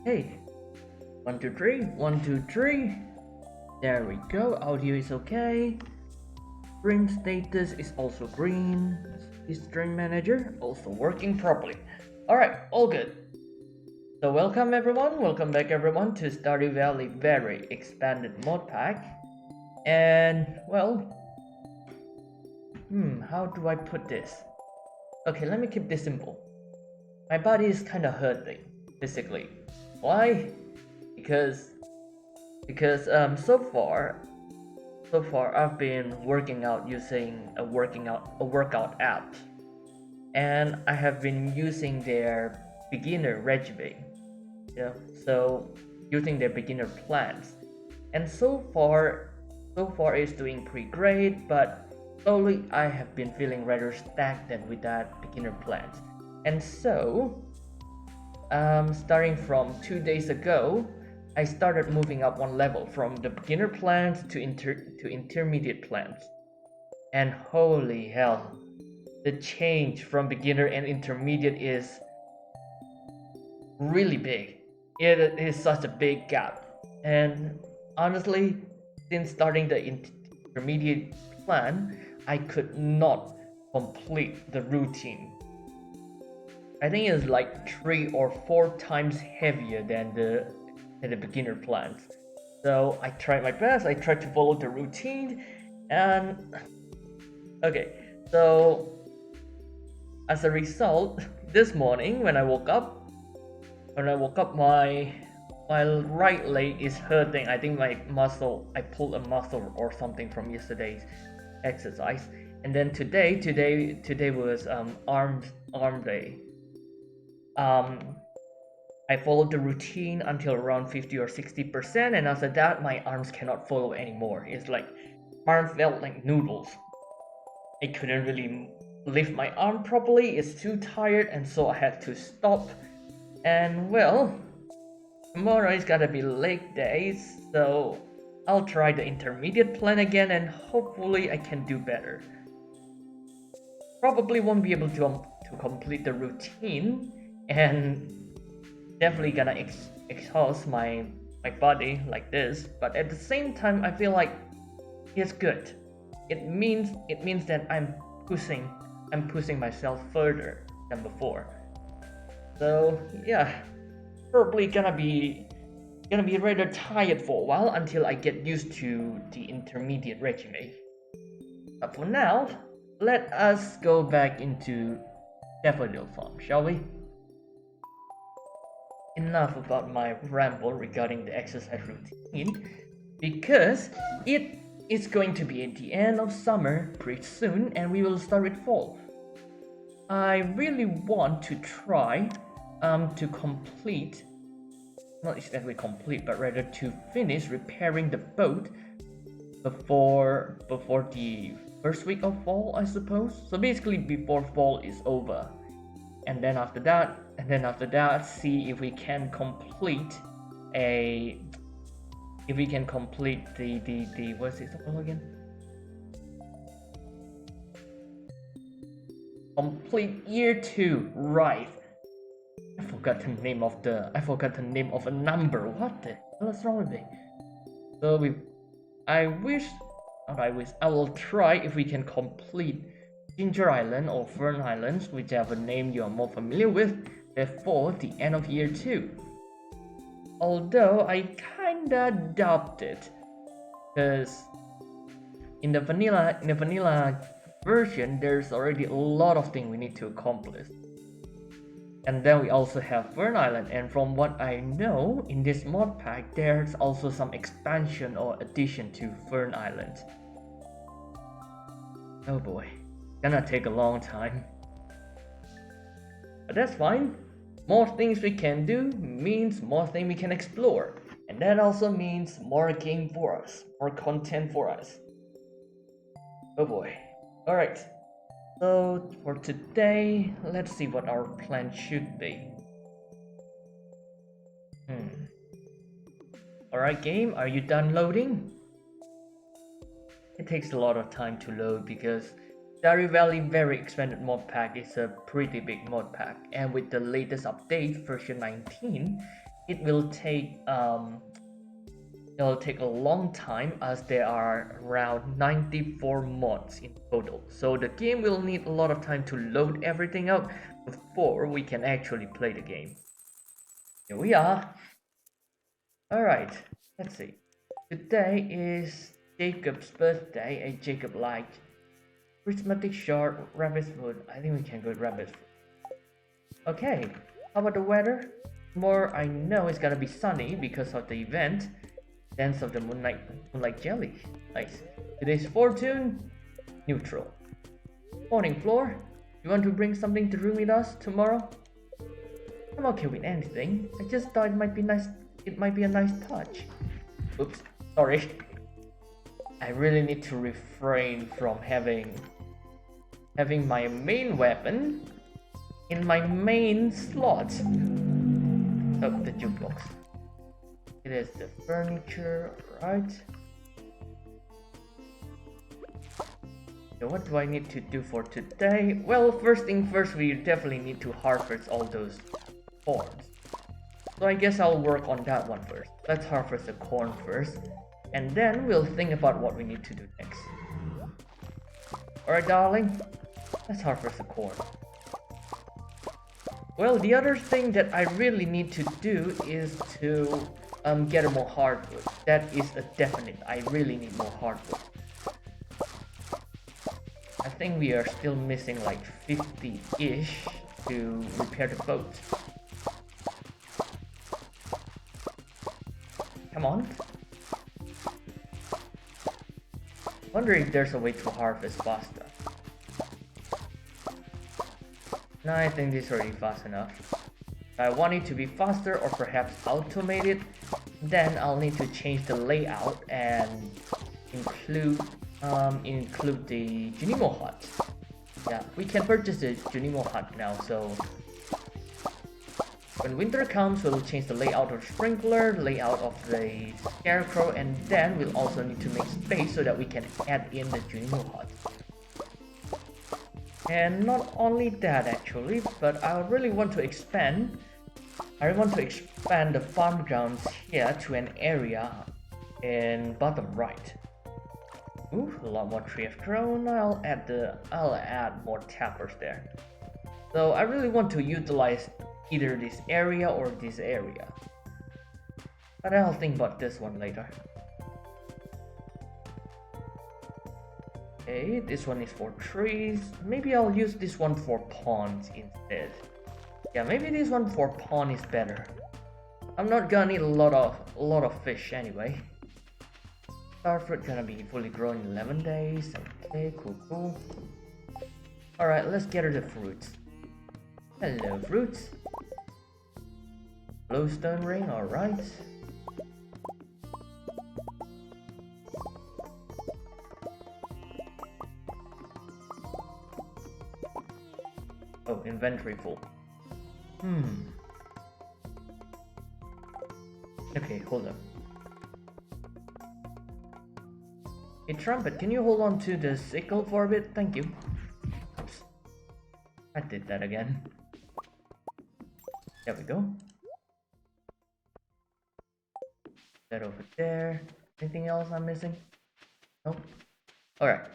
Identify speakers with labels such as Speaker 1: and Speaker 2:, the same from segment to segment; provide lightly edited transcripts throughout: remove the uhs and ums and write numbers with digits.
Speaker 1: Hey, 1, 2, 3, 1, 2, 3. There we go. Audio is okay. Stream status is also green. Stream manager also working properly. Alright, all good. So welcome everyone, welcome back everyone to Stardew Valley VERY Expanded Modpack. And well, how do I put this? Okay, let me keep this simple. My body is kind of hurting physically. Why? Because so far I've been working out using a workout app, and I have been using their beginner regimen. So using their beginner plans, and so far it's doing pretty great, but slowly I have been feeling rather stagnant with that beginner plans. And so starting from 2 days ago, I started moving up one level from the beginner plans to intermediate plans. And holy hell, the change from beginner and intermediate is really big. It is such a big gap. And honestly, since starting the intermediate plan, I could not complete the routine. I think it's like 3 or 4 times heavier than the beginner plans. So I tried my best, I tried to follow the routine, and okay, so as a result, this morning when I woke up, my right leg is hurting. I think I pulled a muscle or something from yesterday's exercise. And then today was arm day. I followed the routine until around 50 or 60%, and after that my arms cannot follow anymore. It's like arm felt like noodles. I couldn't really lift my arm properly, it's too tired, and so I had to stop. And well, tomorrow is gonna be leg day, so I'll try the intermediate plan again, and hopefully I can do better. Probably won't be able to complete the routine, and definitely gonna exhaust my body like this, but at the same time I feel like it's good. It means that I'm pushing myself further than before. So yeah, probably gonna be rather tired for a while until I get used to the intermediate regimen. But for now, let us go back into Daffodil Farm, shall we? Enough about my ramble regarding the exercise routine, because it is going to be at the end of summer pretty soon, and we will start with fall. I really want to try to complete, not exactly complete, but rather to finish repairing the boat before the first week of fall, I suppose. So basically before fall is over, and then after that, see if we can complete the what's it called again? Complete year 2, right? I forgot the name of a number. What the hell is wrong with me? So I will try if we can complete Ginger Island or Fern Islands, whichever name you are more familiar with, before the end of year 2. Although I kinda doubt it, because in the vanilla version there's already a lot of things we need to accomplish. And then we also have Fern Island, and from what I know, in this mod pack there's also some expansion or addition to Fern Island. Oh boy, gonna take a long time. But that's fine. More things we can do means more things we can explore. And that also means more game for us, more content for us. Oh boy. Alright. So for today, let's see what our plan should be. Alright game, are you done loading? It takes a lot of time to load because Stardew Valley VERY Expanded Modpack is a pretty big modpack, and with the latest update, version 19, it will take it'll take a long time as there are around 94 mods in total. So the game will need a lot of time to load everything up before we can actually play the game. Here we are. Alright, let's see. Today is Jacob's birthday and Jacob liked prismatic shard, rabbit's foot. I think we can go with rabbit's foot. Okay, how about the weather? Tomorrow I know it's gonna be sunny because of the event. Dance of the Moonlight Jelly. Nice. Today's fortune, neutral. Morning, Floor. You want to bring something to room with us tomorrow? I'm okay with anything. I just thought it might be nice. It might be a nice touch. Oops, sorry. I really need to refrain from having my main weapon in my main slot. Oh, the jukebox. It is the furniture, right? So what do I need to do for today? Well, first thing first, we definitely need to harvest all those corns. So I guess I'll work on that one first. Let's harvest the corn first, and then we'll think about what we need to do next. Alright, darling, let's harvest the corn. Well, the other thing that I really need to do is to get more hardwood. That is a definite. I really need more hardwood. I think we are still missing like 50-ish to repair the boat. Come on. Wonder if there's a way to harvest faster. No, I think this is already fast enough. I want it to be faster or perhaps automated. Then I'll need to change the layout and include the Junimo hut. Yeah, we can purchase the Junimo hut now, so when winter comes, we'll change the layout of the sprinkler, layout of the scarecrow, and then we'll also need to make space so that we can add in the Junimo hut. And not only that actually, but I really want to expand. I want to expand the farm grounds here to an area in bottom right. Ooh, a lot more tree have grown. I'll add more tappers there. So I really want to utilize either this area or this area. But I'll think about this one later. Okay, this one is for trees. Maybe I'll use this one for ponds instead. Yeah, maybe this one for pond is better. I'm not gonna need a lot of fish anyway. Starfruit gonna be fully grown in 11 days. Okay, cool. Alright, let's gather the fruits. Hello, fruits. Glowstone ring, alright. Oh, inventory full. Okay, hold up. Hey Trumpet, can you hold on to the sickle for a bit? Thank you. Oops. I did that again. There we go. That over there. Anything else I'm missing? Nope. Alright.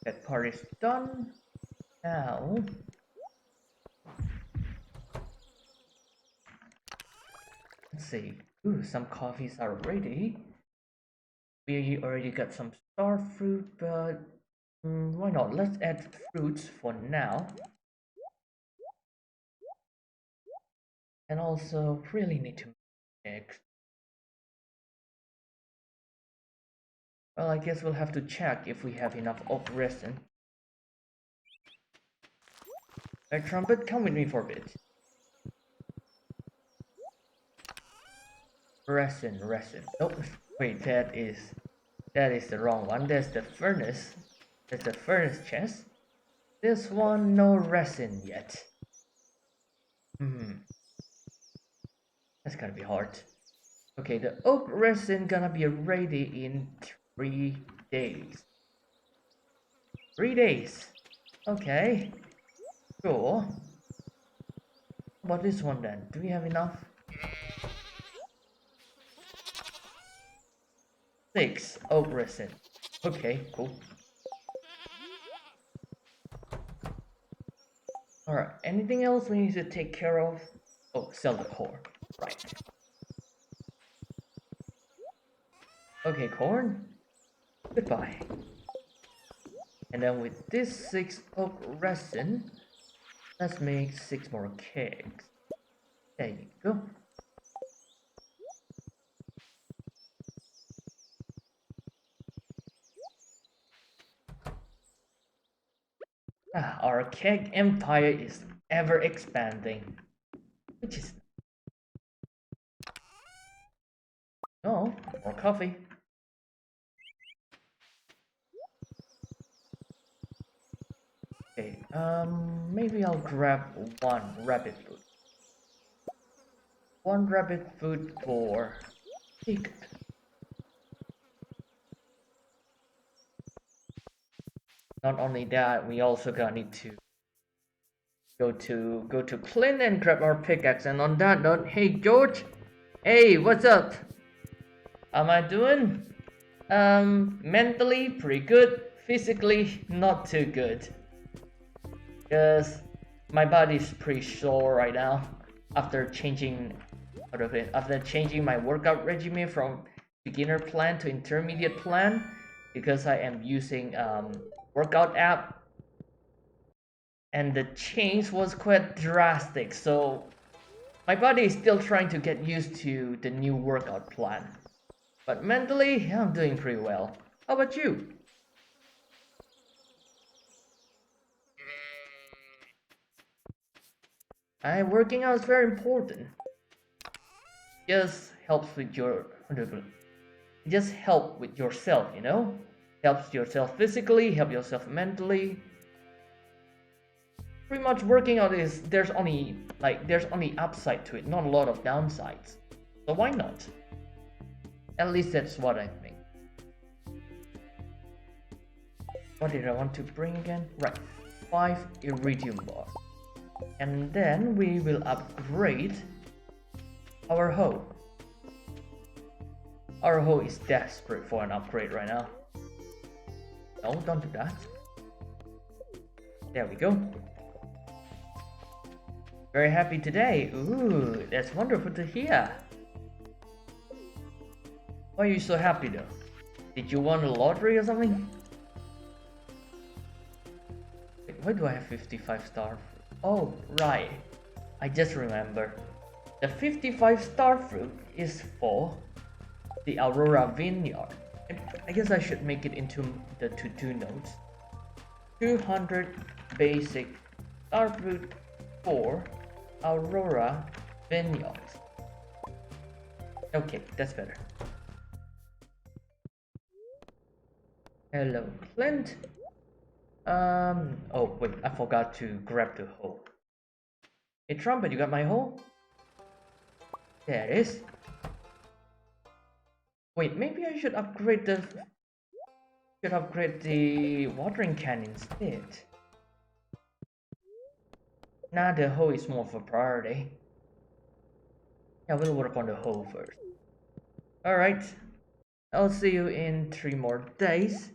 Speaker 1: That part is done. Now let's see. Ooh, some coffees are ready. We already got some star fruit, but why not? Let's add fruits for now. And also really need to make eggs. Well, I guess we'll have to check if we have enough oak resin. Hey Trumpet, come with me for a bit. Resin. Oh, wait, that is the wrong one. That's the furnace. That's the furnace chest. This one, no resin yet. That's gonna be hard. Okay, the oak resin gonna be ready in 3 days. 3 days. Okay. Cool. about this one then? Do we have enough? 6 oak resin. Okay, cool. Alright, anything else we need to take care of? Oh, sell the core. Right. Okay, corn. Goodbye. And then with this 6 oak resin, let's make 6 more kegs. There you go. Our keg empire is ever expanding. Which is... Oh, more coffee. Okay, maybe I'll grab 1 rabbit food. 1 rabbit food for Jacob. Not only that, we also gonna need to go to Clint and grab our pickaxe. And on that note, hey George, hey, what's up? How am I doing? Mentally pretty good, physically not too good. Because my body's pretty sore right now after changing my workout regimen from beginner plan to intermediate plan, because I am using workout app, and the change was quite drastic, so my body is still trying to get used to the new workout plan. But mentally, I'm doing pretty well. How about you? Working out is very important. Just helps with help with yourself, you know? Helps yourself physically, help yourself mentally. Pretty much working out is there's only upside to it, not a lot of downsides. So why not? At least that's what I think. What did I want to bring again? Right, 5 iridium bars. And then we will upgrade our hoe. Our hoe is desperate for an upgrade right now. No, don't do that. There we go. Very happy today. Ooh, that's wonderful to hear. Why are you so happy though? Did you win a lottery or something? Wait, why do I have 55 star? Oh, right. I just remember. The 55 star fruit is for the Aurora Vineyard. I guess I should make it into the to-do notes. 200 basic star fruit for Aurora Vineyard. Okay, that's better. Hello, Clint. Oh wait, I forgot to grab the hoe. Hey Trumpet, you got my hoe? There it is. Wait, maybe I should upgrade the watering can instead. Nah, the hoe is more of a priority. Yeah, we'll work on the hoe first. Alright, I'll see you in 3 more days.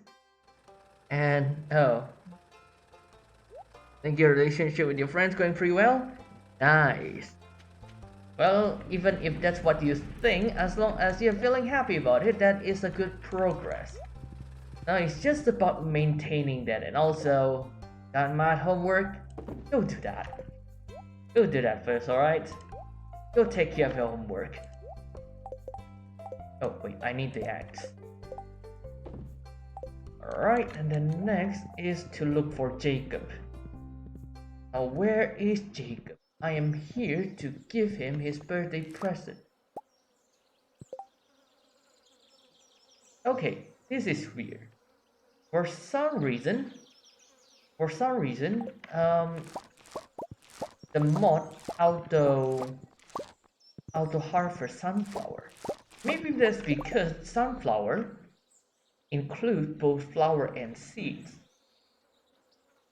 Speaker 1: And oh, think your relationship with your friends going pretty well? Nice. Well, even if that's what you think, as long as you're feeling happy about it, that is a good progress. Now it's just about maintaining that, and also, got my homework? Go do that. Go do that first, alright? Go take care of your homework. Oh wait, I need the axe. Alright, and then next is to look for Jacob. Now where is Jacob? I am here to give him his birthday present. Okay, this is weird. For some reason, the mod auto harvest sunflower. Maybe that's because sunflower includes both flower and seeds.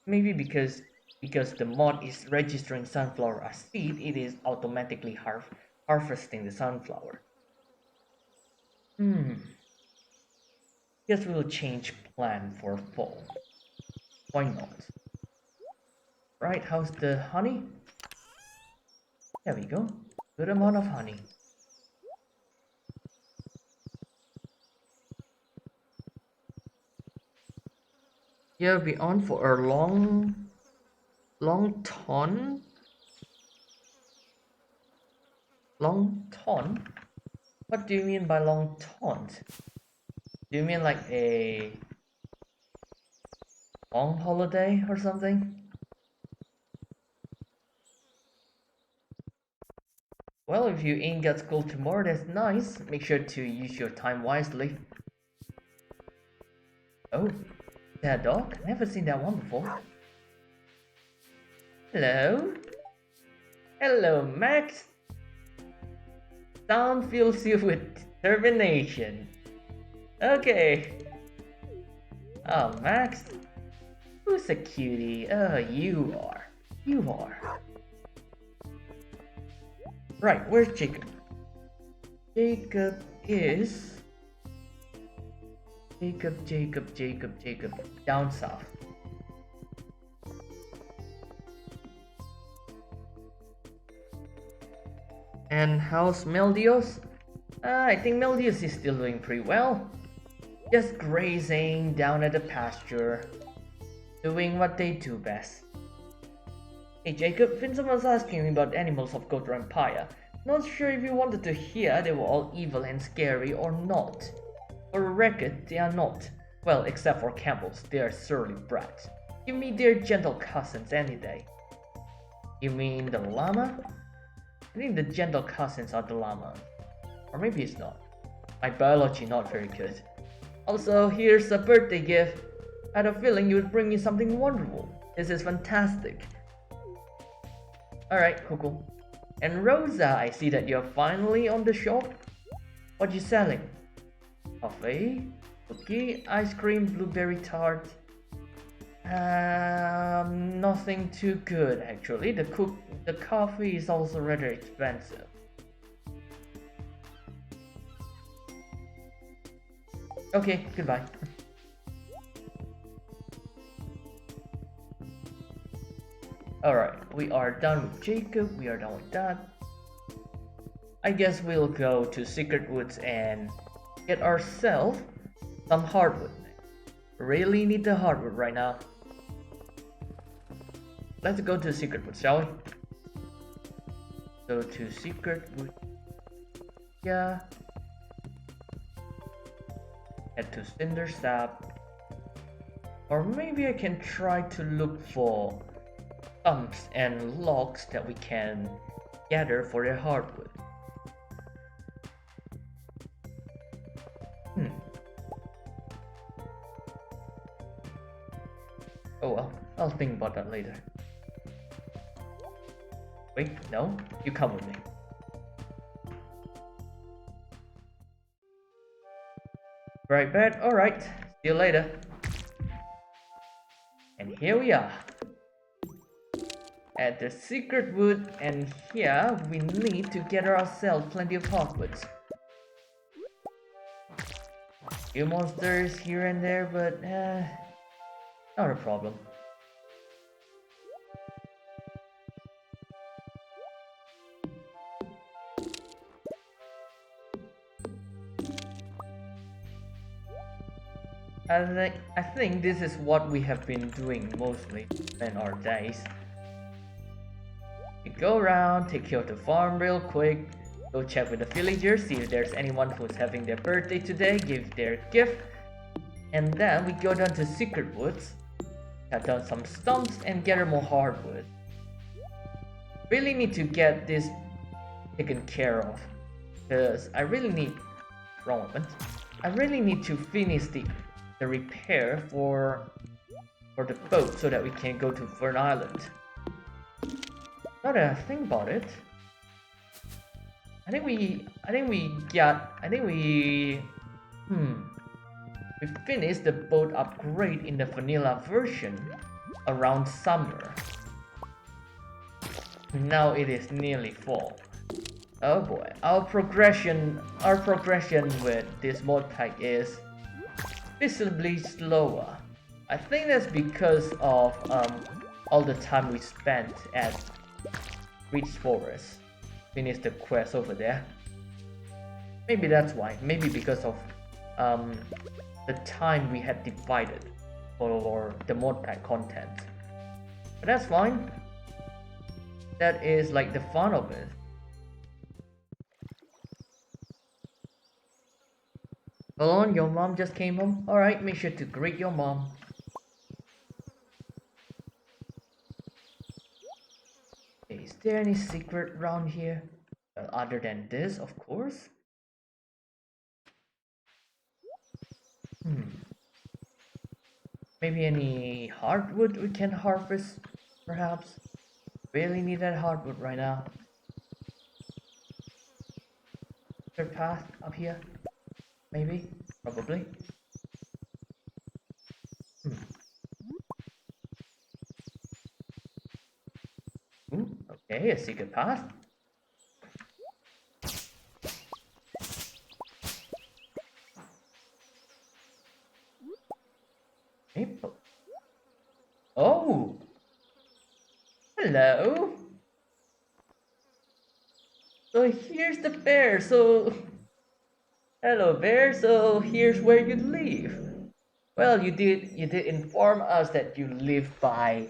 Speaker 1: Maybe because because the mod is registering sunflower as seed, it is automatically harvesting the sunflower. Guess we'll change plan for fall. Why not? Right, how's the honey? There we go. Good amount of honey. Yeah, we'll be on for a long ton. Long ton? What do you mean by long taunt? Do you mean like a long holiday or something? Well, if you ain't got school tomorrow, that's nice. Make sure to use your time wisely. Oh, is that a dog? Never seen that one before. Hello? Hello, Max. Sound fills you with determination. Okay. Oh, Max. Who's a cutie? Oh, you are. You are. Right, where's Jacob? Jacob is... Jacob. Down south. And how's Meldios? I think Meldios is still doing pretty well. Just grazing down at the pasture. Doing what they do best. Hey Jacob, Vincent was asking me about animals of Gotra Empire. Not sure if you wanted to hear they were all evil and scary or not. For a record, they are not. Well, except for camels, they are surly brats. Give me their gentle cousins any day. You mean the llama? I think the gentle cousins are the llama. Or maybe it's not. My biology not very good. Also, here's a birthday gift. I had a feeling you would bring me something wonderful. This is fantastic. Alright, cool. And Rosa, I see that you're finally on the shop. What you selling? Coffee, cookie, ice cream, blueberry tart. Nothing too good actually. The coffee is also rather expensive. Okay, goodbye. Alright, we are done with Jacob, we are done with that. I guess we'll go to Secret Woods and get ourselves some hardwood. Really need the hardwood right now. Let's go to Secret Woods, shall we? Go to Secret Woods. Yeah. Head to Cinder Sap. Or maybe I can try to look for stumps and logs that we can gather for the hardwood. Oh well, I'll think about that later. Wait, no? You come with me. Right, bad. Alright, see you later. And here we are. At the secret wood, and here we need to gather ourselves plenty of hardwoods. Few monsters here and there, but not a problem. I think this is what we have been doing mostly in our days. We go around, take care of the farm real quick, go check with the villagers, see if there's anyone who's having their birthday today, give their gift, and then we go down to Secret Woods, cut down some stumps and gather more hardwood. Really need to get this taken care of, because I really need to finish the repair for the boat so that we can go to Fern Island. Now that I think about it, we finished the boat upgrade in the vanilla version around summer. Now it is nearly full. Oh boy, our progression with this mod pack is visibly slower. I think that's because of all the time we spent at Reach Forest. Finish the quest over there. Maybe that's why. Maybe because of the time we had divided for the mod pack content. But that's fine. That is like the fun of it. Hold on, your mom just came home? Alright, make sure to greet your mom. Okay, is there any secret around here? Other than this, of course. Maybe any hardwood we can harvest, perhaps? Really need that hardwood right now. Third path up here? Maybe? Probably? Ooh, okay, a secret path. Maple. Oh! Hello! So here's the bear, so... Hello bear, so here's where you live. Well, you did inform us that you live by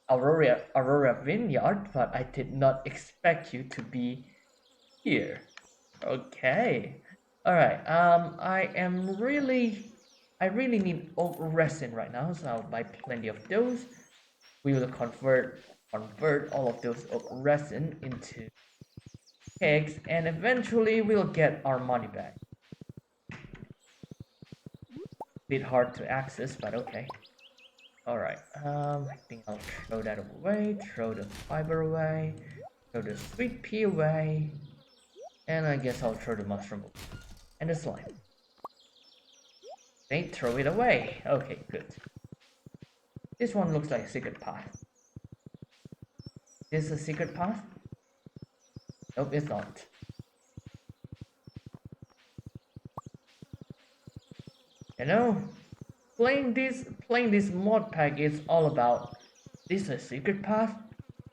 Speaker 1: Aurora Vineyard, but I did not expect you to be here. Okay. Alright, I really need oak resin right now, so I'll buy plenty of those. We will convert all of those oak resin into kegs, and eventually we'll get our money back. Bit hard to access, but okay. Alright, I think I'll throw that away, throw the fiber away, throw the sweet pea away, and I guess I'll throw the mushroom away. And the slime. They throw it away. Okay, good. This one looks like a secret path. Is this a secret path? Nope, it's not. You know, playing this mod pack is all about, this a secret path?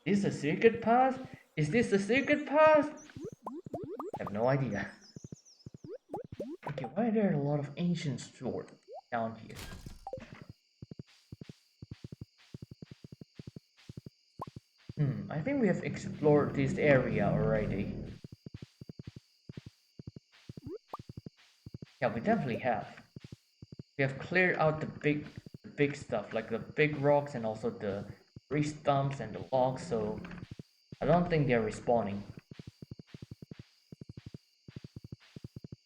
Speaker 1: This a secret path? Is this a secret path? I have no idea. Okay, why are there a lot of ancient sword down here? I think we have explored this area already. Yeah, we definitely have. We have cleared out the big stuff, like the big rocks and also the tree stumps and the logs, so I don't think they're respawning.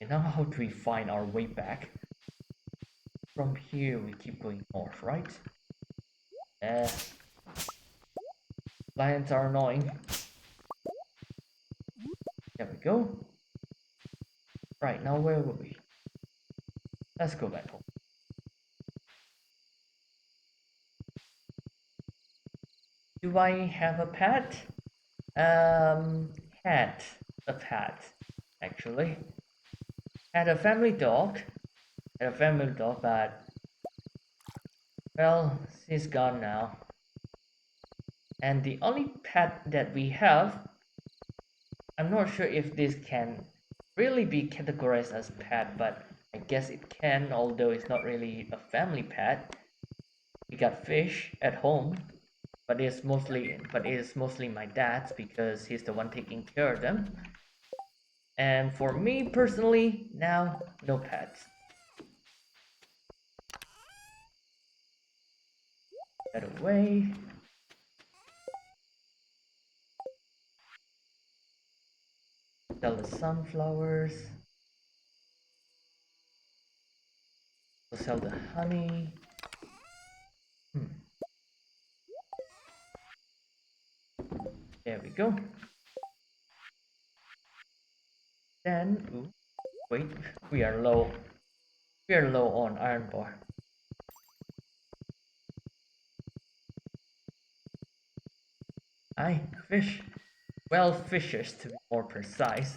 Speaker 1: And now how do we find our way back? From here we keep going north, right? Lions are annoying. There we go. Right, now where were we? Let's go back home. Do I have a pet? Had a pet, actually. Had a family dog. But well, she's gone now. And the only pet that we have, I'm not sure if this can really be categorized as pet, but I guess it can, although it's not really a family pet. We got fish at home, but it is mostly my dad's because he's the one taking care of them. And for me personally, now no pets. That away. Sell the sunflowers. We'll sell the honey. There we go. Then, ooh, wait, we are low. We are low on iron bar. Aye, fish. well, fishes to be more precise.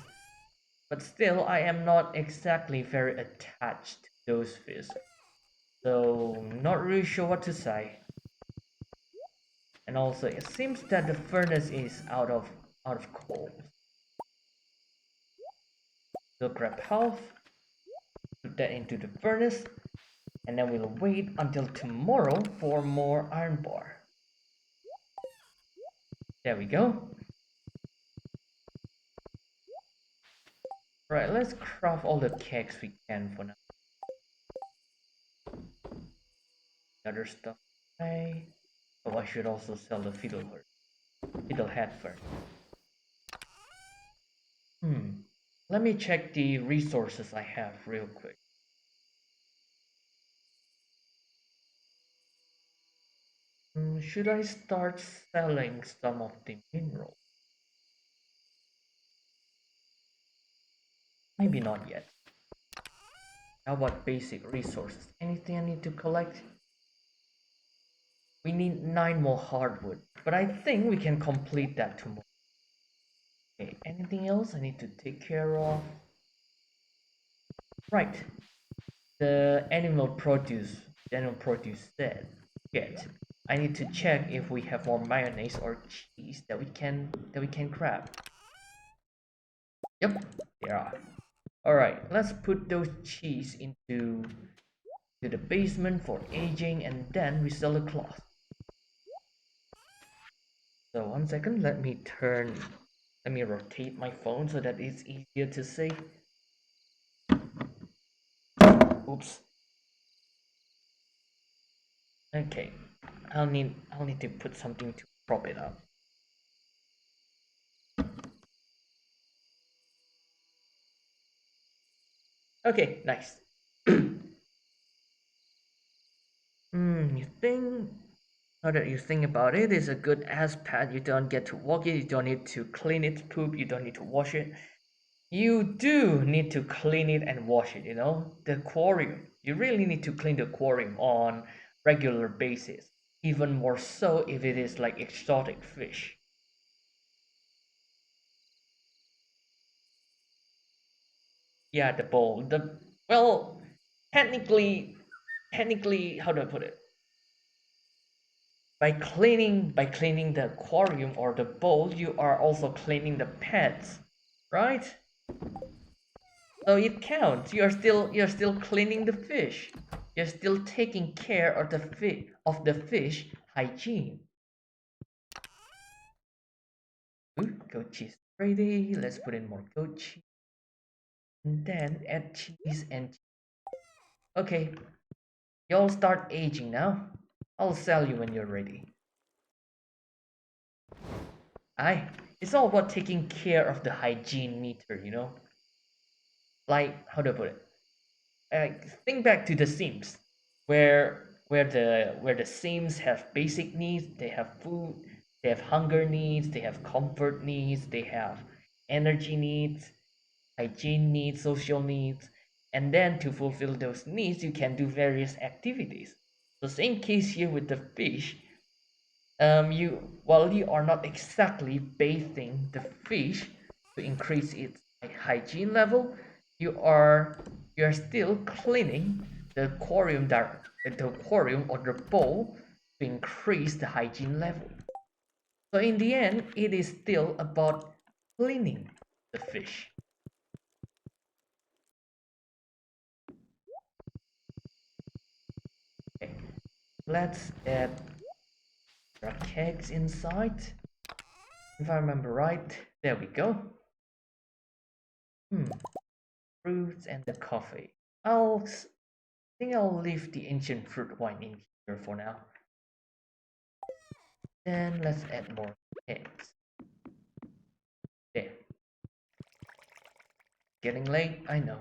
Speaker 1: But still, I am not exactly very attached to those fish. So, not really sure what to say. And also, it seems that the furnace is out of coal. So grab half, put that into the furnace, and then we'll wait until tomorrow for more iron bar. There we go. Right, let's craft all the kegs we can for now. Other stuff. Okay. Oh, I should also sell the Fiddlehead Fern. Let me check the resources I have real quick. Should I start selling some of the minerals? Maybe not yet. How about basic resources? Anything I need to collect? We need 9 more hardwood, but I think we can complete that tomorrow. Okay, anything else I need to take care of? Right, the animal produce said, yet I need to check if we have more mayonnaise or cheese that we can grab. Yep, there are. Alright, let's put those cheese into the basement for aging, and then we sell the cloth. So 1 second, let me rotate my phone so that it's easier to see. Oops. Okay, I'll need to put something to prop it up. Okay, nice. You think, now that you think about it, it's a good ass pad. You don't get to walk it, you don't need to clean its poop, you don't need to wash it. You do need to clean it and wash it, you know? The aquarium. You really need to clean the aquarium on regular basis. Even more so if it is like exotic fish. Yeah, the bowl. Well, technically, how do I put it? By cleaning the aquarium or the bowl, you are also cleaning the pets, right? So it counts. You're still cleaning the fish. You're still taking care of the fish hygiene. Ooh, goat cheese ready. Let's put in more goat cheese. And then add cheese and okay. Y'all start aging now. I'll sell you when you're ready. Aye, it's all about taking care of the hygiene meter, you know? Like, how do I put it? Think back to the Sims, where the Sims have basic needs. They have food, they have hunger needs, they have comfort needs, they have energy needs, hygiene needs, social needs, and then to fulfill those needs, you can do various activities. The same case here with the fish. You are not exactly bathing the fish to increase its hygiene level, you are still cleaning the aquarium or the bowl to increase the hygiene level. So in the end, it is still about cleaning the fish. Okay, let's add our kegs inside. If I remember right, there we go. Fruits and the coffee. I think I'll leave the ancient fruit wine in here for now. Then let's add more eggs. There. Getting late, I know.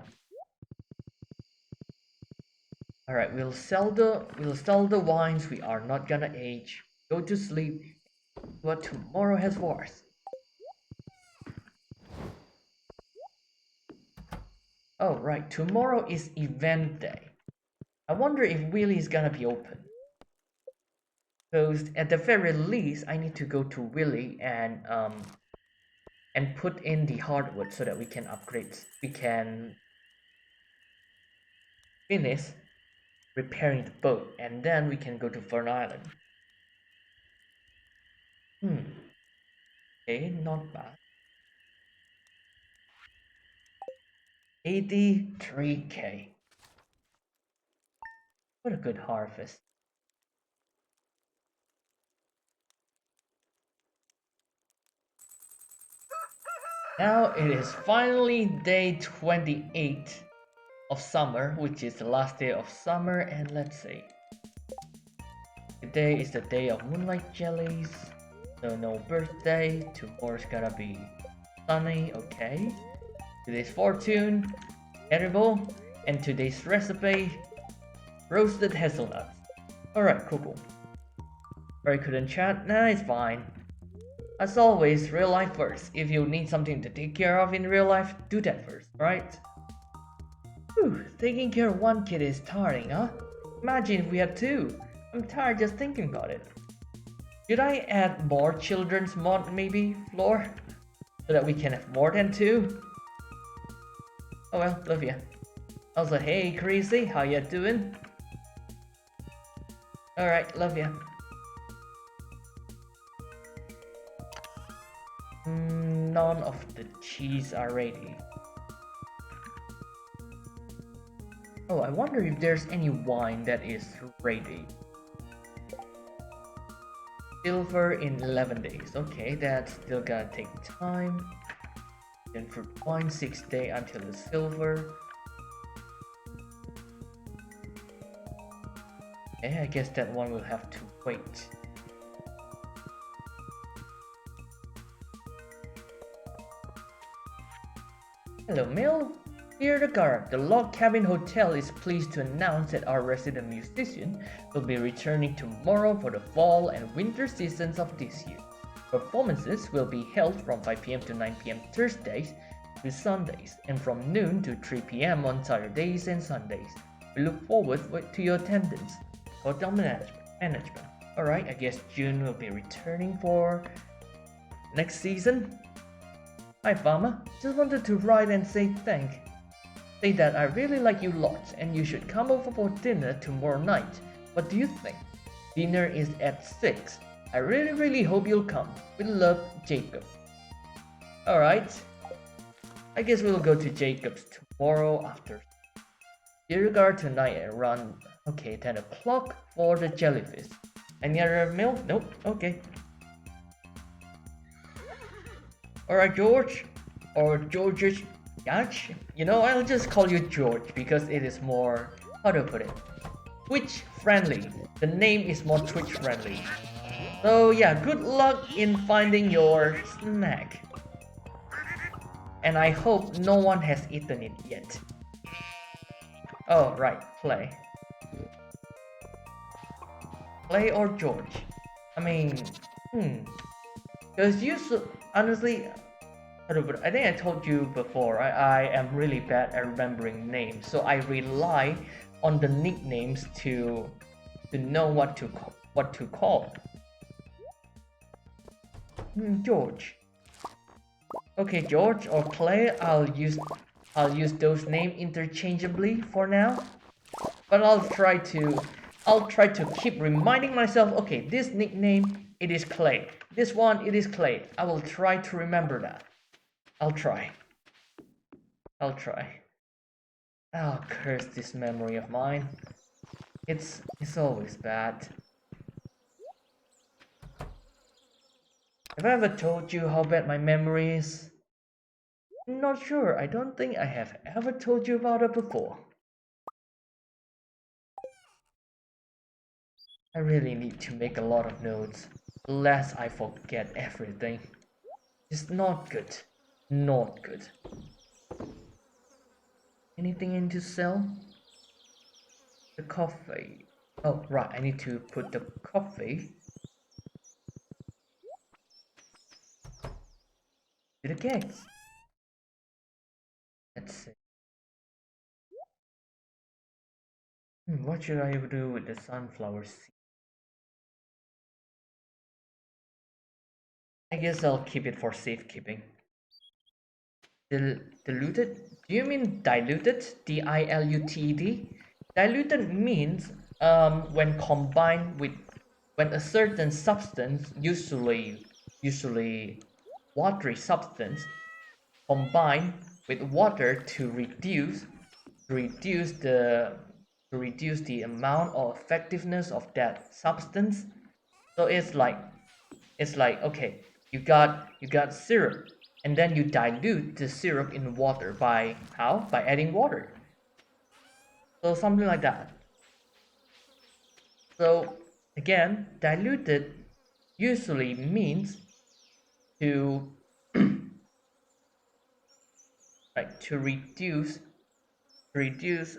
Speaker 1: Alright, we'll sell the wines we are not gonna age. Go to sleep. What tomorrow has for us. Oh right, tomorrow is event day. I wonder if Willy is gonna be open. Because at the very least, I need to go to Willy and and put in the hardwood so that we can upgrade. We can finish repairing the boat, and then we can go to Fern Island. Okay, not bad. 83k. What a good harvest. Now it is finally day 28 of summer, which is the last day of summer, and let's see. Today is the day of moonlight jellies, so no birthday. Tomorrow's gonna be sunny, okay. Today's fortune, edible, and today's recipe, roasted hazelnuts. Alright, cool. Or I couldn't chat? Nah, it's fine. As always, real life first. If you need something to take care of in real life, do that first, right? Whew, taking care of one kid is tiring, huh? Imagine if we had two. I'm tired just thinking about it. Should I add more children's mod maybe, Floor? So that we can have more than two? Oh well, love ya. Also, hey Crazy, how ya doing? Alright, love ya. None of the cheese are ready. Oh, I wonder if there's any wine that is ready. Silver in 11 days. Okay, that's still gonna take time. Then fruit wine 6 days until the silver. Okay, I guess that one will have to wait. Hello, Mill. Dear the guard, the Log Cabin Hotel is pleased to announce that our resident musician will be returning tomorrow for the fall and winter seasons of this year. Performances will be held from 5 p.m. to 9 p.m. Thursdays to Sundays, and from noon to 3 p.m. on Saturdays and Sundays. We look forward to your attendance. Hotel management. Alright, I guess June will be returning for next season. Hi Farmer, just wanted to write and say that I really like you lots and you should come over for dinner tomorrow night. What do you think? Dinner is at 6. I really hope you'll come. With love, Jacob. Alright. I guess we'll go to Jacob's tomorrow after. Dear regard tonight at around 10 o'clock for the jellyfish. Any other meal? Nope. Okay. Alright, George. Or George's Yacht? You know, I'll just call you George because it is more, how to put it, Twitch friendly. The name is more Twitch friendly. So yeah, good luck in finding your snack. And I hope no one has eaten it yet. Oh, right, play. Play or George? I mean, because honestly, I think I told you before, I am really bad at remembering names, so I rely on the nicknames to know what to call. George. Okay, George or Clay, I'll use those names interchangeably for now. But I'll try to keep reminding myself, okay, this nickname, it is Clay. This one, it is Clay. I will try to remember that. I'll try. Oh, curse this memory of mine. It's always bad. Have I ever told you how bad my memory is? I'm not sure. I don't think I have ever told you about it before. I really need to make a lot of notes, lest I forget everything. It's not good. Not good. Anything in to sell? The coffee. Oh, right. I need to put the coffee to the kegs. Let's see. What should I do with the sunflower seed? I guess I'll keep it for safekeeping. Diluted? Do you mean diluted? Diluted? Diluted means when combined with when a certain substance, usually watery substance, combined with water to reduce the reduce the amount or effectiveness of that substance. So it's like okay, you got syrup, and then you dilute the syrup in water by how? By adding water. So something like that. So again, diluted usually means to like to reduce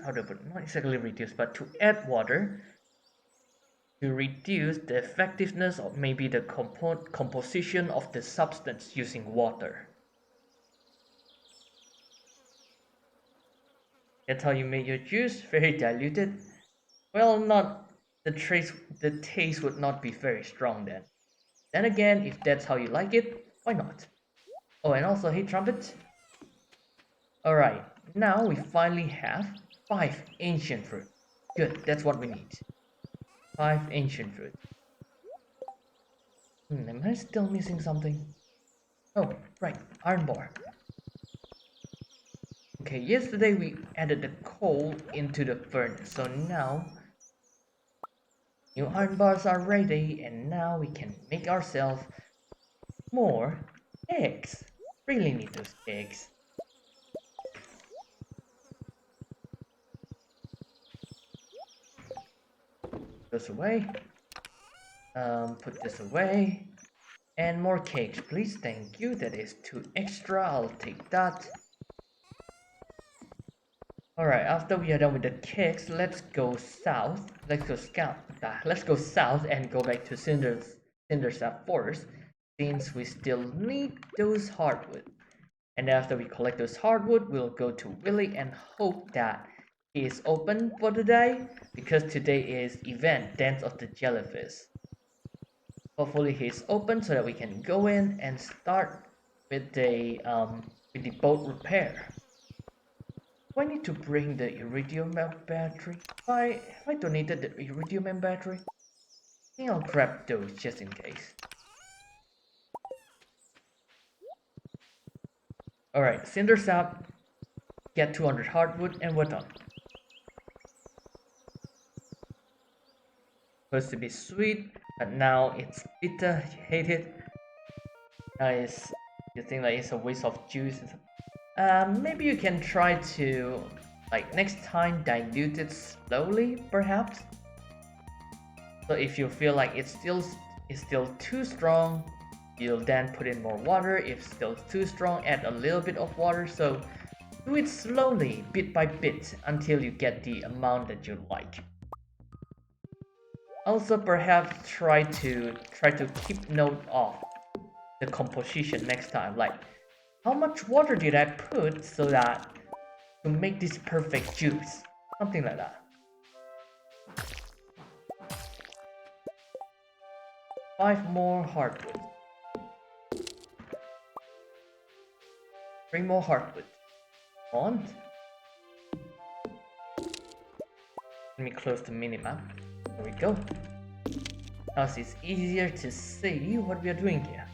Speaker 1: how to put it, not exactly reduce, but to add water to reduce the effectiveness of maybe the composition of the substance using water. That's how you make your juice, very diluted. Well, not the taste would not be very strong then. Then again, if that's how you like it, why not? Oh, and also, hey trumpet. Alright, now we finally have 5 ancient fruit. Good, that's what we need. 5 ancient fruit. Am I still missing something? Oh, right, iron bar. Okay, yesterday we added the coal into the furnace, so now new iron bars are ready, and now we can make ourselves more eggs. Really need those eggs. This away. Put this away. And more cakes, please. Thank you. That is 2 extra. I'll take that. Alright, after we are done with the cakes, let's go south. Let's go let's go south and go back to Cindersap Forest, since we still need those hardwood. And after we collect those hardwood, we'll go to Willy and hope that he is open for the day, because today is event Dance of the Jellyfish. Hopefully he's open so that we can go in and start with the boat repair. Do I need to bring the iridium battery? Have I donated the iridium battery? I think I'll grab those just in case. Alright, Cindersap, get 200 hardwood, and we're done. Supposed to be sweet, but now it's bitter. You hate it. Now you think that it's a waste of juice. Maybe you can try to, like, next time dilute it slowly, perhaps. So if you feel like it's still too strong, you'll then put in more water. If still too strong, add a little bit of water. So do it slowly, bit by bit, until you get the amount that you like. Also, perhaps try to keep note of the composition next time, like how much water did I put so that to make this perfect juice, something like that. 5 more hardwood. 3 more hardwood. On. Let me close the minimap. There we go. Now it's easier to see what we are doing here.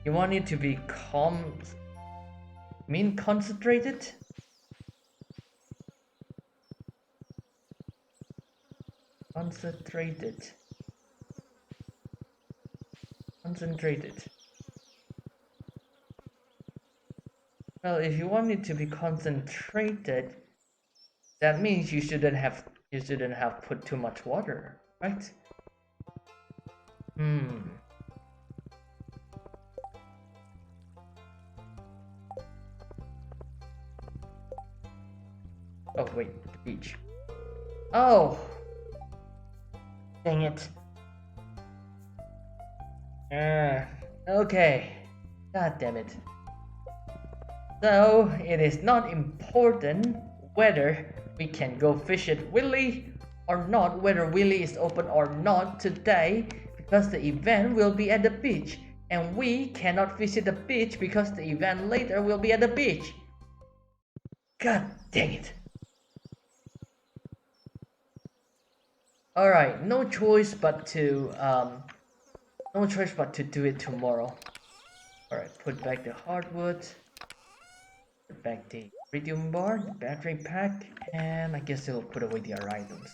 Speaker 1: You want it to be concentrated? Concentrated. Well, if you want it to be concentrated, that means you shouldn't have put too much water, right? Oh wait, the beach. Oh! Dang it. Okay. God damn it. So, it is not important whether we can go fish at Willy or not, whether Willy is open or not today, because the event will be at the beach. And we cannot visit the beach because the event later will be at the beach. God dang it. Alright, no choice but to do it tomorrow. Alright, put back the hardwood. Put back the iridium bar, the battery pack, and I guess it'll put away the other items.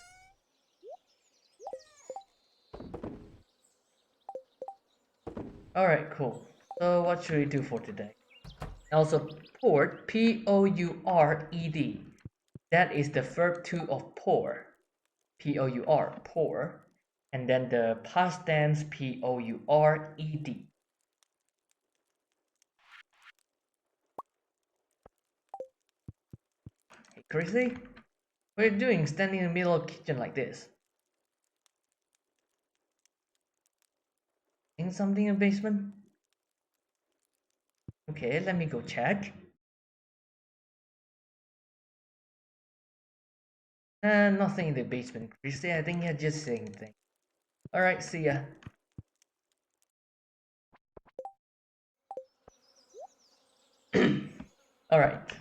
Speaker 1: Alright, cool. So what should we do for today? Also, poured, P-O-U-R-E-D. That is the verb 2 of pour. P-O-U-R, pour. And then the past tense, P-O-U-R-E-D. Hey, Chrissy? What are you doing standing in the middle of the kitchen like this? Seeing something in the basement? Okay, let me go check. Nothing in the basement, Chrissy. I think you're just saying things. Alright, see ya. Alright.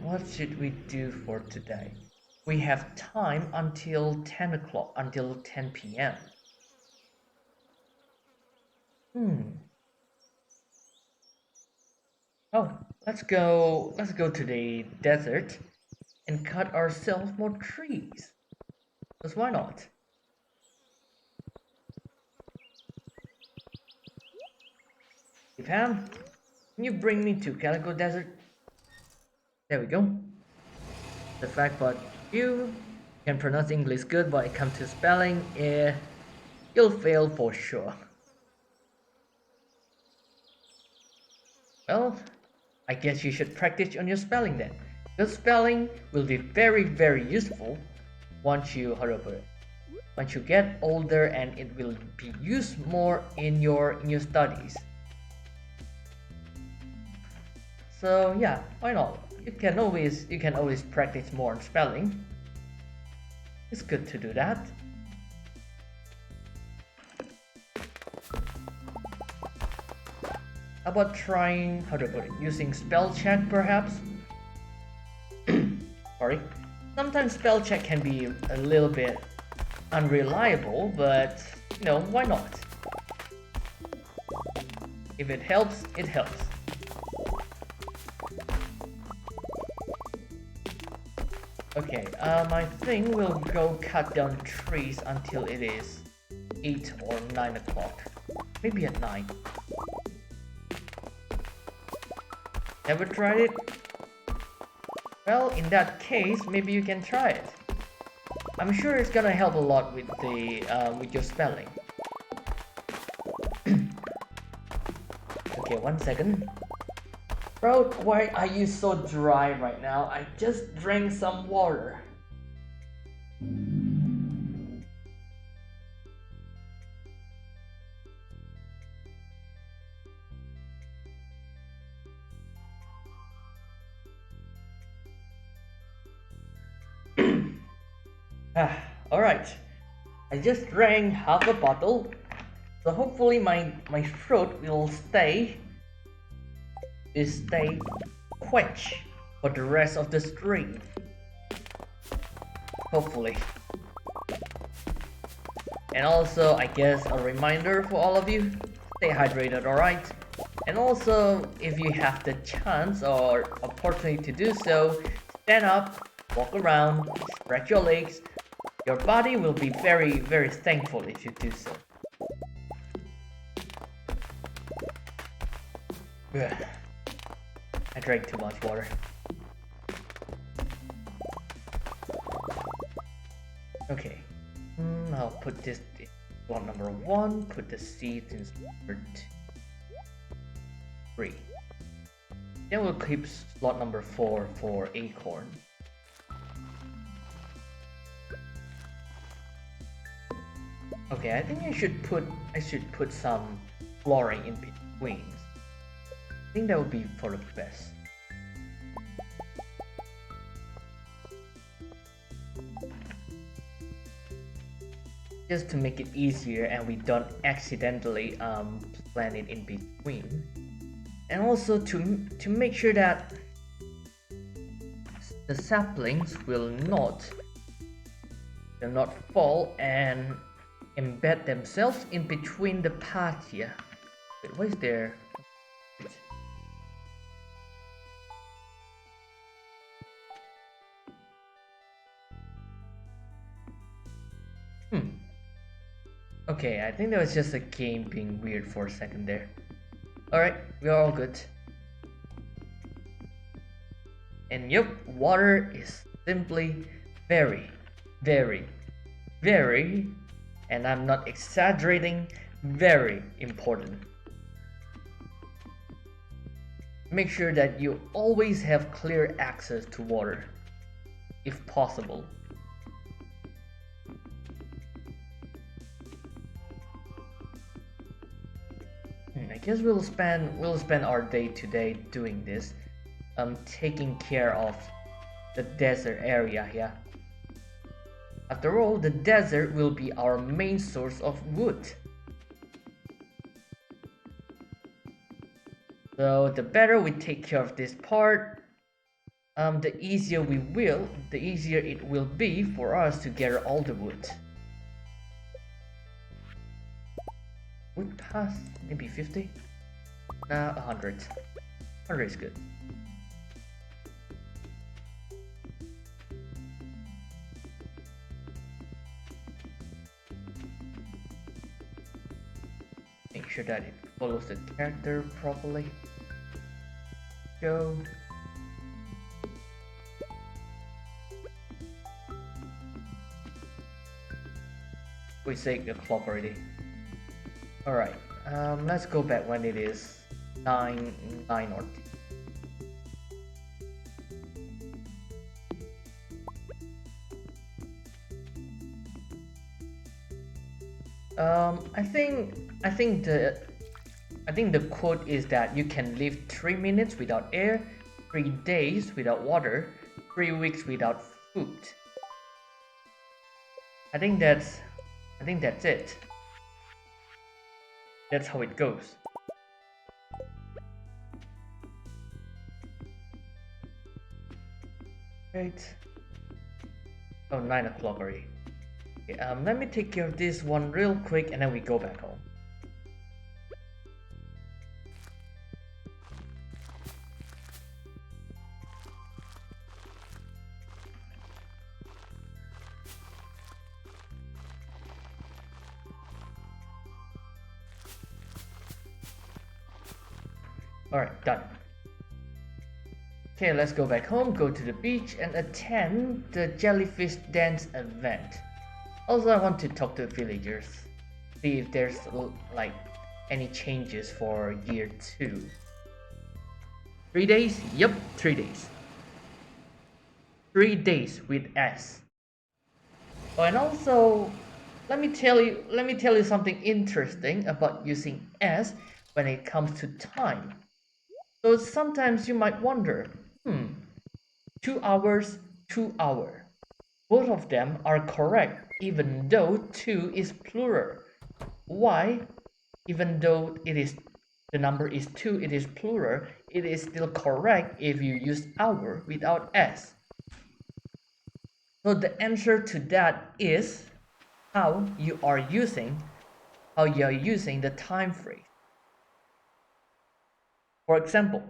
Speaker 1: What should we do for today? We have time until 10 o'clock, until 10 p.m. Oh, let's go to the desert and cut ourselves more trees. Because why not? Pam, can you bring me to Calico Desert? There we go. The fact that you can pronounce English good, but it comes to spelling, you'll fail for sure. Well, I guess you should practice on your spelling then. Because spelling will be very, very useful once you get older, and it will be used more in your studies. So yeah, why not? You can always practice more on spelling. It's good to do that. How about trying, using spell check perhaps? Sorry. Sometimes spell check can be a little bit unreliable, but you know, why not? If it helps, it helps. Okay, I think we'll go cut down trees until it is 8 or 9 o'clock. Maybe at 9. Ever tried it? Well, in that case, maybe you can try it. I'm sure it's gonna help a lot with the with your spelling. Okay, 1 second. Bro, why are you so dry right now? I just drank some water. Alright. I just drank half a bottle. So hopefully my throat will stay quenched for the rest of the stream. Hopefully. And also, I guess a reminder for all of you, stay hydrated, alright? And also, if you have the chance or opportunity to do so, stand up, walk around, stretch your legs. Your body will be very, very thankful if you do so. Ugh. I drank too much water. Okay. I'll put this in slot number 1, put the seeds in slot 3. Then we'll keep slot number 4 for acorn. Okay, I think I should put some flooring in between. I think that would be for the best. Just to make it easier and we don't accidentally plant it in between, and also to make sure that the saplings will not fall and embed themselves in between the path here. Wait, what is there? Okay, I think that was just a game being weird for a second there. Alright, we're all good. And yep, water is simply very, very, very, and I'm not exaggerating, very important. Make sure that you always have clear access to water, if possible. I guess we'll spend our day today doing this, taking care of the desert area here. After all, the desert will be our main source of wood. So the better we take care of this part, the easier it will be for us to gather all the wood. Wood pass, maybe 50? Nah, 100. 100 is good. Make sure that it follows the character properly. Go. We saved the clock already. Alright, let's go back when it is 9 or 10. I think the quote is that you can live 3 minutes without air, 3 days without water, 3 weeks without food. I think that's it. That's how it goes. Right. Oh, 9 o'clock already. Okay, let me take care of this one real quick and then we go back home. Alright, done. Okay, let's go back home, go to the beach and attend the Jellyfish Dance event. Also, I want to talk to the villagers, see if there's like any changes for year 2. 3 days? Yep, 3 days. 3 days with S. Oh, and also, let me tell you something interesting about using S when it comes to time. So sometimes you might wonder, 2 hours, 2 hour. Both of them are correct, even though 2 is plural. Why? Even though the number is 2, it is plural, it is still correct if you use hour without S. So the answer to that is how you are using the time phrase. For example,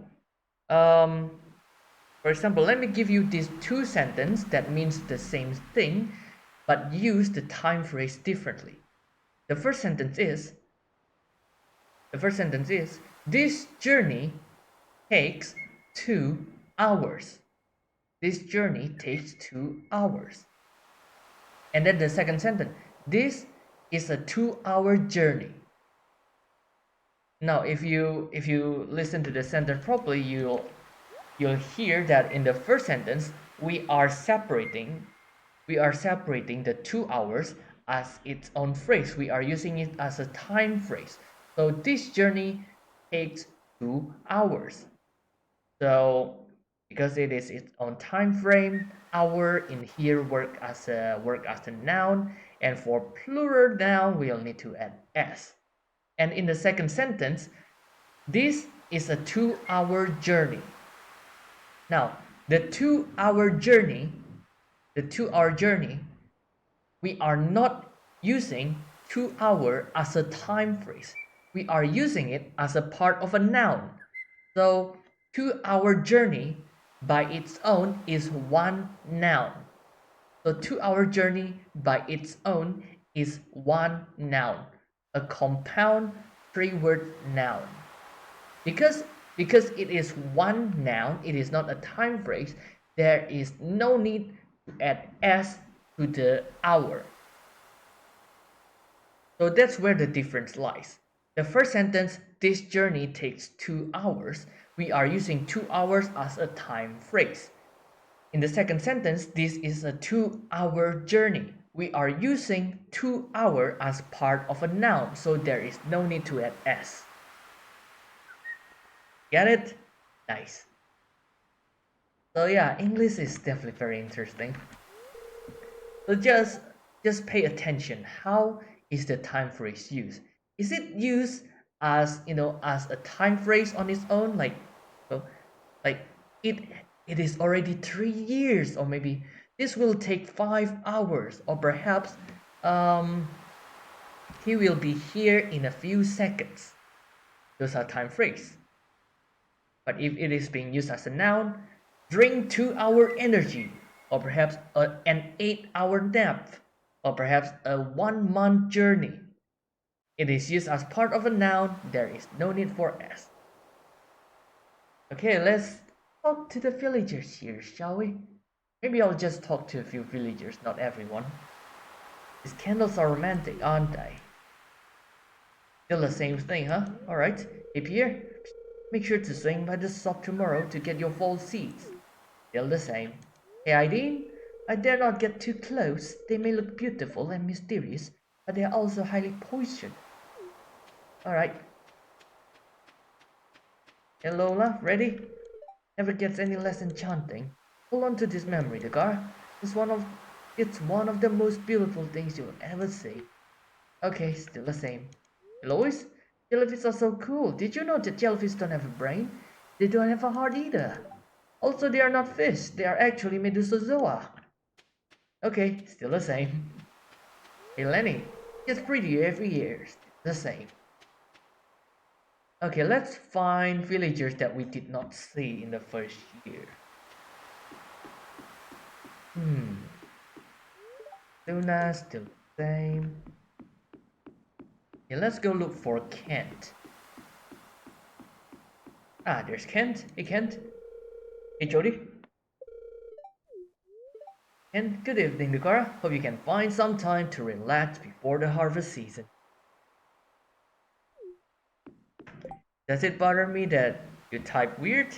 Speaker 1: let me give you these 2 sentences that means the same thing, but use the time phrase differently. The first sentence is, this journey takes 2 hours. This journey takes 2 hours. And then the second sentence, this is a 2-hour journey. Now, if you listen to the sentence properly, you'll hear that in the first sentence we are separating the 2 hours as its own phrase. We are using it as a time phrase. So this journey takes 2 hours. So because it is its own time frame, hour in here work as a noun, and for plural noun we'll need to add S. And in the second sentence, this is a 2-hour journey. Now, the 2-hour journey, we are not using 2-hour as a time phrase. We are using it as a part of a noun. So 2-hour journey by its own is one noun. So 2-hour journey by its own is one noun, a compound 3-word noun. Because it is one noun, it is not a time phrase, there is no need to add s to the hour. So that's where the difference lies. The first sentence, this journey takes 2 hours, we are using 2 hours as a time phrase. In the second sentence, this is a 2-hour journey. We are using 2 hour as part of a noun, so there is no need to add s. Get it? Nice. So yeah, English is definitely very interesting. So just pay attention. How is the time phrase used? Is it used as as a time phrase on its own, like it is already 3 years, or maybe this will take 5 hours, or perhaps he will be here in a few seconds. Those are time phrase. But if it is being used as a noun, drink 2-hour energy, or perhaps an 8-hour nap, or perhaps a 1-month journey. It is used as part of a noun, there is no need for s. Okay, let's talk to the villagers here, shall we? Maybe I'll just talk to a few villagers, not everyone. These candles are romantic, aren't they? Still the same thing, huh? Alright, hey Pierre, make sure to swing by the shop tomorrow to get your fall seeds. Still the same. Hey Aideen, I dare not get too close. They may look beautiful and mysterious, but they are also highly poisoned. Alright. Hey Lola, ready? Never gets any less enchanting. Hold on to this memory, Dagar. It's one of the most beautiful things you'll ever see. Okay, still the same. Lois, jellyfish are so cool. Did you know that jellyfish don't have a brain? They don't have a heart either. Also, they are not fish. They are actually medusozoa. Okay, still the same. Hey Lenny, gets prettier every year. Still the same. Okay, let's find villagers that we did not see in the first year. Luna, still the same. Okay, let's go look for Kent. Ah, there's Kent. Hey Kent. Hey Jody. And good evening, Dakara. Hope you can find some time to relax before the harvest season. Does it bother me that you type weird?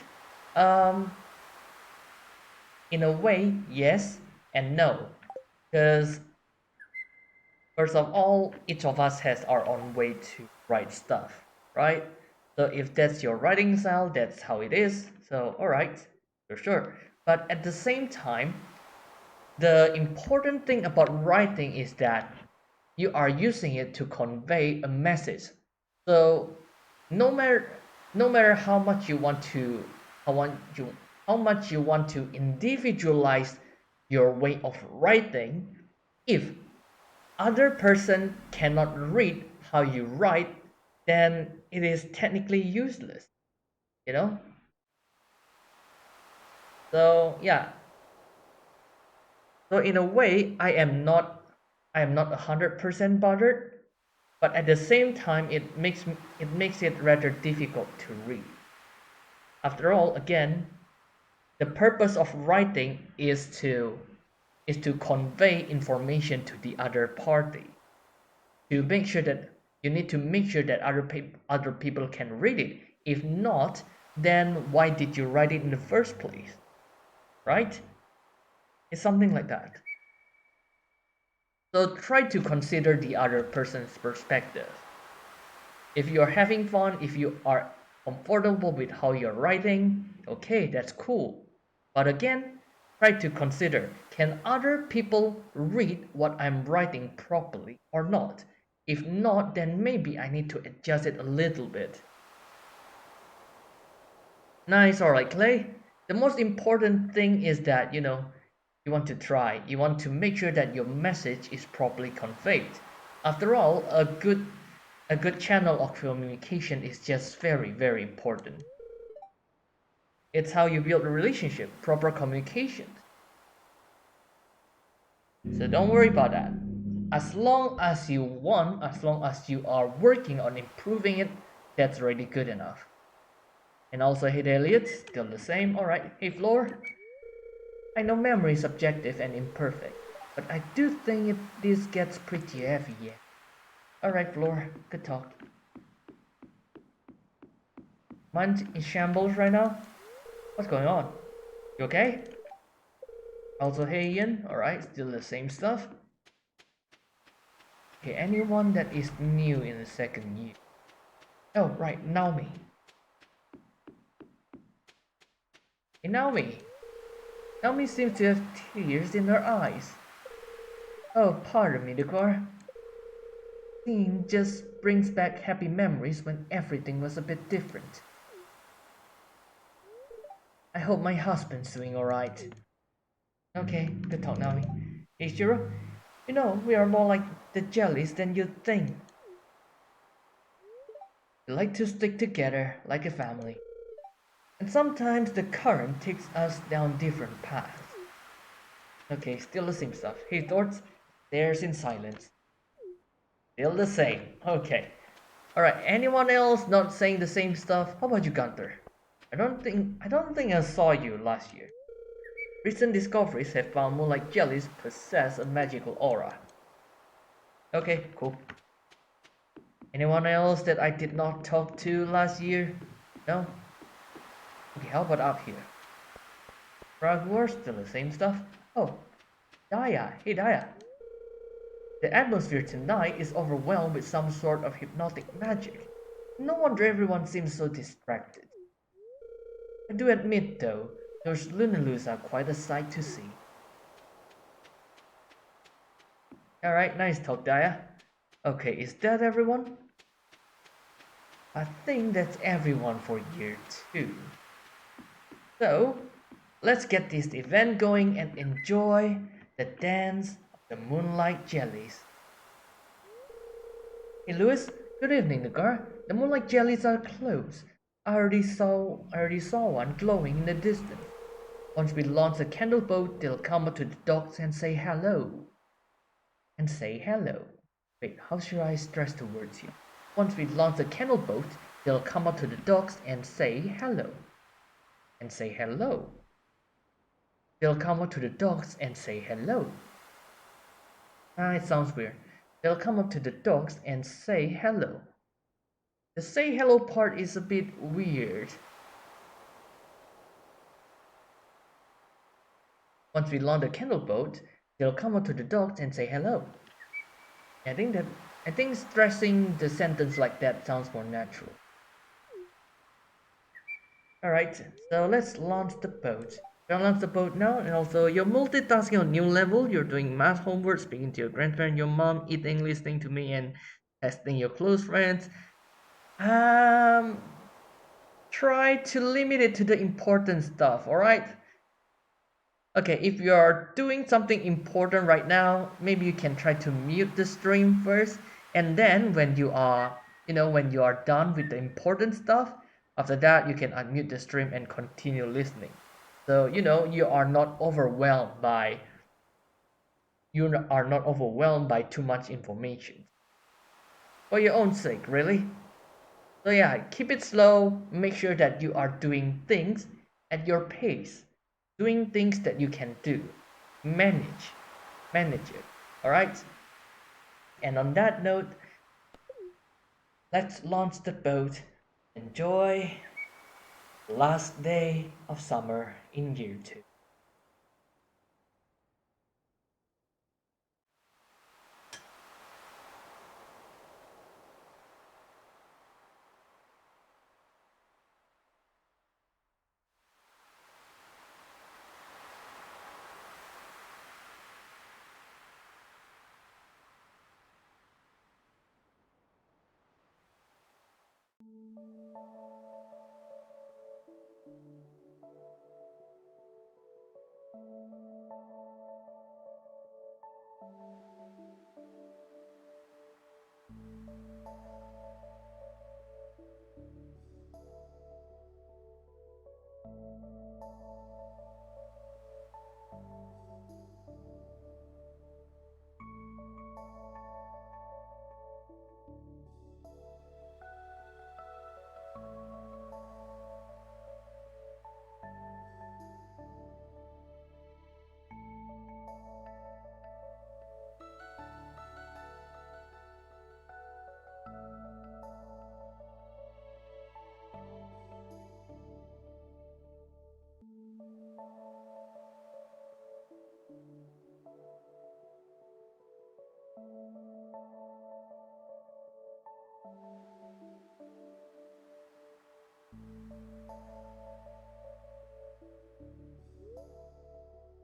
Speaker 1: In a way, yes and no. Because, first of all, each of us has our own way to write stuff, right? So if that's your writing style, that's how it is. So, alright, for sure. But at the same time, the important thing about writing is that you are using it to convey a message. So no matter how much you want to individualize your way of writing, if other person cannot read how you write, then it is technically useless, you know? So yeah. So in a way, I am not 100% bothered, but at the same time it makes it rather difficult to read. After all, again, the purpose of writing is to convey information to the other party. To make sure that you need to make sure that other people can read it. If not, then why did you write it in the first place? Right? It's something like that. So try to consider the other person's perspective. If you're having fun, if you are comfortable with how you're writing, okay, that's cool. But again, try to consider, can other people read what I'm writing properly or not? If not, then maybe I need to adjust it a little bit. Nice, alright, Clay. The most important thing is that, you want to try. You want to make sure that your message is properly conveyed. After all, a good channel of communication is just very, very important. It's how you build a relationship, proper communication. So don't worry about that. As long as you want, as long as you are working on improving it, that's already good enough. And also, hey Elliot, still the same. Alright, hey Floor. I know memory is subjective and imperfect, but I do think this gets pretty heavy, yeah. Alright, Floor, good talk. Mind in shambles right now? What's going on? You okay? Also, hey Ian, alright, still the same stuff. Okay, anyone that is new in the second year? Oh, right, Naomi. Hey, Naomi. Naomi seems to have tears in her eyes. Oh, pardon me, Decor. Seeing just brings back happy memories when everything was a bit different. I hope my husband's doing alright. Okay, good talk, Naomi. Hey, Shiro. You know, we are more like the jellies than you'd think. We like to stick together like a family. And sometimes the current takes us down different paths. Okay, still the same stuff. Hey, thoughts? There's in silence. Still the same. Okay. Alright, anyone else not saying the same stuff? How about you, Gunther? I don't think I saw you last year. Recent discoveries have found moonlight jellies possess a magical aura. Okay, cool. Anyone else that I did not talk to last year? No? Okay, how about up here? Frog Wars, still the same stuff? Oh, Daya. Hey, Daya. The atmosphere tonight is overwhelmed with some sort of hypnotic magic. No wonder everyone seems so distracted. I do admit, though, those Lunalus are quite a sight to see. Alright, nice talk, Daya. Okay, is that everyone? I think that's everyone for year 2. So, let's get this event going and enjoy the dance of the moonlight jellies. Hey Lewis, good evening, Nagar. The moonlight jellies are close. I already saw one glowing in the distance. Once we launch the candle boat, they'll come up to the docks and say hello. And say hello. Wait, how should I stress the words here? Once we launch the candle boat, they'll come up to the docks and say hello. And say hello. They'll come up to the docks and say hello. It sounds weird. They'll come up to the docks and say hello. The say hello part is a bit weird. Once we launch the candle boat, they'll come up to the docks and say hello. I think stressing the sentence like that sounds more natural. Alright, so let's launch the boat. We'll launch the boat now, and also you're multitasking on new level. You're doing math homework, speaking to your grandparent, your mom, eating, listening to me, and testing your close friends. Try to limit it to the important stuff, alright? Okay, if you're doing something important right now, maybe you can try to mute the stream first, and then when you are done with the important stuff, after that you can unmute the stream and continue listening. So you are not overwhelmed by too much information. For your own sake, really. So yeah, keep it slow, make sure that you are doing things at your pace. Doing things that you can do. Manage it. Alright? And on that note, let's launch the boat. Enjoy the last day of summer in year 2.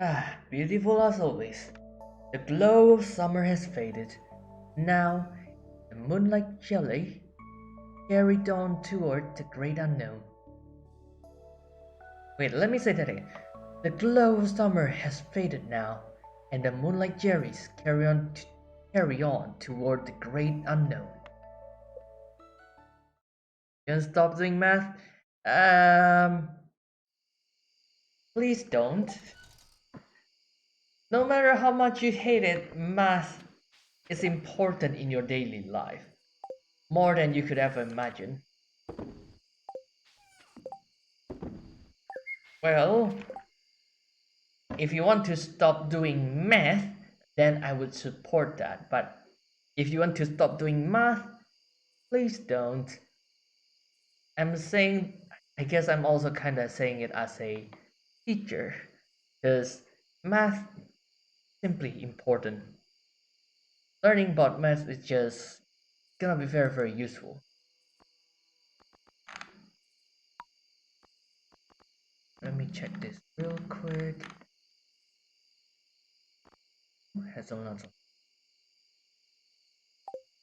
Speaker 1: Ah, beautiful as always. The glow of summer has faded. Now, the moonlight jelly carried on toward the great unknown. Wait, let me say that again. The glow of summer has faded now, and the moonlight jellies carry on toward the great unknown. You gonna stop doing math? Please don't. No matter how much you hate it, math is important in your daily life. More than you could ever imagine. Well, if you want to stop doing math, then I would support that. But if you want to stop doing math, please don't. I'm saying, I guess I'm also kind of saying it as a teacher, because math is simply important. Learning about math is just gonna be very, very useful. Let me check this real quick. Hazelnuts.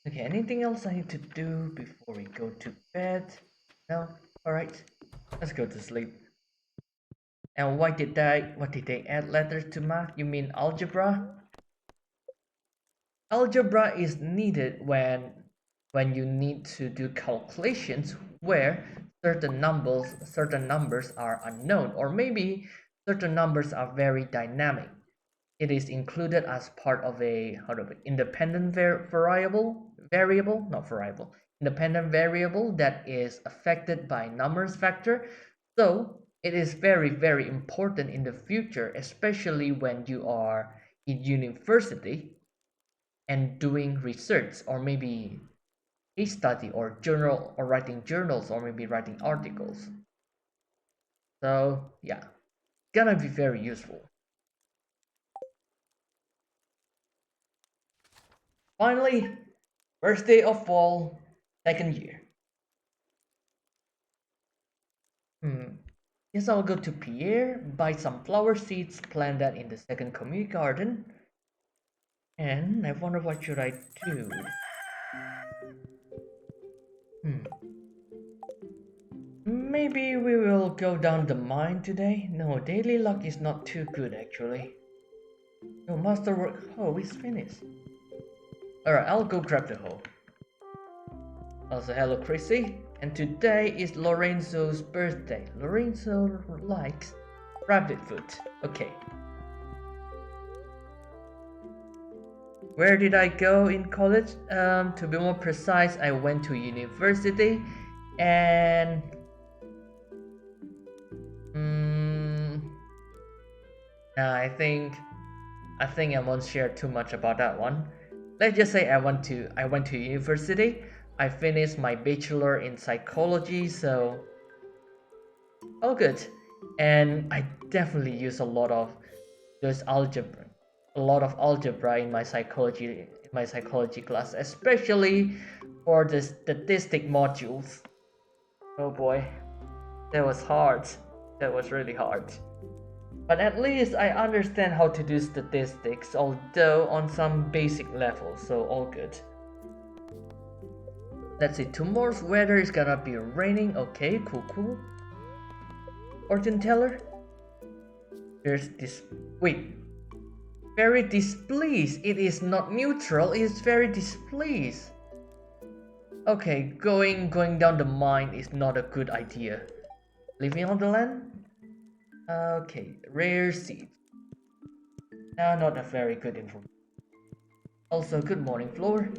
Speaker 1: Okay, anything else I need to do before we go to bed? No? Alright. Let's go to sleep. And what did they add letters to math? You mean algebra? Algebra is needed when you need to do calculations where certain numbers are unknown, or maybe certain numbers are very dynamic. It is included as part of a independent variable independent variable that is affected by numbers factor. So it is very, very important in the future, especially when you are in university and doing research, or maybe a study or journal, or writing journals, or maybe writing articles. So yeah, it's gonna be very useful. Finally, first day of fall, second year. Yes, I'll go to Pierre, buy some flower seeds, plant that in the second community garden. And I wonder what should I do? Maybe we will go down the mine today? No, daily luck is not too good actually. No, masterwork hoe is finished. Alright, I'll go grab the hoe. Also, hello Chrissy. And today is Lorenzo's birthday. Lorenzo likes rabbit food. Okay. Where did I go in college? To be more precise, I went to university, and I think I won't share too much about that one. Let's just say I went to university. I finished my bachelor in psychology, so all good. And I definitely use a lot of algebra in my psychology class, especially for the statistic modules. Oh boy, that was hard. That was really hard. But at least I understand how to do statistics, although on some basic level, so all good. Let's see, tomorrow's weather is gonna be raining. Okay, cool. Fortune teller. There's this. Wait. Very displeased. It is not neutral. It is very displeased. Okay, going down the mine is not a good idea. Living on the land. Okay, rare seeds. Not a very good information. Also, good morning, Floor.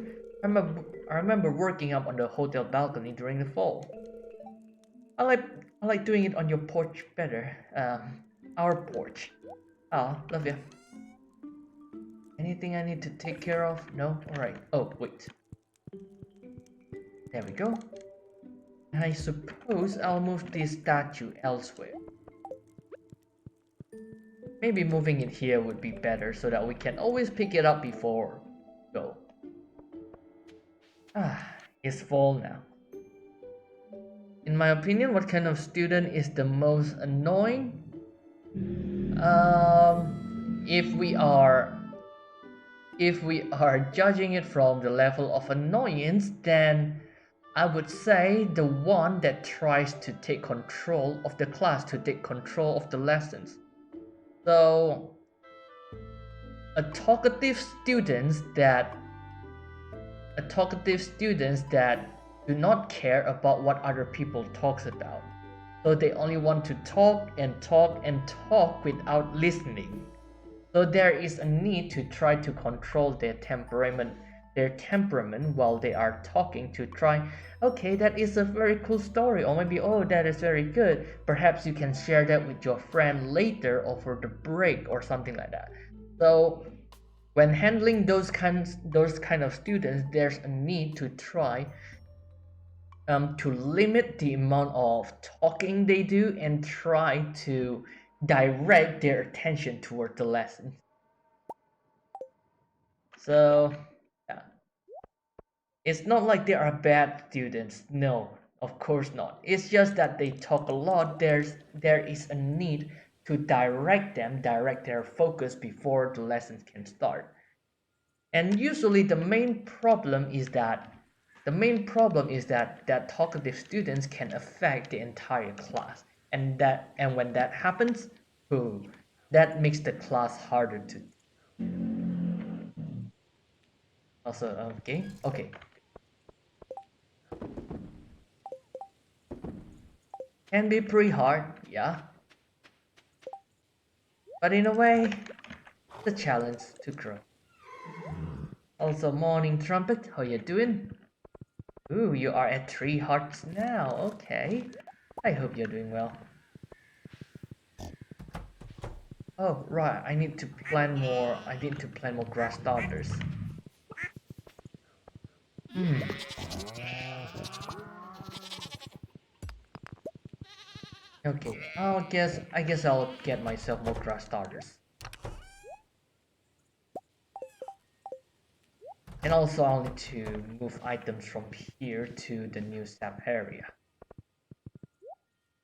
Speaker 1: I remember working up on the hotel balcony during the fall. I like doing it on your porch better. Our porch. Oh, love you. Anything I need to take care of? No? Alright. Oh, wait. There we go. And I suppose I'll move this statue elsewhere. Maybe moving it here would be better so that we can always pick it up before we go. It's fall now. In my opinion, what kind of student is the most annoying? If we are judging it from the level of annoyance, then I would say the one that tries to take control of the class, to take control of the lessons. So, a talkative students that do not care about what other people talks about. So they only want to talk and talk and talk without listening. So there is a need to try to control their temperament while they are talking, to try, okay, that is a very cool story, or maybe, oh, that is very good. Perhaps you can share that with your friend later over the break or something like that. So when handling those kind of students, there's a need to try to limit the amount of talking they do and try to direct their attention toward the lesson. So, yeah. It's not like they are bad students. No, of course not. It's just that they talk a lot. There is a need to direct their focus before the lessons can start. And usually the main problem is that talkative students can affect the entire class, and when that happens, that makes the class harder to. Also, okay. Can be pretty hard, yeah. But in a way, it's a challenge to grow. Also, morning trumpet, how you doing? Ooh, you are at 3 hearts now, okay. I hope you're doing well. Oh, right, I need to plant more grass starters. Okay, I guess I'll get myself more grass starters. And also I'll need to move items from here to the new sap area.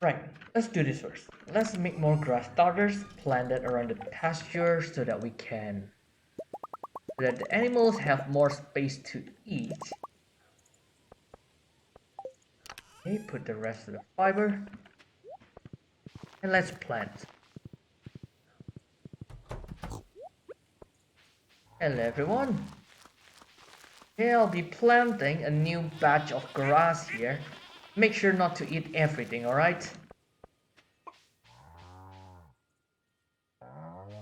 Speaker 1: Right, let's do this first. Let's make more grass starters planted around the pasture so that the animals have more space to eat. Okay, put the rest of the fiber. And let's plant. Hello everyone. Okay, I'll be planting a new batch of grass here. Make sure not to eat everything, alright?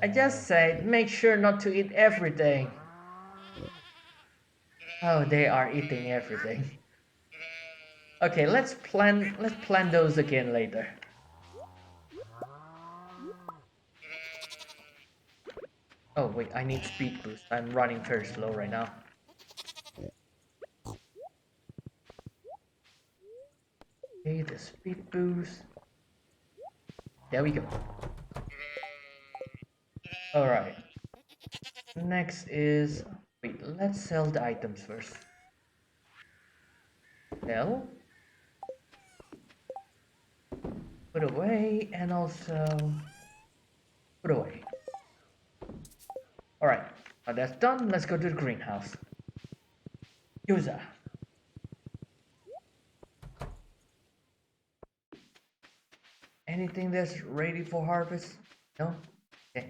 Speaker 1: I just said make sure not to eat everything. Oh, they are eating everything. Okay, let's plant those again later. Oh wait, I need speed boost. I'm running very slow right now. Okay, the speed boost. There we go. Alright. Next is... Wait, let's sell the items first. Sell. Put away, and also... Put away. Alright, now that's done. Let's go to the greenhouse. User. Anything that's ready for harvest? No? Okay.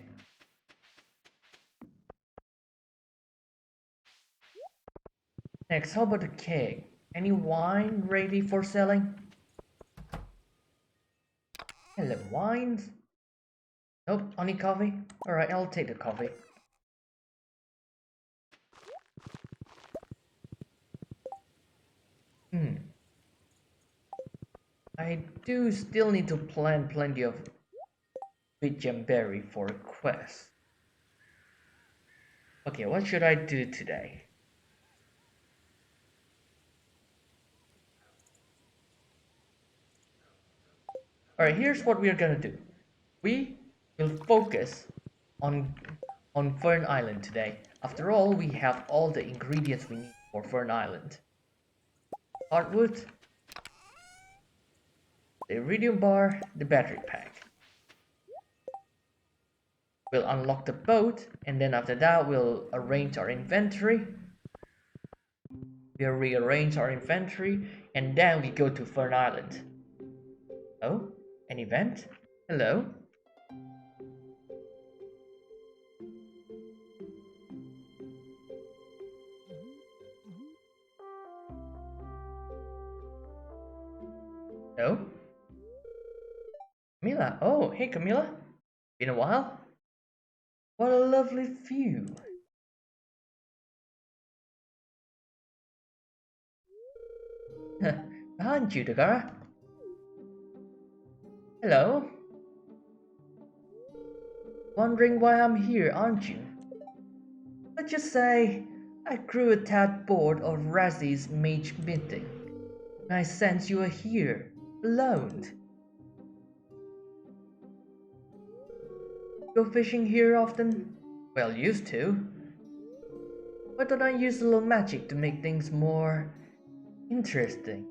Speaker 1: Next, how about the cake? Any wine ready for selling? Hello, wines? Nope, only coffee? Alright, I'll take the coffee. I do still need to plant plenty of wheat berry for a quest. Okay, what should I do today? Alright, here's what we're gonna do. We will focus on Fern Island today. After all, we have all the ingredients we need for Fern Island. Hardwood, the iridium bar, the battery pack. We'll unlock the boat, and then after that we'll arrange our inventory. We'll rearrange our inventory, and then we go to Fern Island. Oh, an event? Hello? No? Camilla? Oh, hey Camilla. Been a while? What a lovely view. Behind you, Dagara. Hello? Wondering why I'm here, aren't you? Let's just say I grew a tad bored of Razzy's mage meeting. I sense you are here, alone. Go fishing here often? Well, used to. Why don't I use a little magic to make things more interesting?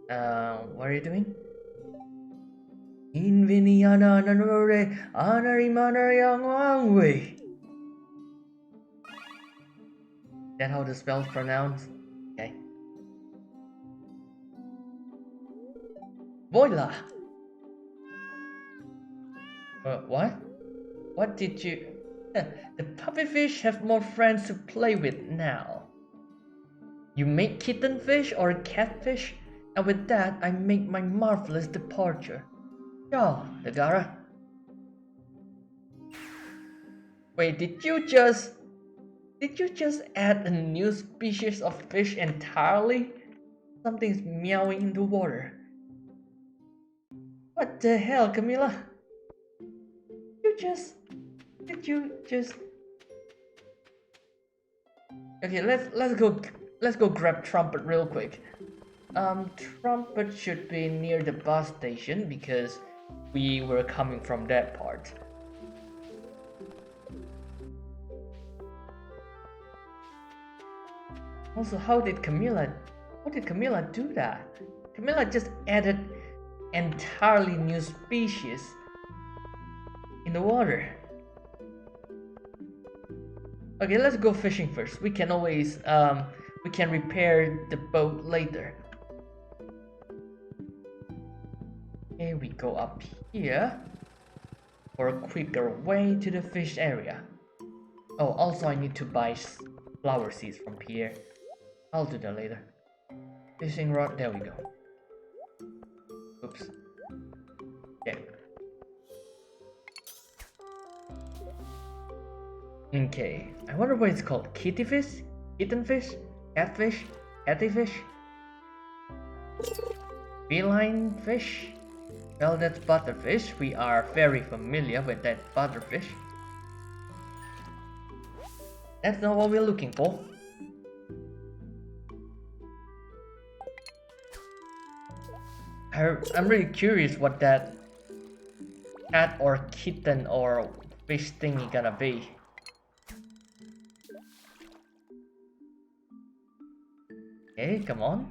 Speaker 1: What are you doing? Inviniana nanore anari manari angwangwe. Is that how the spell's pronounced? Okay. Voila! What? What did you... The puppyfish have more friends to play with now. You make kittenfish or catfish, and with that I make my marvelous departure. Oh, Dagara. Wait, did you just add a new species of fish entirely? Something's meowing in the water. What the hell, Camilla? Did you just... Okay, let's go grab Trumpet real quick. Trumpet should be near the bus station because we were coming from that part. Also, how did Camilla do that? Camilla just added entirely new species in the water. Okay, let's go fishing first. We can always we can repair the boat later. Okay, we go up here for a quicker way to the fish area. Oh, also I need to buy flower seeds from Pierre. I'll do that later. Fishing rod, there we go. Oops. Okay. Okay, I wonder what it's called. Kittyfish? Kittenfish? Catfish? Cattyfish? Feline fish? Well, that's butterfish. We are very familiar with that butterfish. That's not what we're looking for. I'm really curious what that cat or kitten or fish thingy gonna be. Okay, come on.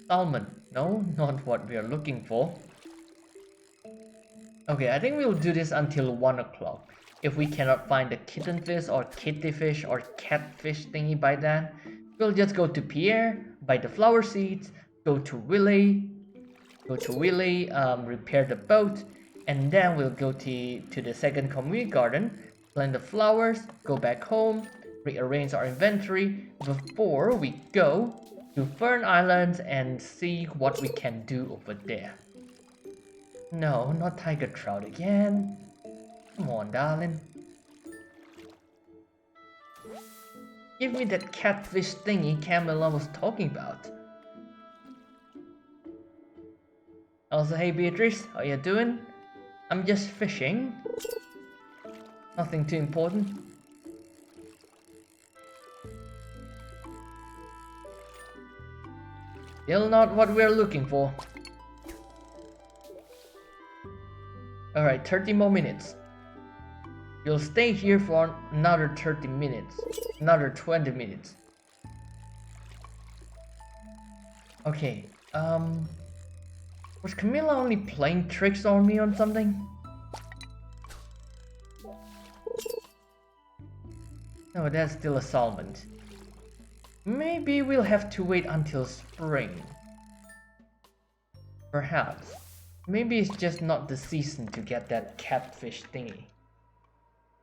Speaker 1: Salmon. No, not what we are looking for. Okay, I think we'll do this until 1 o'clock. If we cannot find the kittenfish or kittyfish or catfish thingy by then, we'll just go to Pierre, buy the flower seeds, go to Willie, repair the boat, and then we'll go to the second community garden, plant the flowers, go back home, rearrange our inventory before we go to Fern Islands and see what we can do over there. No, not tiger trout again. Come on, darling. Give me that catfish thingy Camilla was talking about. Also, hey Beatrice, how you doing? I'm just fishing. Nothing too important. Still not what we're looking for. Alright, 30 more minutes. You'll stay here for another 30 minutes. Another 20 minutes. Okay, was Camilla only playing tricks on me or something? No, that's still a salmon. Maybe we'll have to wait until spring. Perhaps. Maybe it's just not the season to get that catfish thingy.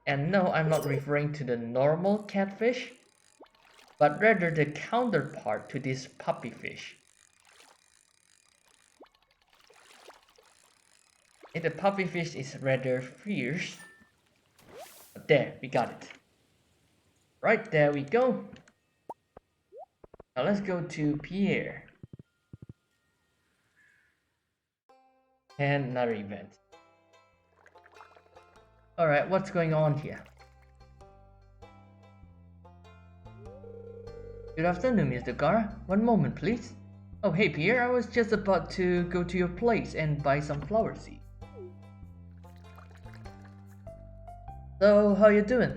Speaker 1: And no, I'm not referring to the normal catfish, but rather the counterpart to this puppy fish. And the puppy fish is rather fierce. But there, we got it. Right, there we go. Now let's go to Pierre. And another event. Alright, what's going on here? Good afternoon, Mr. Gar. One moment, please. Oh, hey, Pierre. I was just about to go to your place and buy some flower seeds. So, how you doing?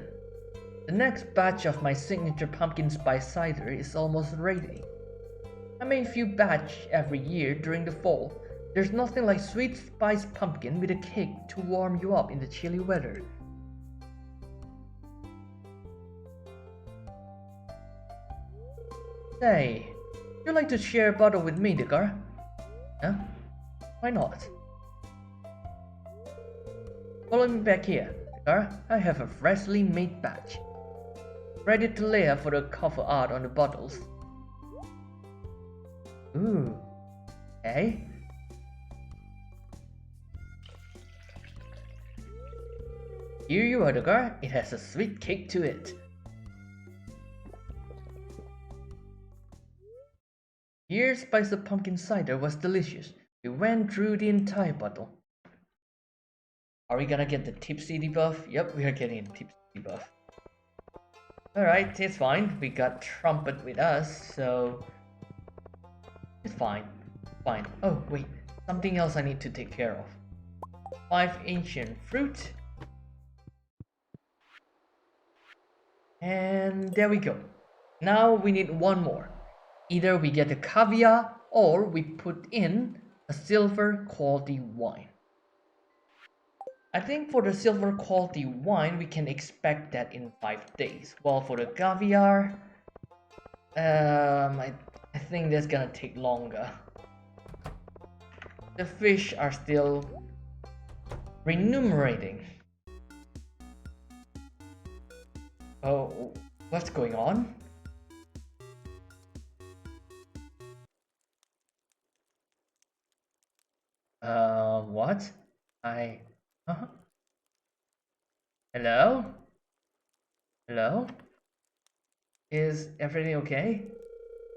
Speaker 1: The next batch of my signature pumpkin spice cider is almost ready. I make a few batch every year during the fall. There's nothing like sweet spiced pumpkin with a cake to warm you up in the chilly weather. Say, would you like to share a bottle with me, Degar? Huh? Why not? Follow me back here, Degar. I have a freshly made batch, ready to layer for the cover art on the bottles. Ooh, okay. Here you are, Degar. It has a sweet cake to it. Year's spice of pumpkin cider was delicious. We went through the entire bottle. Are we gonna get the tipsy debuff? Yep, we are getting a tipsy debuff. Alright, it's fine. We got Trumpet with us, so it's fine. Fine. Oh, wait. Something else I need to take care of. 5 ancient fruit. And there we go. Now we need one more. Either we get a caviar or we put in a silver quality wine. I think for the silver quality wine we can expect that in 5 days. While for the caviar, I think that's gonna take longer. The fish are still remunerating. Oh, what's going on? What? Hello? Hello? Is everything okay?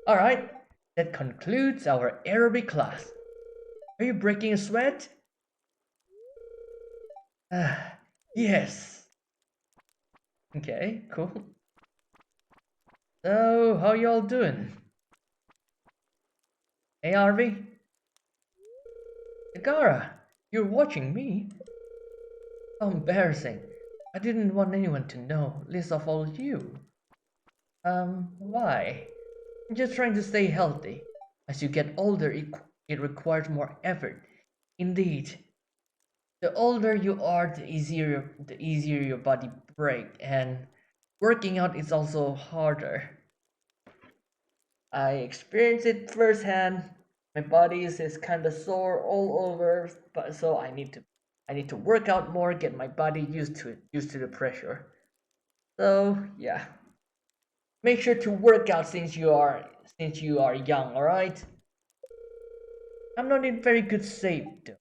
Speaker 1: Alright, that concludes our aerobic class. Are you breaking a sweat? Yes. Okay, cool. So, how y'all doing? Hey, Arvi? Agara, you're watching me? How embarrassing. I didn't want anyone to know, least of all you. Why? I'm just trying to stay healthy. As you get older, it requires more effort. Indeed. The older you are, the easier your body breaks, and working out is also harder. I experienced it firsthand. My body is kind of sore all over, but so I need to work out more, get my body used to it, used to the pressure. So yeah, make sure to work out since you are young, all right? I'm not in very good shape though.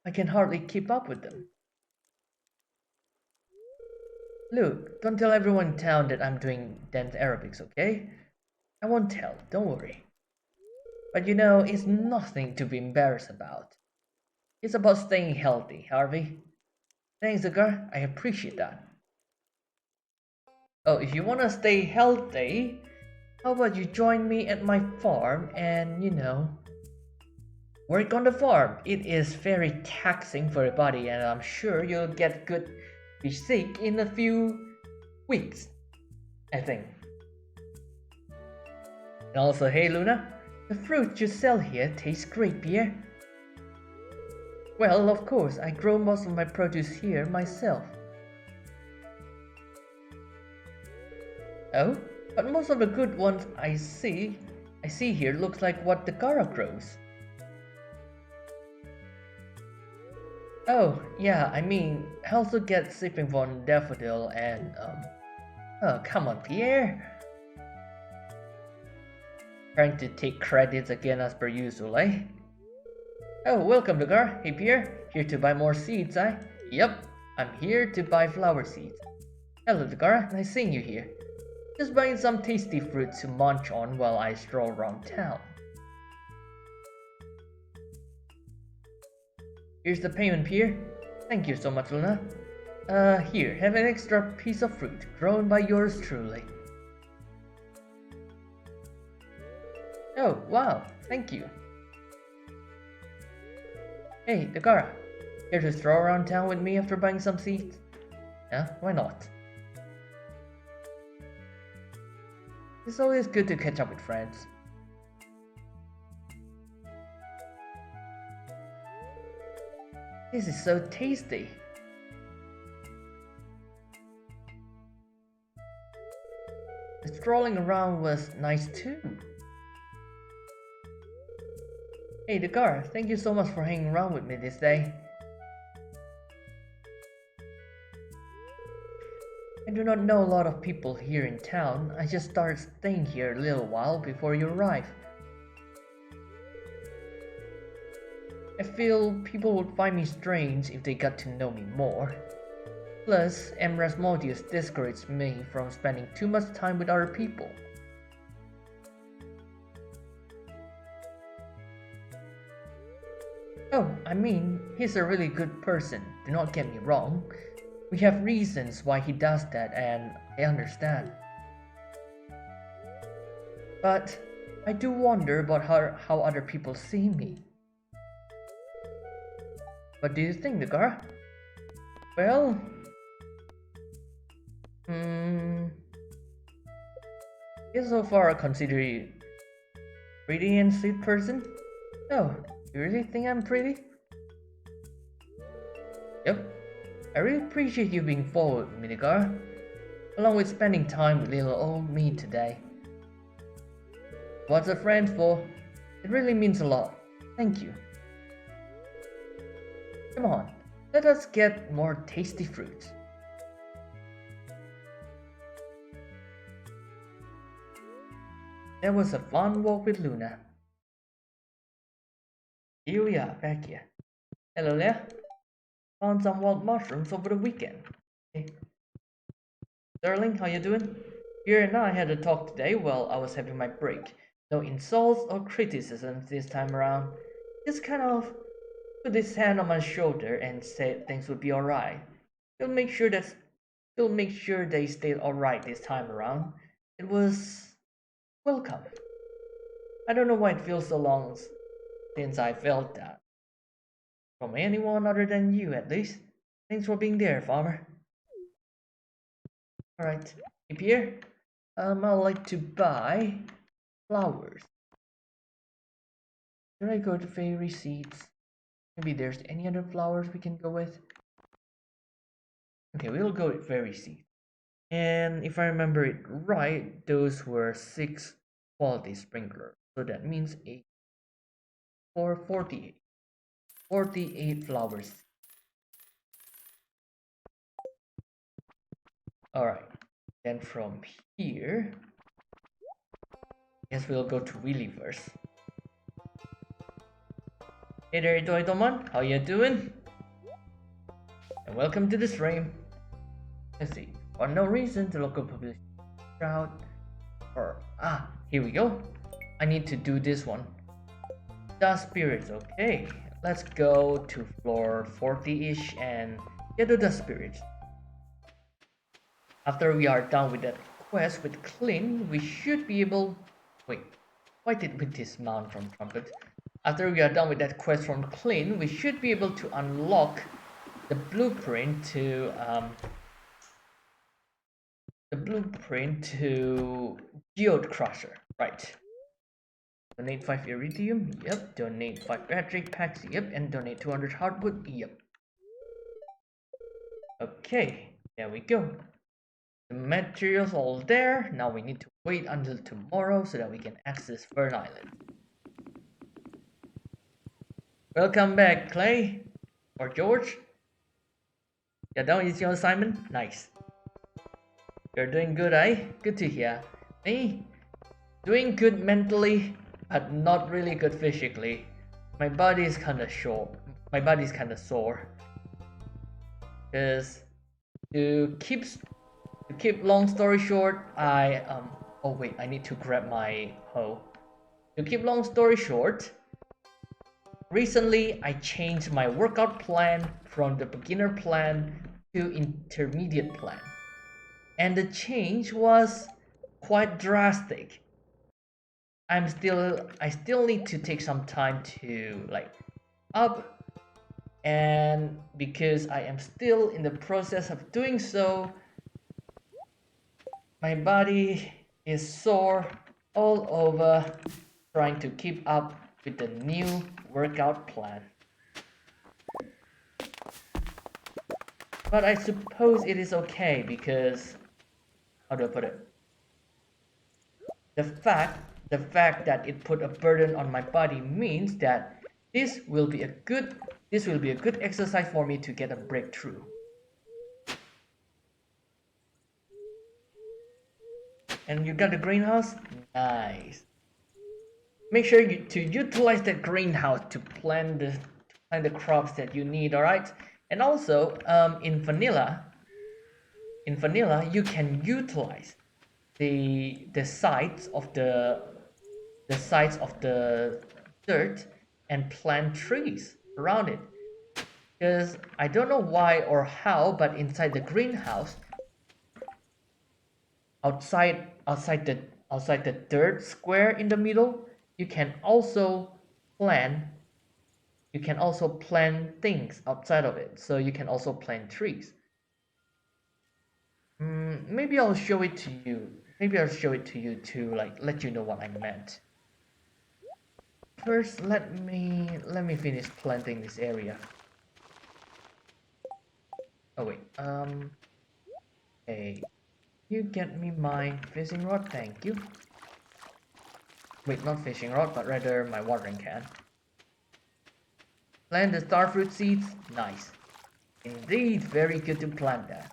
Speaker 1: I can hardly keep up with them. Look, don't tell everyone in town that I'm doing dance aerobics, okay? I won't tell, don't worry. But you know, it's nothing to be embarrassed about. It's about staying healthy, Harvey. Thanks, Edgar. I appreciate that. Oh, if you wanna stay healthy, how about you join me at my farm and, work on the farm. It is very taxing for your body, and I'm sure you'll get good physique in a few weeks, I think. And also, hey Luna, the fruit you sell here tastes great, Pierre. Well, of course, I grow most of my produce here myself. Oh, but most of the good ones I see here looks like what the Gara grows. Oh, yeah, I mean, I also get sipping from daffodil and, oh, come on, Pierre. Trying to take credits again as per usual, eh? Oh, welcome, Lugar. Hey, Pierre. Here to buy more seeds, eh? Yep, I'm here to buy flower seeds. Hello, Lugar. Nice seeing you here. Just buying some tasty fruit to munch on while I stroll around town. Here's the payment, Pierre. Thank you so much, Luna. Here, have an extra piece of fruit, grown by yours truly. Oh, wow, thank you. Hey, Dagara, here to stroll around town with me after buying some seeds? Yeah, why not? It's always good to catch up with friends. This is so tasty. The strolling around was nice too. Hey Dakar, thank you so much for hanging around with me this day. I do not know a lot of people here in town. I just started staying here a little while before you arrived. I feel people would find me strange if they got to know me more. Plus, Emrasmodius discouraged me from spending too much time with other people. Oh, I mean, he's a really good person, do not get me wrong. We have reasons why he does that and I understand. But I do wonder about how other people see me. What do you think, Nagar? Well, yes, so far I consider you pretty and sweet person. Oh, you really think I'm pretty? Yep, I really appreciate you being forward with me, Nagar, along with spending time with little old me today. What's a friend for? It really means a lot. Thank you. Come on, let us get more tasty fruit. That was a fun walk with Luna. Here we are, back here. Hello there. Found some wild mushrooms over the weekend. Hey. Sterling, how you doing? Pierre and I had a talk today while I was having my break. No insults or criticisms this time around. Just kind of put his hand on my shoulder and said things would be alright. He'll make sure they stayed alright this time around. It was welcome. I don't know why it feels so long since I felt that. From anyone other than you, at least. Thanks for being there, farmer. Alright, hey Pierre. I'd like to buy flowers. Should I go to fairy seeds? Maybe there's any other flowers we can go with? Okay, we'll go with fairy seeds. And if I remember it right, those were 6 quality sprinklers. So that means 8. for 48 flowers. Alright, then from here, guess we'll go to Willy first. Hey there, Itoitomon, how you doing? And welcome to the stream. Let's see, for no reason, the local population crowd, or here we go. I need to do this one. Dust spirits, okay. Let's go to floor 40-ish and get the dust spirits. After we are done with that quest with Clint, we should be able... Wait, why did we dismount from Trumpet? After we are done with that quest from Clint, we should be able to unlock the blueprint to Geode Crusher, right? Donate 5 iridium, yep. Donate 5 battery packs, yep. And donate 200 hardwood, yep. Okay, there we go. The materials all there. Now we need to wait until tomorrow so that we can access Fern Island. Welcome back, Clay. Or George. You're done with your assignment? Nice. You're doing good, eh? Good to hear. Me? Doing good mentally, but not really good physically. My body is kinda sore. My body's kinda sore. Cause to keep long story short, oh wait, I need to grab my hoe. To keep long story short, recently I changed my workout plan from the beginner plan to intermediate plan. And the change was quite drastic. I still need to take some time to like up, and because I am still in the process of doing so, my body is sore all over trying to keep up with the new workout plan. But I suppose it is okay because, how do I put it? The fact that it put a burden on my body means that this will be a good exercise for me to get a breakthrough. And you got the greenhouse? Nice. Make sure to utilize that greenhouse to plant the crops that you need, alright? And also, in vanilla, you can utilize the sides of the dirt and plant trees around it. Because I don't know why or how, but inside the greenhouse, outside the dirt square in the middle, you can also plant things outside of it. So you can also plant trees. Maybe I'll show it to you. Maybe I'll show it to you to like let you know what I meant. First, let me finish planting this area. Oh wait, hey, you get me my fishing rod, thank you. Wait, not fishing rod, but rather my watering can. Plant the starfruit seeds, nice. Indeed, very good to plant that.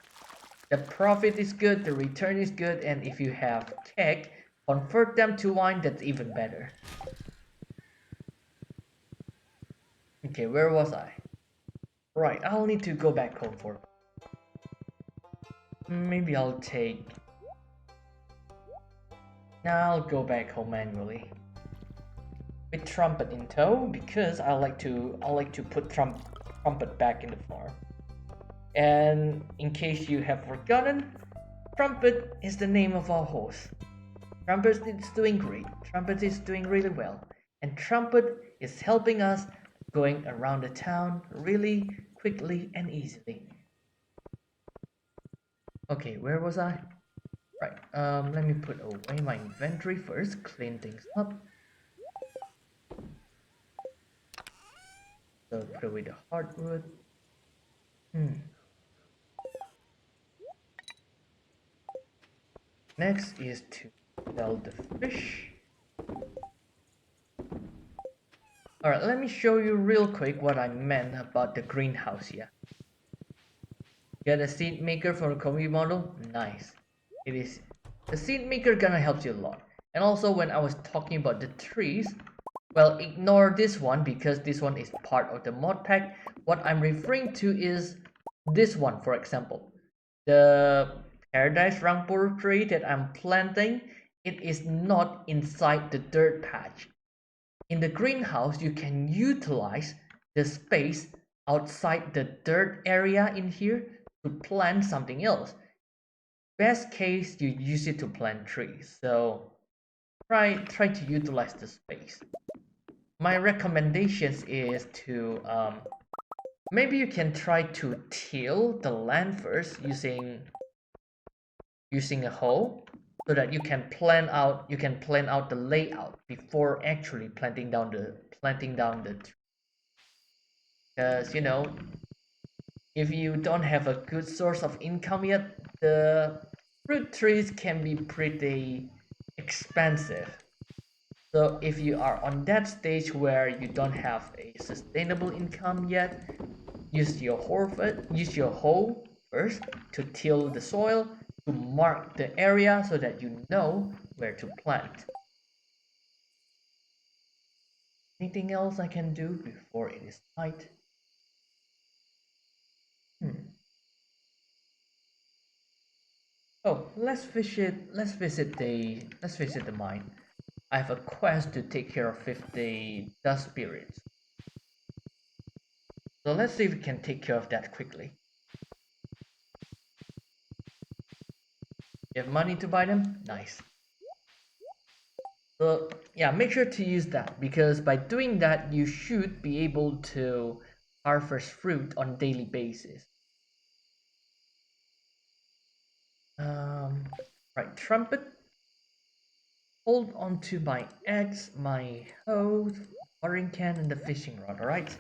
Speaker 1: The profit is good, the return is good, and if you have keg, convert them to wine, that's even better. Okay, where was I? Right, I'll need to go back home for... Maybe I'll take... Now I'll go back home manually. With Trumpet in tow, because I like to put Trumpet back in the farm. And in case you have forgotten, Trumpet is the name of our horse. Trumpet is doing great. Trumpet is doing really well. And Trumpet is helping us going around the town really quickly and easily. Okay, where was I? Right, let me put away my inventory first, clean things up. So put away the hardwood. Next is to sell the fish. Alright, let me show you real quick what I meant about the greenhouse here. Get a seed maker from the community model? Nice. It is. The seed maker gonna help you a lot. And also when I was talking about the trees, well, ignore this one because this one is part of the mod pack. What I'm referring to is this one, for example. The Paradise Rangpur tree that I'm planting, it is not inside the dirt patch. In the greenhouse, you can utilize the space outside the dirt area in here to plant something else. Best case, you use it to plant trees. So try to utilize the space. My recommendations is to maybe you can try to till the land first using a hoe, so that you can plan out the layout before actually planting down the tree. Because you know, if you don't have a good source of income yet, the fruit trees can be pretty expensive. So if you are on that stage where you don't have a sustainable income yet, use your hoe first to till the soil, to mark the area so that you know where to plant. Anything else I can do before it is night? Oh, let's visit the mine. I have a quest to take care of 50 dust spirits. So let's see if we can take care of that quickly. You have money to buy them? Nice. So yeah, make sure to use that, because by doing that you should be able to harvest fruit on a daily basis. Right, trumpet. Hold on to my axe, my hoe, watering can, and the fishing rod, alright?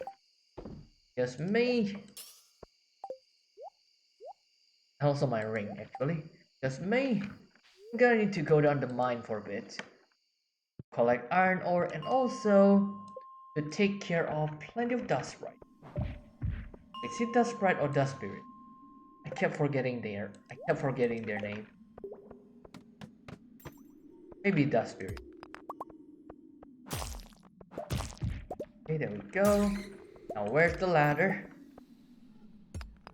Speaker 1: Just me. Also my ring, actually. Just me. I'm gonna need to go down the mine for a bit. Collect iron ore, and also to take care of plenty of dust sprite. Is it dust sprite or dust spirit? I kept forgetting their name. Maybe dust spirit. Okay, there we go. Now where's the ladder?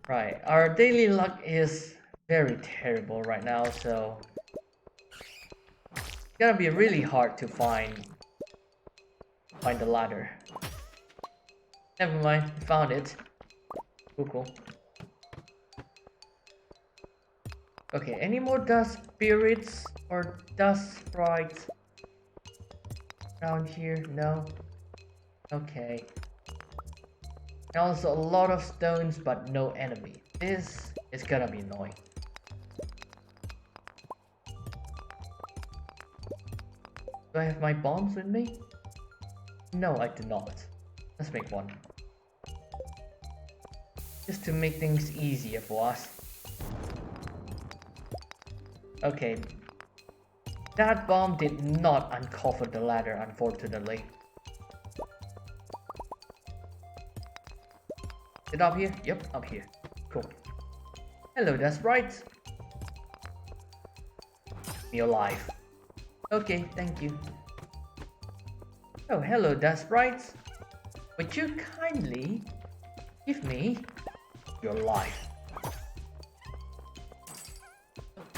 Speaker 1: Right, our daily luck is very terrible right now, so it's gonna be really hard to find the ladder. Never mind, found it. Cool. Okay, any more dust spirits or dust sprites around here? No? Okay. And also a lot of stones but no enemy. This is gonna be annoying. Do I have my bombs with me? No, I do not. Let's make one. Just to make things easier for us. Okay. That bomb did not uncover the ladder, unfortunately. Is it up here? Yep, up here. Cool. Hello, that's right. You're alive. Okay, thank you. Oh, hello, that's right. Would you kindly give me your life?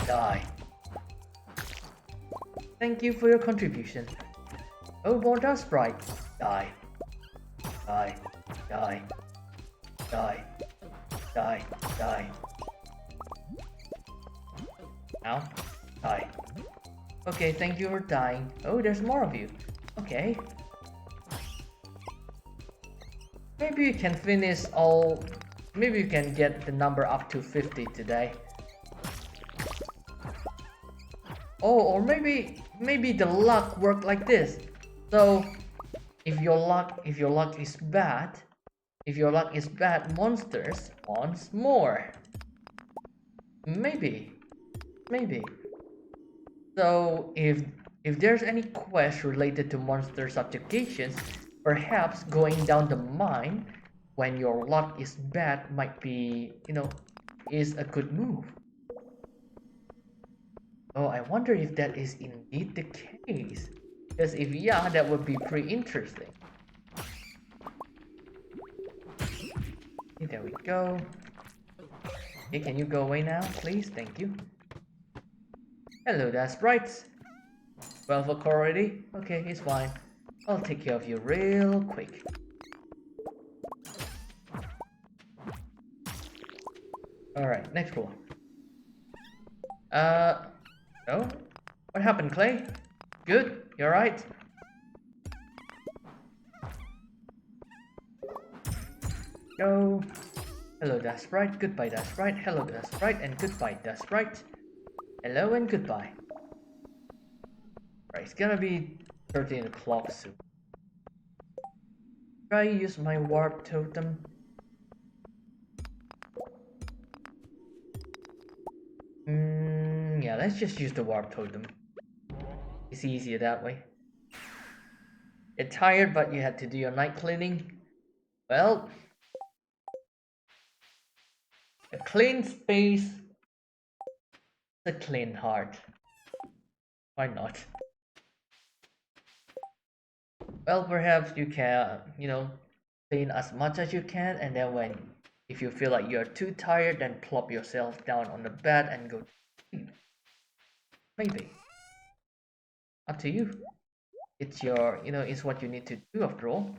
Speaker 1: Die. Thank you for your contribution. Oh, more dust sprite. Die. Die. Die. Die. Die. Die. Now. Die. Okay, thank you for dying. Oh, there's more of you. Okay. Maybe you can finish all... Maybe you can get the number up to 50 today. Oh, or maybe the luck worked like this. So if your luck is bad, monsters wants more. Maybe. So if there's any quest related to monster subjugations, perhaps going down the mine when your luck is bad might be, is a good move. Oh, I wonder if that is indeed the case. Because if yeah, that would be pretty interesting. Okay, there we go. Okay, can you go away now, please? Thank you. Hello there, sprites. 12 o'clock already? Okay, it's fine. I'll take care of you real quick. Alright, next floor. No? What happened, Clay? Good? You alright? Go. Hello, that's right. Goodbye, that's right. Hello, that's right. And goodbye, that's right. Hello and goodbye. Right, it's gonna be 13 o'clock soon. Try use my warp totem. Yeah, let's just use the warp totem. It's easier that way. You're tired, but you had to do your night cleaning. Well, a clean space, a clean heart. Why not? Well, perhaps you can, clean as much as you can, and then if you feel like you're too tired, then plop yourself down on the bed and go to sleep. Maybe. Up to you. It's your, it's what you need to do after all.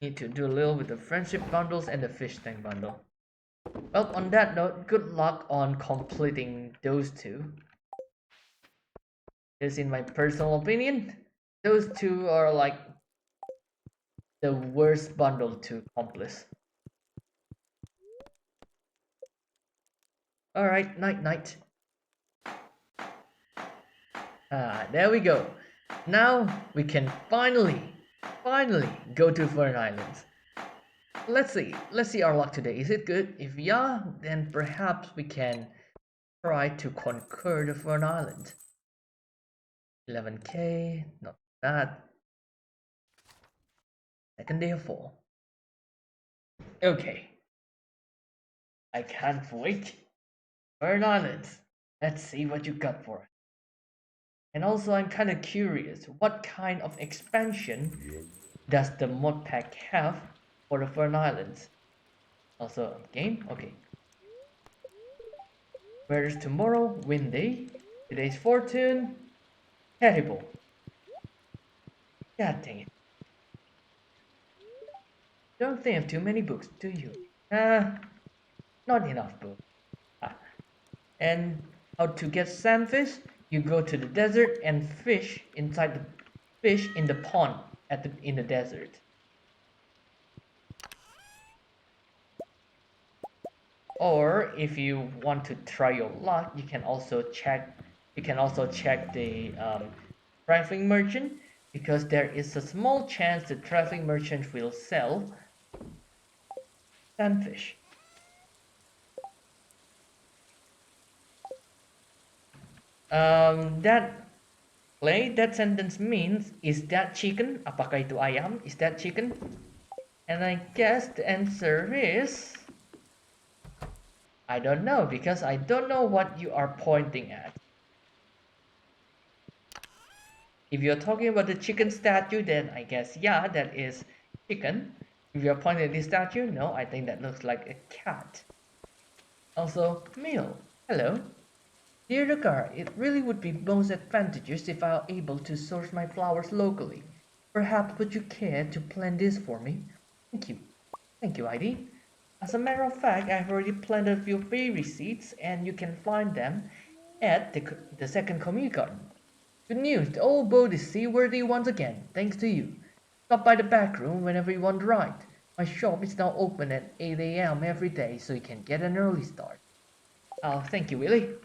Speaker 1: Need to do a little with the friendship bundles and the fish tank bundle. Well, on that note, good luck on completing those two. Because in my personal opinion, those two are like the worst bundle to accomplish. Alright, night. There we go. Now we can finally go to Fern Islands. Let's see our luck today. Is it good? If yeah, then perhaps we can try to conquer the Fern Island. 11k, not bad. Second day of fall. Okay. I can't wait. Fern Islands. Let's see what you got for us. And also I'm kind of curious, what kind of expansion does the Modpack have for the Fern Islands? Also, game? Okay. Where is tomorrow? Windy. Today's fortune. Terrible. God dang it. Don't think of too many books, do you? Not enough books. And how to get sandfish? You go to the desert and fish in the pond in the desert. Or if you want to try your luck, you can also check the trifling merchant, because there is a small chance the trifling merchant will sell sandfish. That sentence means, is that chicken? Apakah itu ayam? Is that chicken? And I guess the answer is, I don't know, because I don't know what you are pointing at. If you're talking about the chicken statue, then I guess yeah, that is chicken. If you're pointing at this statue, no, I think that looks like a cat. Also, meal. Hello. Dear Dakar, it really would be most advantageous if I were able to source my flowers locally. Perhaps would you care to plant this for me? Thank you. Thank you, ID. As a matter of fact, I've already planted a few berry seeds, and you can find them at the second community garden. Good news, the old boat is seaworthy once again, thanks to you. Stop by the back room whenever you want to ride. My shop is now open at 8 AM every day, so you can get an early start. Oh, thank you, Willie.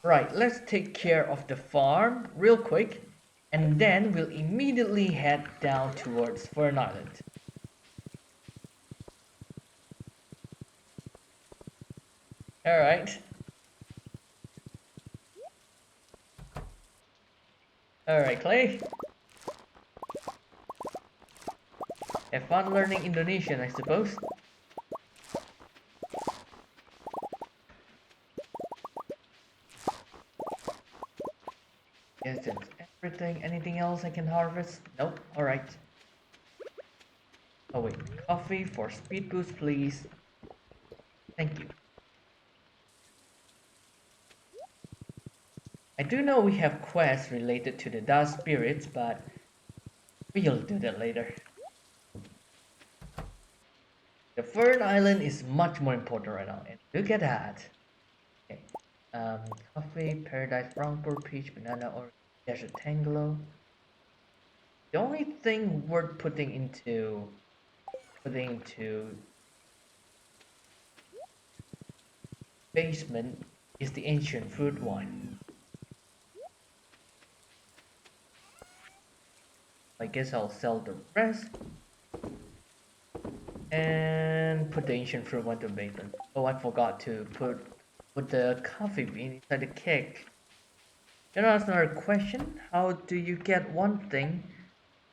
Speaker 1: Right, let's take care of the farm real quick, and then we'll immediately head down towards Fern Island. Alright. Alright, Clay. Have fun learning Indonesian, I suppose. Yes, that's everything. Anything else I can harvest? Nope. Alright. Oh wait, coffee for speed boost, please. Thank you. I do know we have quests related to the dust spirits, but we'll do that later. The Fern Island is much more important right now, and look at that. Okay. Coffee, paradise, brown pur, peach, banana, or desert tangelo. The only thing worth putting into basement is the ancient fruit wine. I guess I'll sell the rest and put the ancient fruit wine to basement. Oh, I forgot to put the coffee bean inside the cake. Then I'll ask another question. How do you get one thing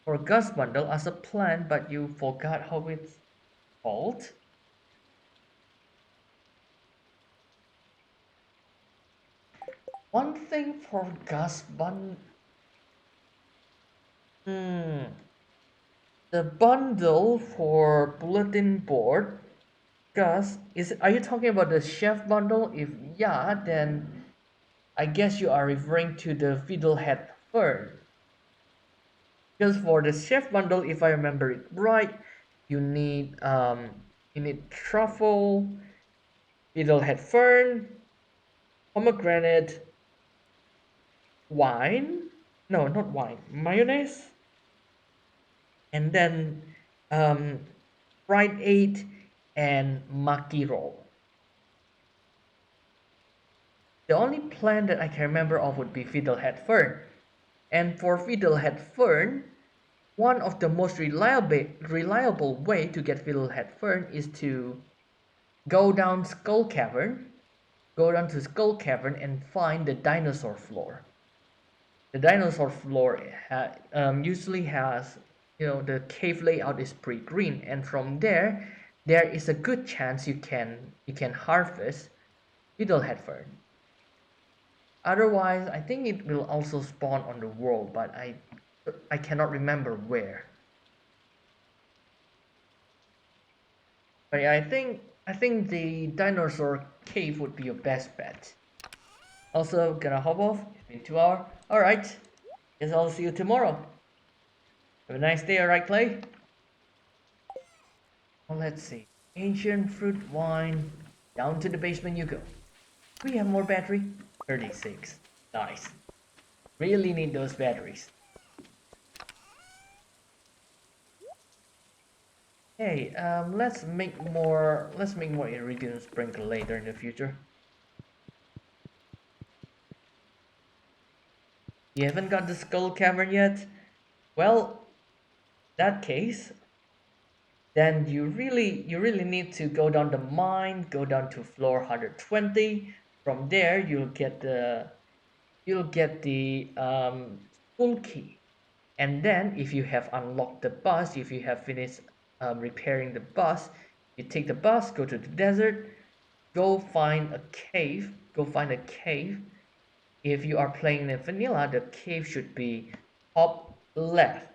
Speaker 1: for a gust bundle as a plant, but you forgot how it's called? One thing for gust bundle. The bundle for bulletin board. Gus, are you talking about the chef bundle? If yeah, then I guess you are referring to the Fiddlehead Fern. Because for the chef bundle, if I remember it right, you need truffle, Fiddlehead Fern, pomegranate, wine. No, not wine. Mayonnaise, and then fried egg and maki roll. The only plant that I can remember of would be Fiddlehead Fern. And for Fiddlehead Fern, one of the most reliable way to get Fiddlehead Fern is to go down to Skull Cavern and find the dinosaur floor. The dinosaur floor usually has, the cave layout is pretty green, and from there is a good chance you can harvest Fiddlehead Fern. Otherwise, I think it will also spawn on the world, but I cannot remember where. But yeah, I think the dinosaur cave would be your best bet. Also, gonna hop off. It's been 2 hours. Alright. Guess I'll see you tomorrow. Have a nice day, alright, Clay? Well, let's see. Ancient fruit wine. Down to the basement you go. We have more battery. 36. Nice. Really need those batteries. Hey, let's make more iridium sprinkle later in the future. You haven't got the skull cavern yet? Well, that case, then you really need to go down the mine, go down to floor 120. From there, you'll get the full key. And then, if you have unlocked the bus, if you have finished repairing the bus, you take the bus, go to the desert, go find a cave. If you are playing in vanilla, the cave should be top left.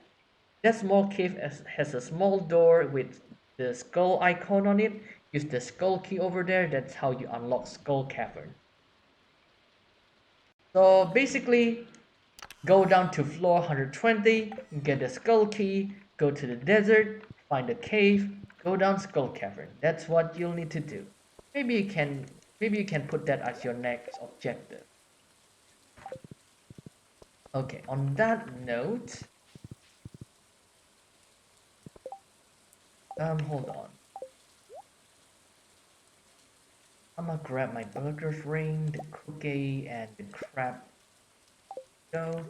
Speaker 1: That small cave has a small door with the skull icon on it. Use the skull key over there. That's how you unlock Skull Cavern. So basically, go down to floor 120, get the skull key, go to the desert, find a cave, go down Skull Cavern. That's what you'll need to do. Maybe you can put that as your next objective. Okay, on that note, hold on. I'm gonna grab my burger's ring, the cookie, and the crab. Go.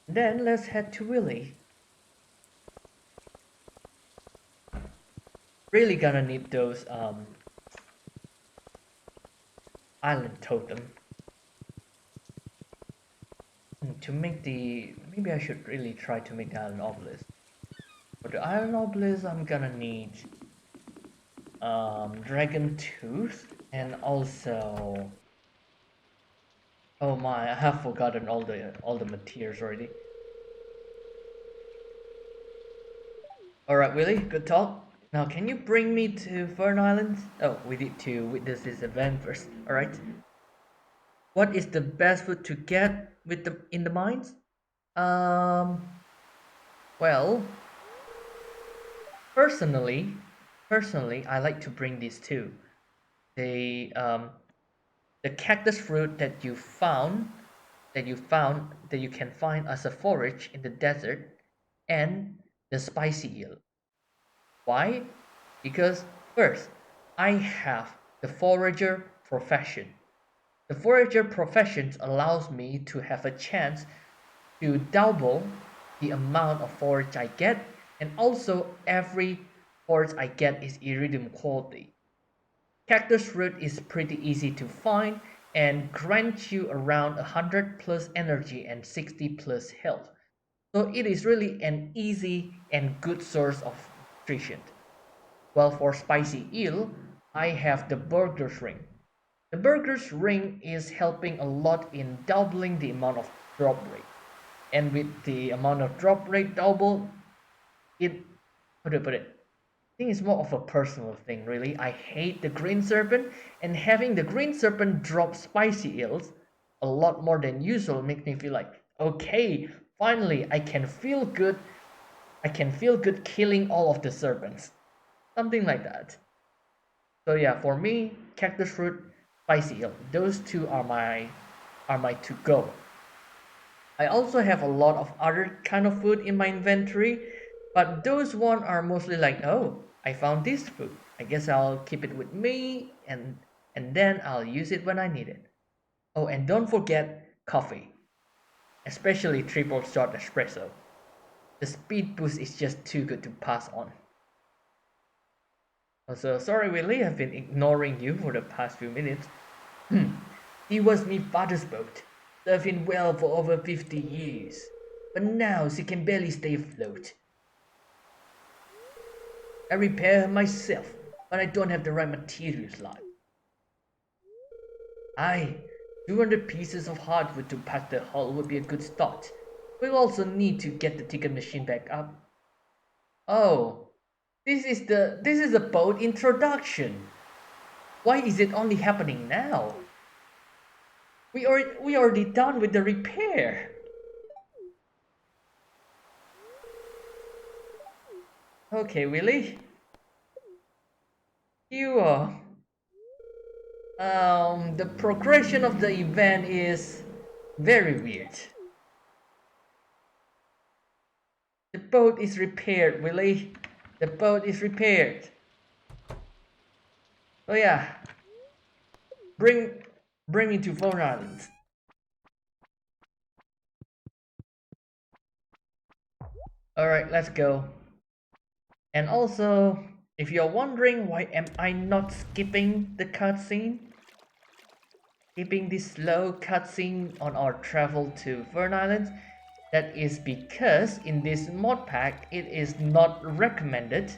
Speaker 1: Then let's head to Willy. Really gonna need those island totem. To make the... Maybe I should really try to make the iron obelisk. For the iron obelisk, I'm gonna need dragon tooth and also... Oh my, I have forgotten all the materials already. Alright, Willie, good talk. Now, can you bring me to Fern Island? Oh, we need to witness this event first. Alright. What is the best food to get with in the mines? Um, well, personally, I like to bring these two. The cactus fruit that you can find as a forage in the desert, and the spicy eel. Why? Because first, I have the forager profession. The forager profession allows me to have a chance to double the amount of forage I get, and also every forage I get is iridium quality. Cactus root is pretty easy to find and grants you around 100 plus energy and 60 plus health. So it is really an easy and good source of nutrition. Well, for spicy eel, I have the burger's ring. The burger's ring is helping a lot in doubling the amount of drop rate. And with the amount of drop rate double, it put it. I think it's more of a personal thing, really. I hate the green serpent, and having the green serpent drop spicy eels a lot more than usual makes me feel like, okay, finally I can feel good. I can feel good killing all of the serpents. Something like that. So yeah, for me, cactus fruit, spicy eel, those two are my to go. I also have a lot of other kind of food in my inventory, but those one are mostly like, oh, I found this food. I guess I'll keep it with me and then I'll use it when I need it. Oh, and don't forget coffee, especially triple shot espresso. The speed boost is just too good to pass on. Also, sorry Willie, I've been ignoring you for the past few minutes. He was me father's boat, serving well for over 50 years. But now she can barely stay afloat. I repair her myself, but I don't have the right materials like. Aye, 200 pieces of hardwood to patch the hull would be a good start. We'll also need to get the ticket machine back up. Oh, this is the boat introduction. Why is it only happening now? We already done with the repair. Okay, Willie. You the progression of the event is very weird. The boat is repaired, Willie. The boat is repaired. Oh yeah. Bring me to Phone Island. Alright, let's go. And also, if you're wondering why am I not skipping the cutscene, skipping this slow cutscene on our travel to Fern Island, that is because in this mod pack it is not recommended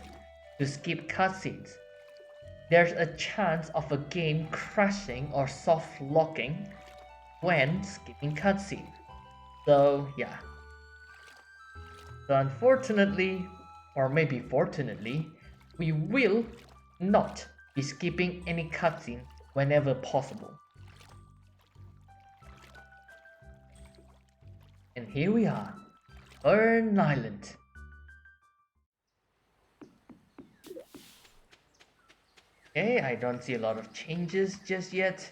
Speaker 1: to skip cutscenes. There's a chance of a game crashing or soft locking when skipping cutscenes. So yeah. So unfortunately, or maybe fortunately, we will not be skipping any cutscene whenever possible. And here we are, Fern Island. Okay, I don't see a lot of changes just yet.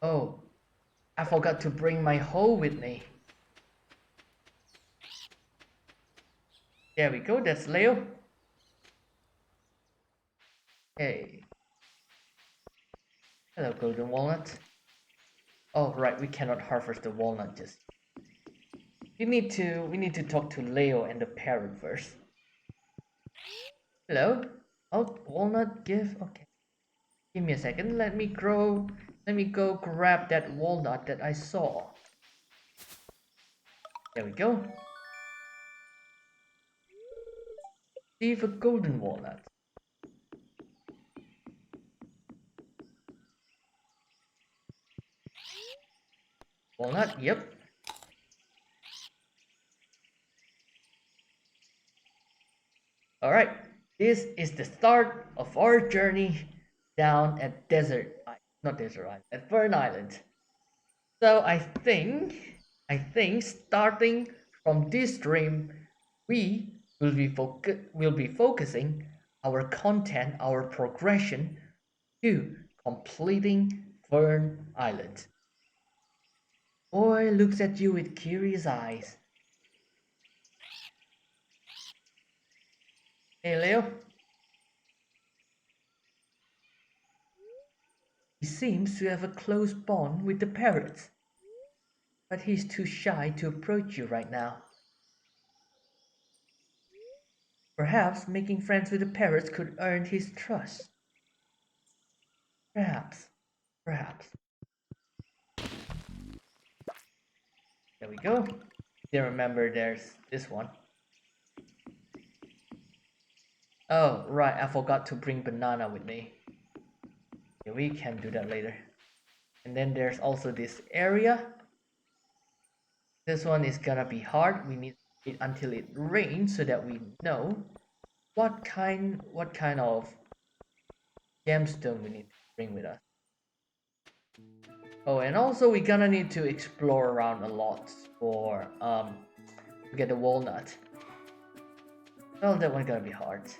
Speaker 1: Oh, I forgot to bring my hoe with me. There we go, that's Leo. Hey. Hello, golden walnut. Oh, right, we cannot harvest the walnut just. We need to talk to Leo and the parrot first. Hello? Oh, walnut gift. Okay. Give me a second. Let me grow Let me go grab that walnut that I saw. There we go. See for golden walnut. Walnut, yep. Alright, this is the start of our journey down at at Fern Island. So I think starting from this stream, we will be focusing our content, our progression to completing Fern Island. Boy looks at you with curious eyes. Hey Leo. He seems to have a close bond with the parrots, but he's too shy to approach you right now. Perhaps making friends with the parrots could earn his trust. Perhaps. There we go. Then remember there's this one. Oh, right, I forgot to bring banana with me. Okay, we can do that later. And then there's also this area. This one is gonna be hard. We need it until it rains so that we know what kind of gemstone we need to bring with us. Oh, and also we're gonna need to explore around a lot for to get the walnut. Well, that one's gonna be hard.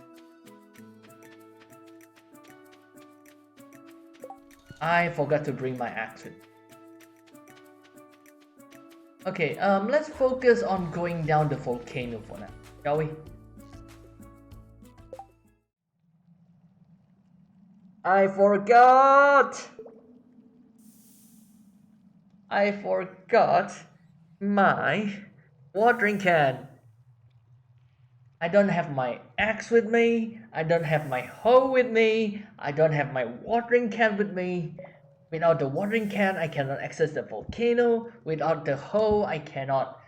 Speaker 1: I forgot to bring my axe with me. Okay, let's focus on going down the volcano for now, shall we? I forgot my watering can. I don't have my axe with me, I don't have my hoe with me, I don't have my watering can with me. Without the watering can, I cannot access the volcano. Without the hoe, I cannot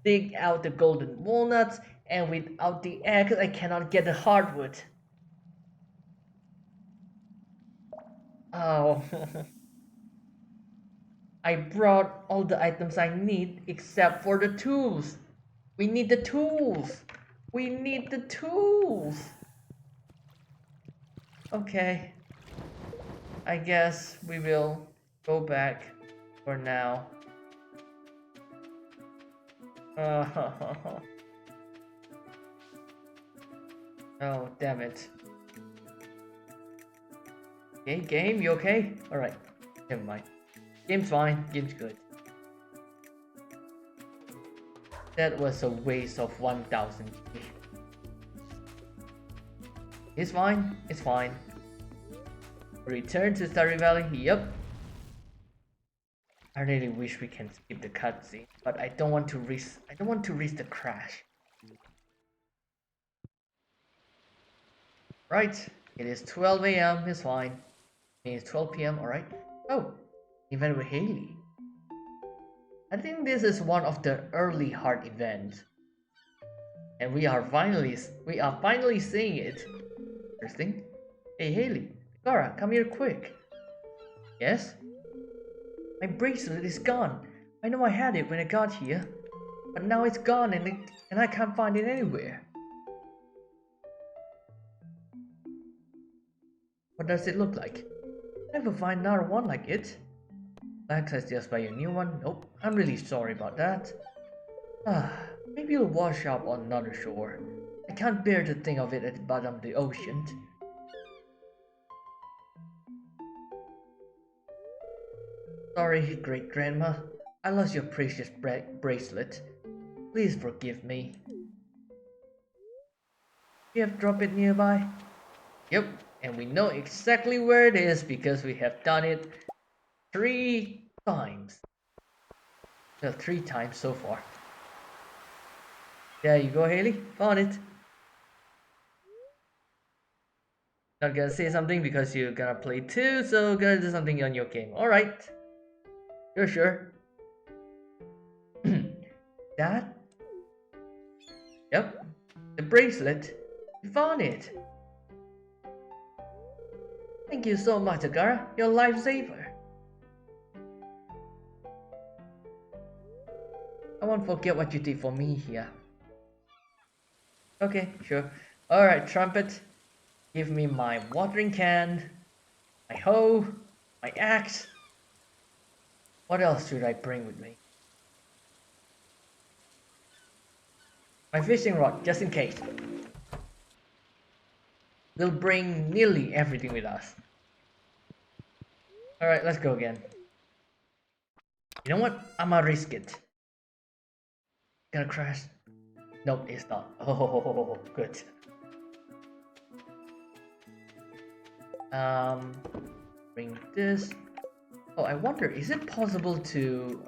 Speaker 1: dig out the golden walnuts, and without the axe, I cannot get the hardwood. Oh. I brought all the items I need except for the tools. We need the tools. We need the tools. Okay. I guess we will go back for now. Oh, damn it. Okay, game, you okay? Alright, never mind. Game's fine, game's good. That was a waste of 1000 G. It's fine, it's fine. Return to Stardew Valley, yep. I really wish we can skip the cutscene, but I don't want to risk the crash. Right, it is 12 AM, it's fine. It's 12 PM, alright. Oh, event with Haley. I think this is one of the early heart events. And we are finally seeing it. Interesting. Hey Haley, Gara, come here quick. Yes? My bracelet is gone. I know I had it when I got here, but now it's gone and I can't find it anywhere. What does it look like? Never find another one like it. Access just buy a new one? Nope, I'm really sorry about that. Maybe you'll wash up on another shore. I can't bear to think of it at the bottom of the ocean. Sorry, great-grandma. I lost your precious bracelet. Please forgive me. You have dropped it nearby? Yep, and we know exactly where it is because we have done it 3 times. Well, 3 times so far. There you go, Haley. Found it. Not gonna say something because you're gonna play too, so gonna do something on your game. Alright. Sure. That? Yep. The bracelet. You found it. Thank you so much, Agara. You're a lifesaver. I won't forget what you did for me here. Okay, sure. Alright, Trumpet. Give me my watering can, my hoe, my axe. What else should I bring with me? My fishing rod, just in case. We'll bring nearly everything with us. Alright, let's go again. You know what? I'ma risk it. Gonna crash. Nope, it's not. Oh, good. Bring this. Oh, I wonder, is it possible to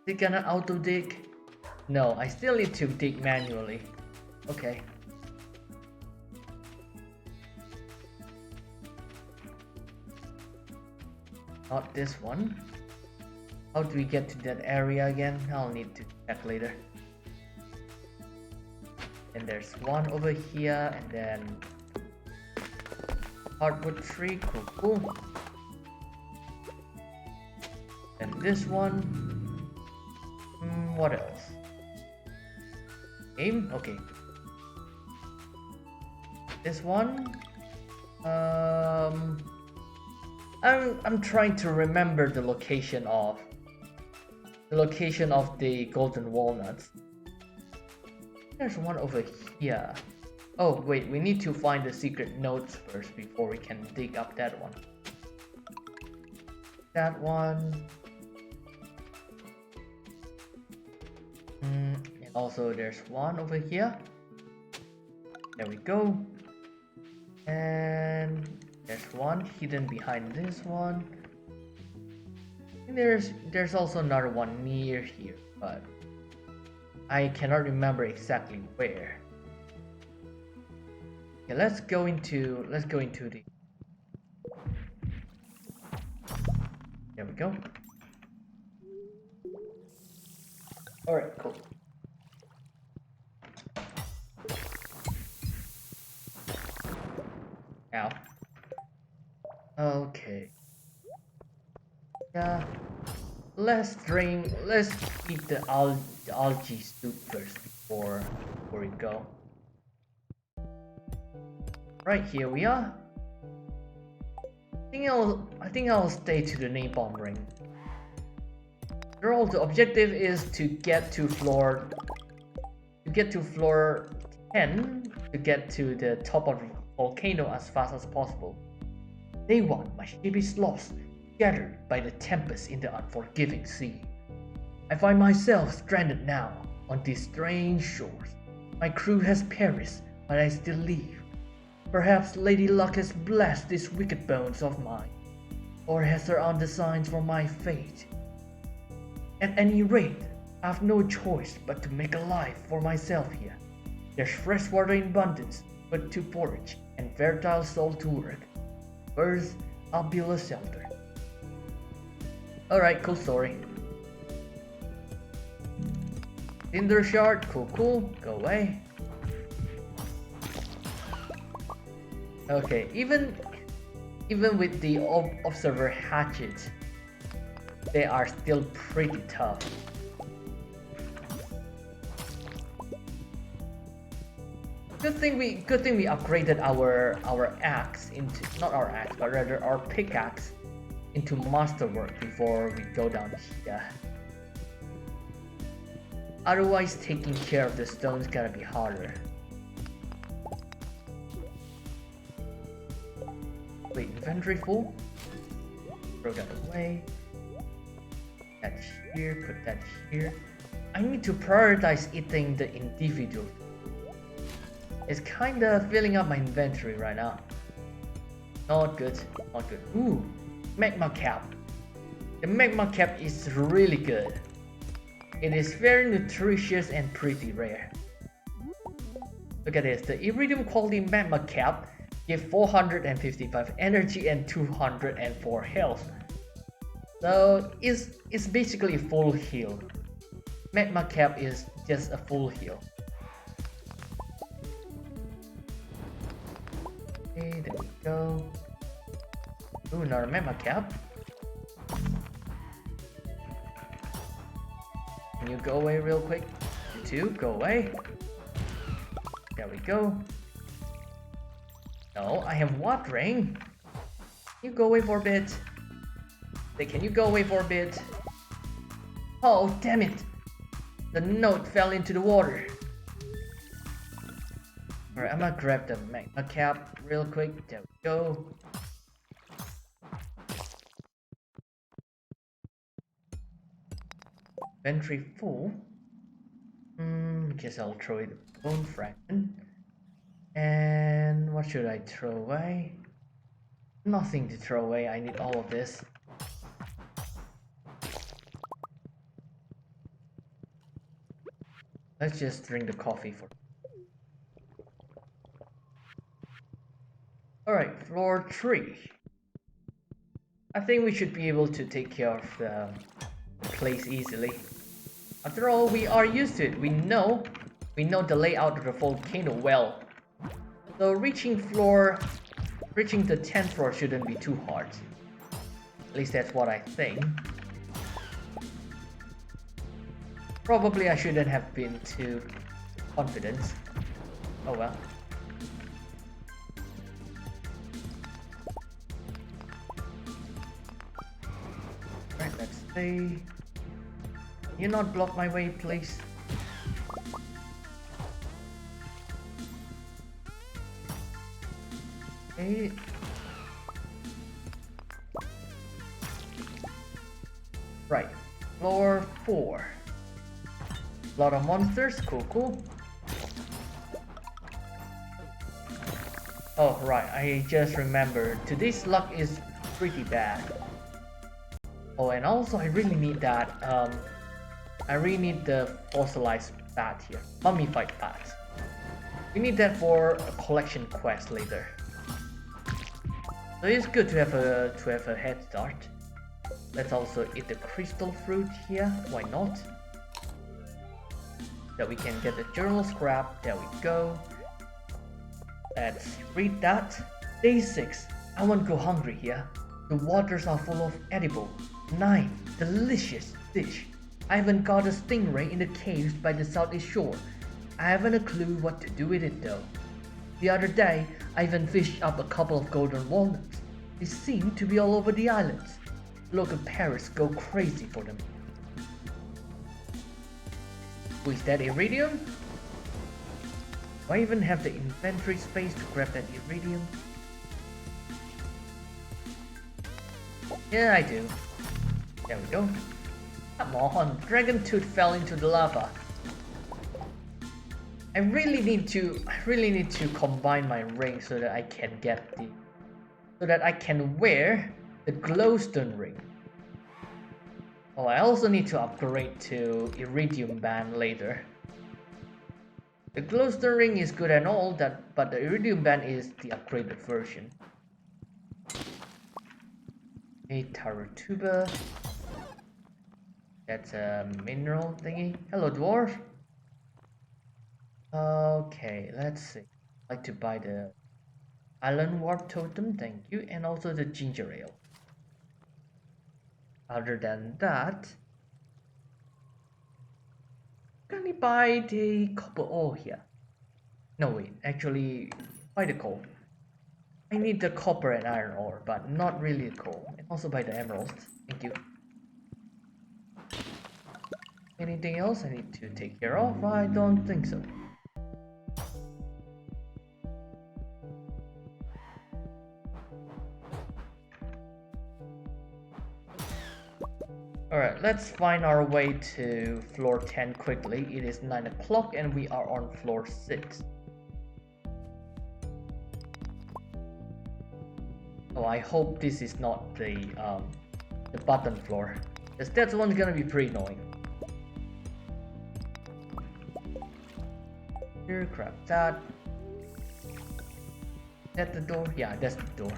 Speaker 1: is it gonna auto dig? No, I still need to dig manually. Okay. Not this one. How do we get to that area again? I'll need to check later. And there's one over here, and then hardwood tree, cool. And this one. What else? Aim? Okay. This one. I'm trying to remember the location of the golden walnuts. There's one over here. Oh wait, we need to find the secret notes first before we can dig up that one. That one. And also there's one over here. There we go. And there's one hidden behind this one. And there's also another one near here, but I cannot remember exactly where. Okay, let's go into the. There we go. All right, cool. Ow. Okay. Yeah. Let's eat the algae soup first before we go. Right, here we are. I think I'll stay to the napalm ring. After all, the objective is to get to floor 10, to get to the top of the volcano as fast as possible. Day 1, my ship is lost, scattered by the tempest in the unforgiving sea. I find myself stranded now on these strange shores. My crew has perished, but I still live. Perhaps Lady Luck has blessed these wicked bones of mine, or has her own designs for my fate. At any rate, I have no choice but to make a life for myself here. There's fresh water in abundance, food to forage, and fertile soil to work. First, I'll build a shelter. Alright, cool story. Tinder shard, cool, go away. Okay, even with the observer hatchets, they are still pretty tough. Good thing we upgraded our axe into, not our axe, but rather our pickaxe into masterwork before we go down here. Otherwise, taking care of the stone's gonna be harder. Wait, inventory full? Throw that away. That here, put that here. I need to prioritize eating the individual. It's kinda filling up my inventory right now. Not good, not good. Ooh, magma cap. The magma cap is really good. It is very nutritious and pretty rare. Look at this, the Iridium quality magma cap gives 455 energy and 204 health. So it's basically a full heal. Magma cap is just a full heal. Okay, there we go. Ooh, another magma cap. Can you go away real quick? You two, go away. There we go. No, I am watering. You go away for a bit. Hey, can you go away for a bit? Oh, damn it! The note fell into the water. Alright, I'm gonna grab the magma cap real quick. There we go. Inventory full. Guess I'll throw it bone fragment. And what should I throw away? Nothing to throw away. I need all of this. Let's just drink the coffee for. Alright, floor 3. I think we should be able to take care of the place easily. After all, we are used to it. We know the layout of the volcano well. So reaching the 10th floor shouldn't be too hard. At least that's what I think. Probably I shouldn't have been too confident. Oh well. Right, let's see. Can you not block my way, please? Okay. Right, floor 4. A lot of monsters, cool. Oh right, I just remembered, today's luck is pretty bad. Oh, and also I really need that, I really need the fossilized bat here, mummified bat. We need that for a collection quest later. So it's good to have a head start. Let's also eat the crystal fruit here, why not? That we can get the journal scrap, there we go. Let's read that. Day 6, I won't go hungry here. The waters are full of edible, 9, delicious fish. I haven't got a stingray in the caves by the southeast shore. I haven't a clue what to do with it though. The other day, I even fished up a couple of golden walnuts. They seem to be all over the islands. Local parrots go crazy for them. Is that iridium? Do I even have the inventory space to grab that iridium? Yeah, I do. There we go. Come on, dragon tooth fell into the lava. I really need to combine my ring so that I can wear the glowstone ring. Oh, I also need to upgrade to Iridium Band later. The glowstone ring is good and all that, but the Iridium Band is the upgraded version. A Tarutuba. That's a mineral thingy. Hello, dwarf. Okay, let's see. I'd like to buy the Island Warp Totem, thank you, and also the ginger ale. Other than that, can we buy the copper ore here? No wait, actually buy the coal. I need the copper and iron ore, but not really the coal. And also buy the emeralds, thank you. Anything else I need to take care of? I don't think so. Alright, let's find our way to floor 10 quickly. It is 9 o'clock and we are on floor 6. Oh, I hope this is not the button floor, because that one's gonna be pretty annoying. here, grab that. Is that the door? Yeah, that's the door.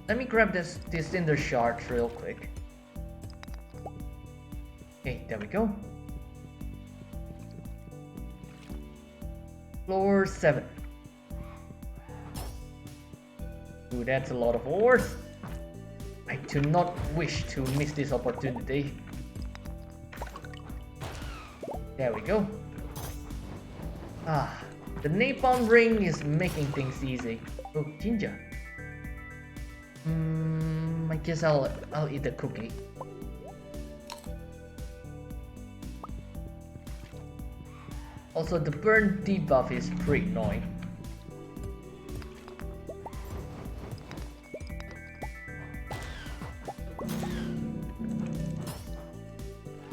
Speaker 1: Let me grab this cinder shard real quick. Okay, there we go. Floor 7. Ooh, that's a lot of ores. I do not wish to miss this opportunity. There we go. Ah, the napalm ring is making things easy. Oh, ginger. I guess I'll eat the cookie. Also, the burn debuff is pretty annoying.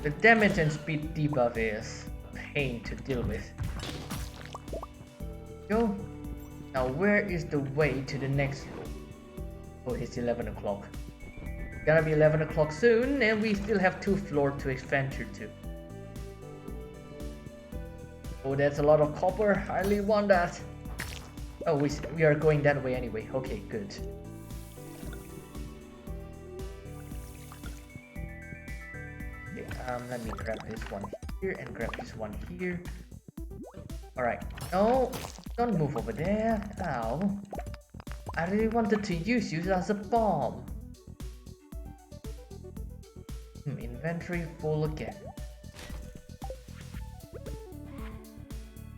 Speaker 1: The damage and speed debuff is a pain to deal with. Go. Now where is the way to the next floor? Oh, it's 11 o'clock. Gonna be 11 o'clock soon, and we still have 2 floors to adventure to. Oh, that's a lot of copper. I really want that. Oh, we are going that way anyway. Okay, good. Okay, let me grab this one here and grab this one here. Alright. No, don't move over there. Ow. I really wanted to use you as a bomb. Inventory full again.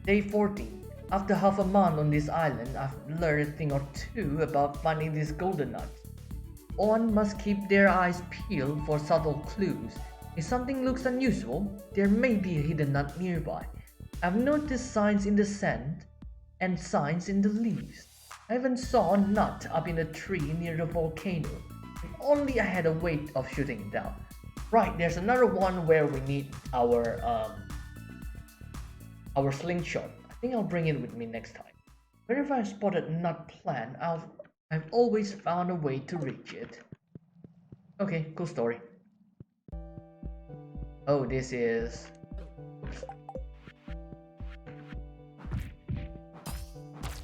Speaker 1: Day 14. After half a month on this island, I've learned a thing or two about finding these golden nuts. One must keep their eyes peeled for subtle clues. If something looks unusual, there may be a hidden nut nearby. I've noticed signs in the sand and signs in the leaves. I even saw a nut up in a tree near the volcano. If only I had a way of shooting it down. Right, there's another one where we need our slingshot. I think I'll bring it with me next time. Whenever I spotted a nut plant, I've always found a way to reach it. Okay, cool story. Oh, this is... Oops.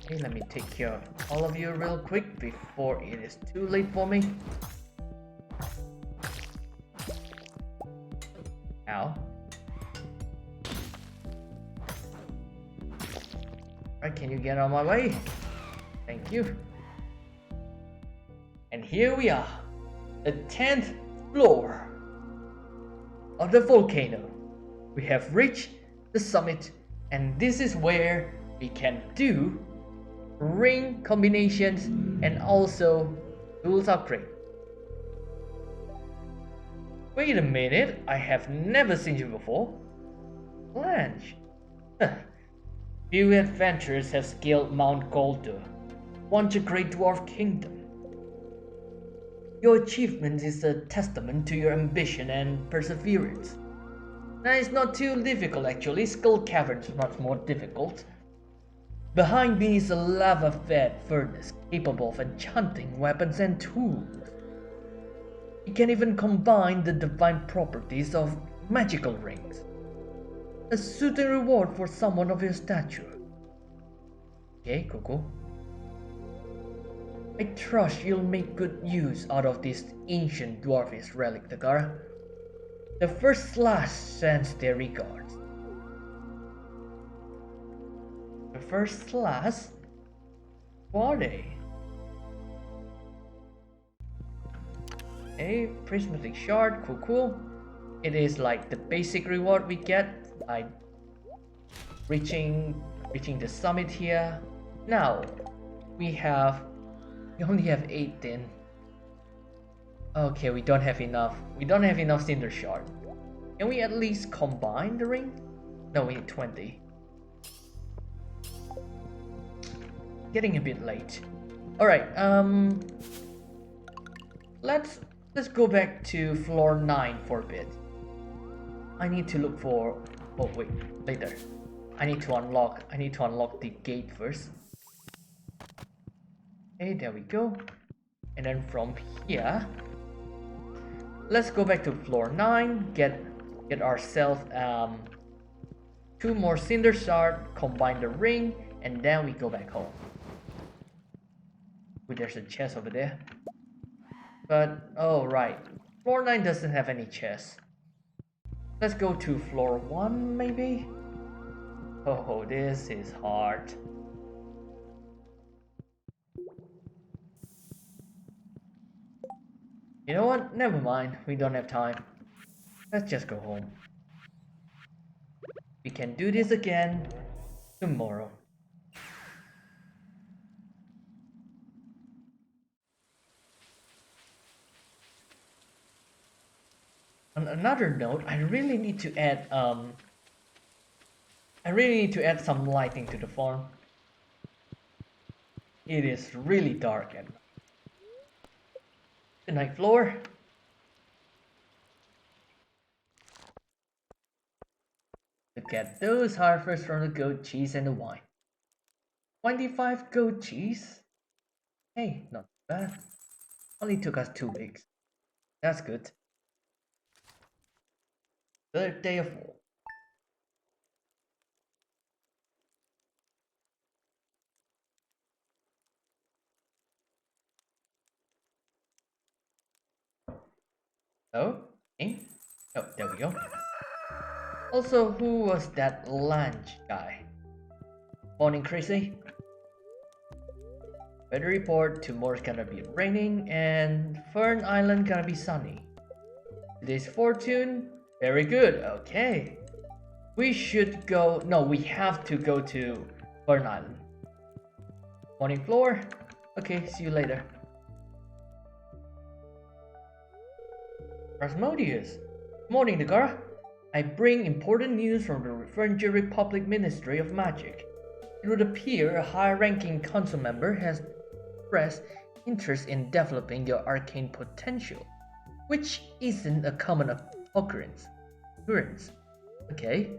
Speaker 1: Okay, let me take care of all of you real quick before it is too late for me. Ow. Right, can you get out of my way? Thank you. And here we are, the 10th floor of the volcano. We have reached the summit, and this is where we can do ring combinations and also tools upgrade. Wait a minute, I have never seen you before. Blanche. Few adventurers have scaled Mount Goldo, once a great dwarf kingdom. Your achievement is a testament to your ambition and perseverance. Now, it's not too difficult actually. Skull Cavern is much more difficult. Behind me is a lava-fed furnace capable of enchanting weapons and tools. It can even combine the divine properties of magical rings. A suitable reward for someone of your stature. Okay, cool. I trust you'll make good use out of this ancient dwarfish relic, Tagara. The first slash sends their regards. The first slash? Who are they? A prismatic shard, cool. It is like the basic reward we get by reaching the summit here. Now we only have 8 then. Okay, we don't have enough. We don't have enough cinder shard. Can we at least combine the ring? No, we need 20. Getting a bit late. Alright, let's go back to floor 9 for a bit. I need to look for... oh wait, later. I need to unlock the gate first. Okay, there we go. And then from here, let's go back to floor 9, get ourselves 2 more cinder shard, combine the ring, and then we go back home. Ooh, there's a chest over there. But, oh right, floor 9 doesn't have any chests. Let's go to floor 1 maybe? Oh, this is hard. You know what? Never mind, we don't have time. Let's just go home. We can do this again tomorrow. On another note, I really need to add some lighting to the farm. It is really dark at night. Good night, floor. Look at those harvests from the goat cheese and the wine. 25 goat cheese? Hey, not bad. Only took us 2 weeks. That's good. Third day of fall. Oh, hey. Oh, there we go. Also, who was that lunch guy? Morning, Chrissy. Weather report, tomorrow's gonna be raining and Fern Island gonna be sunny. Today's fortune, very good, okay. We should go, no, we have to go to Fern Island. Morning, floor. Okay, see you later. Rasmodius. Morning, Nagara. I bring important news from the French Republic Ministry of Magic. It would appear a high-ranking council member has expressed interest in developing your arcane potential, which isn't a common occurrence. Okay.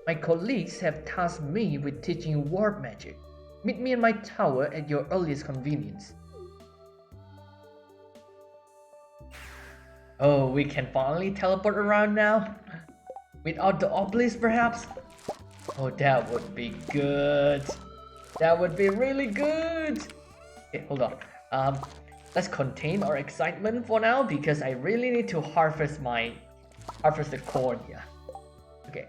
Speaker 1: My colleagues have tasked me with teaching warp magic. Meet me in my tower at your earliest convenience. Oh, we can finally teleport around now? Without the obelisk, perhaps? Oh, that would be good. That would be really good. Okay, hold on. Let's contain our excitement for now because I really need to harvest the corn here. Okay,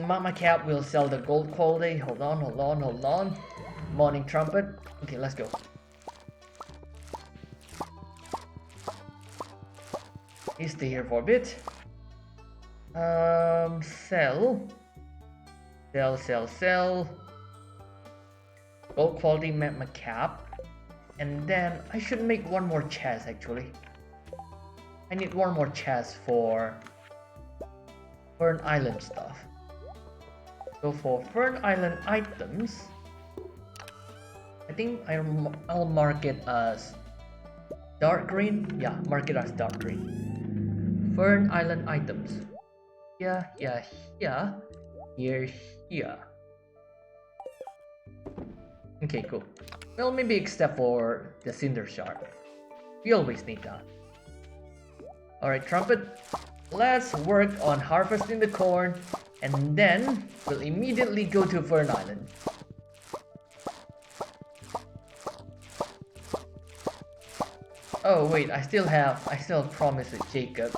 Speaker 1: Mama Cap will sell the gold quality. Hold on. Morning trumpet. Okay, let's go. You stay here for a bit. Sell. Gold quality magma cap. And then I should make one more chest actually. I need one more chest for Fern Island stuff. So for Fern Island items, I think I'll mark it as dark green. Yeah, mark it as dark green. Fern Island items. Here. Okay, cool. Well, maybe except for the cinder shard. We always need that. Alright, trumpet. Let's work on harvesting the corn, and then we'll immediately go to Fern Island. Oh wait, I still have promised with Jacob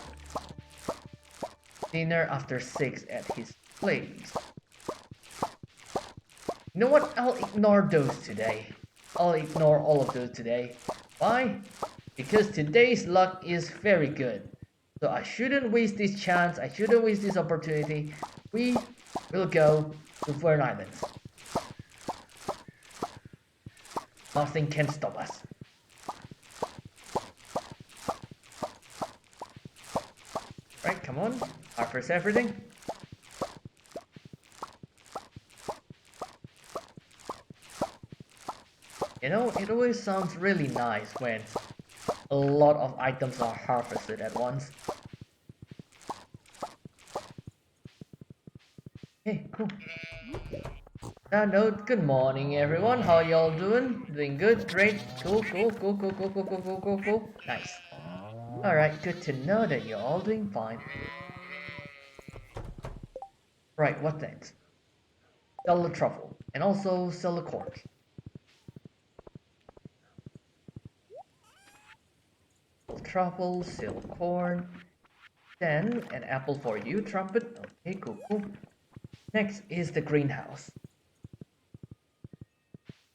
Speaker 1: dinner after 6 at his place. You know what? I'll ignore those today. I'll ignore all of those today. Why? Because today's luck is very good. So I shouldn't waste this chance. I shouldn't waste this opportunity. We will go to Fern Island. Nothing can stop us. Right, come on. Harvest everything. You know, it always sounds really nice when a lot of items are harvested at once. Hey, cool. Note, good morning everyone. How y'all doing? Doing good? Great? Cool. Nice. Alright, good to know that you're all doing fine. Right, what next? Sell the truffle, and also sell the corn. Sell truffle, sell corn. Then an apple for you, trumpet. Okay, cool, cool. Next is the greenhouse.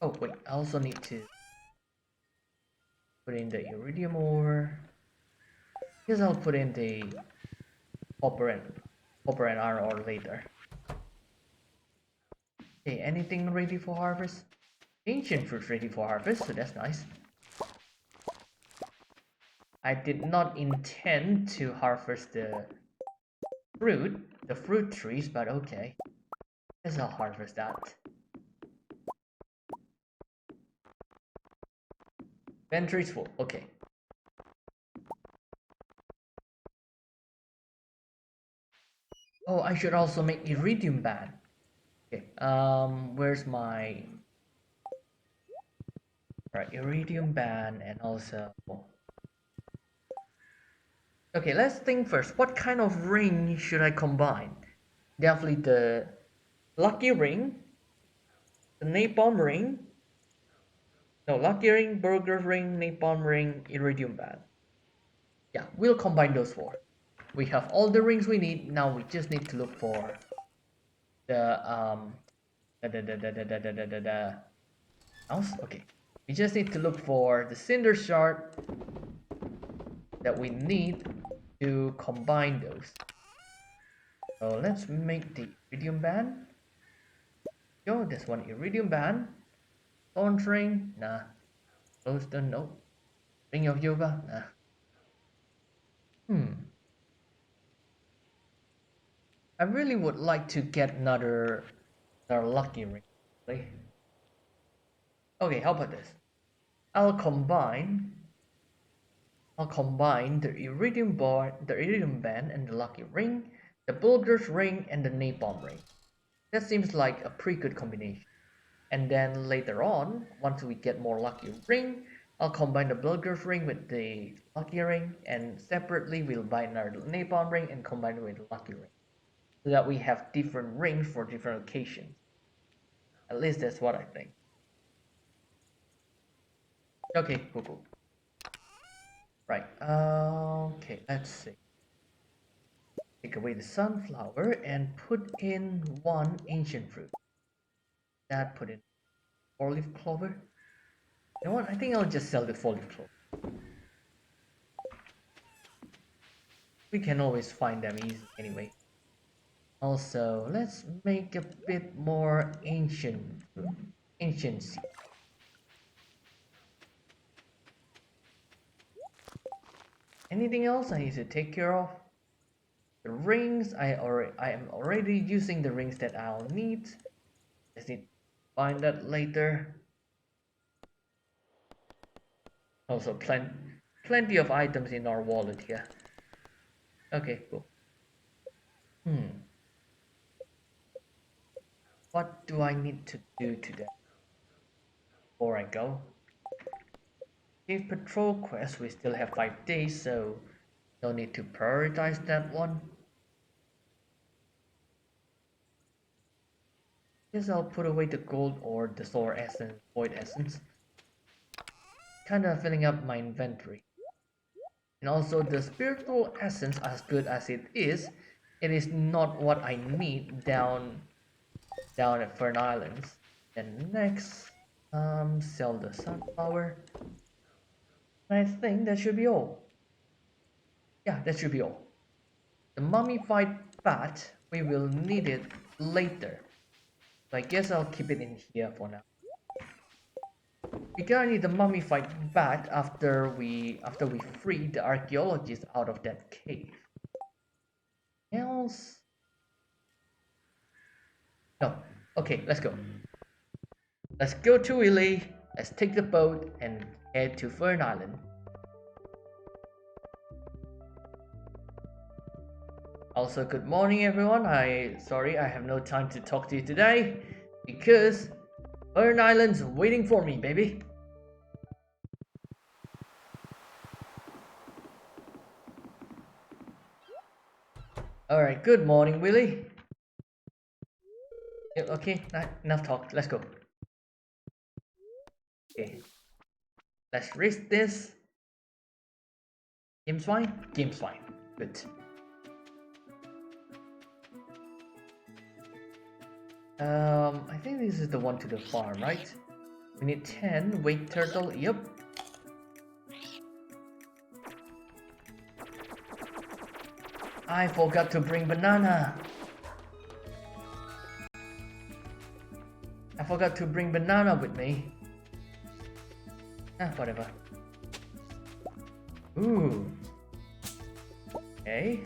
Speaker 1: Oh wait, I also need to put in the iridium ore. Guess I'll put in the copper and iron ore later. Okay, anything ready for harvest? Ancient fruit ready for harvest, so that's nice. I did not intend to harvest the fruit trees, but okay. Guess I'll harvest that. Inventory's full, okay. Oh, I should also make iridium band. Okay, where's my... Right, iridium band and also... Okay, let's think first. What kind of ring should I combine? Definitely the lucky ring, the napalm ring. No, lucky ring, burger ring, napalm ring, iridium band. Yeah, we'll combine those four. We have all the rings we need. Now we just need to look for the mouse. Okay, we just need to look for the cinder shard that we need to combine those. So let's make the iridium band. Yo, there's one iridium band. Thorn ring, nah. Glowstone, no. Ring of yoga, nah. I really would like to get another lucky ring. Okay, how about this? I'll combine the iridium band and the lucky ring, the bulger's ring and the napalm ring. That seems like a pretty good combination. And then later on, once we get more lucky ring, I'll combine the bulger's ring with the lucky ring, and separately we'll buy another napalm ring and combine it with the lucky ring, so that we have different rings for different occasions. At least that's what I think. Okay, cool. Right, okay, let's see. Take away the sunflower and put in one ancient fruit. That put in 4-leaf clover. You know what, I think I'll just sell the 4-leaf clover. We can always find them easy anyway. Also, let's make a bit more ancient seed. Anything else I need to take care of? The rings, I am already using the rings that I'll need. Just need to find that later. Also, plenty of items in our wallet here. Okay, cool. What do I need to do today before I go? Cave patrol quest, we still have 5 days, so no need to prioritize that one. Guess I'll put away the gold or the solar essence, void essence. Kinda filling up my inventory. And also the spiritual essence, as good as it is not what I need down at Fern Islands. Then next, sell the sunflower. I think that should be all. Yeah, that should be all. The mummified bat, we will need it later. So I guess I'll keep it in here for now. We gonna need the mummified bat after we free the archaeologists out of that cave. Else? No. Okay, let's go. Let's go to Willy. Let's take the boat and head to Fern Island. Also, good morning everyone. Sorry I have no time to talk to you today because Fern Island's waiting for me, baby. Alright, good morning, Willy. Okay, enough talk. Let's go. Okay, let's raise this. Game's fine. Game's fine. Good. I think this is the one to the farm, right? We need 10. Wait, turtle. Yep. I forgot to bring banana. I forgot to bring banana with me. Ah, whatever. Ooh. Okay.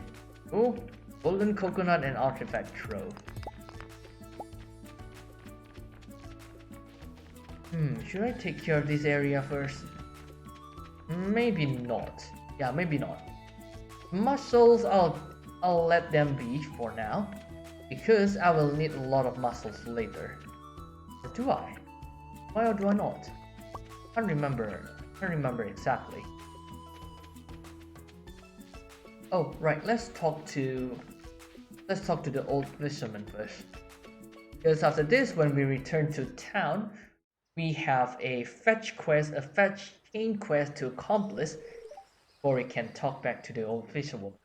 Speaker 1: Oh, golden coconut and artifact trove. Should I take care of this area first? Maybe not. Yeah, maybe not. Mussels, I'll let them be for now, because I will need a lot of mussels later. Or do I? Why or do I not? Can't remember exactly. Oh, right. Let's talk to the Old Fisherman first. Because after this, when we return to town, we have a fetch chain quest to accomplish before we can talk back to the Old Fisherwoman.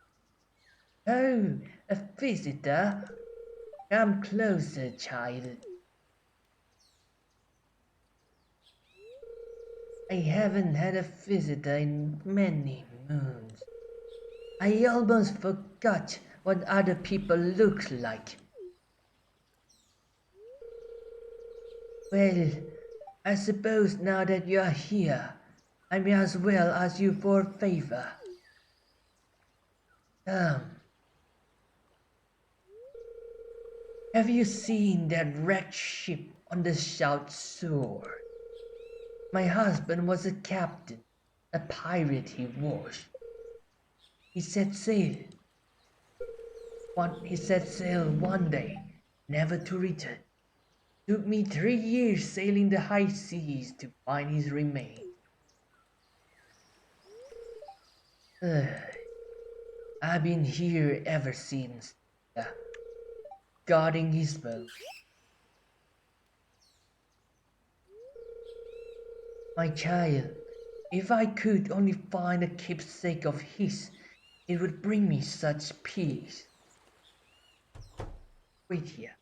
Speaker 1: Oh, a visitor. Come closer, child. I haven't had a visitor in many moons. I almost forgot what other people look like. Well, I suppose now that you're here, I may as well ask you for a favor. Have you seen that wrecked ship on the South Shore? My husband was a captain, a pirate he was. He set sail one day, never to return. Took me 3 years sailing the high seas to find his remains. I've been here ever since, guarding his boat. My child, if I could only find a keepsake of his, it would bring me such peace. Wait here.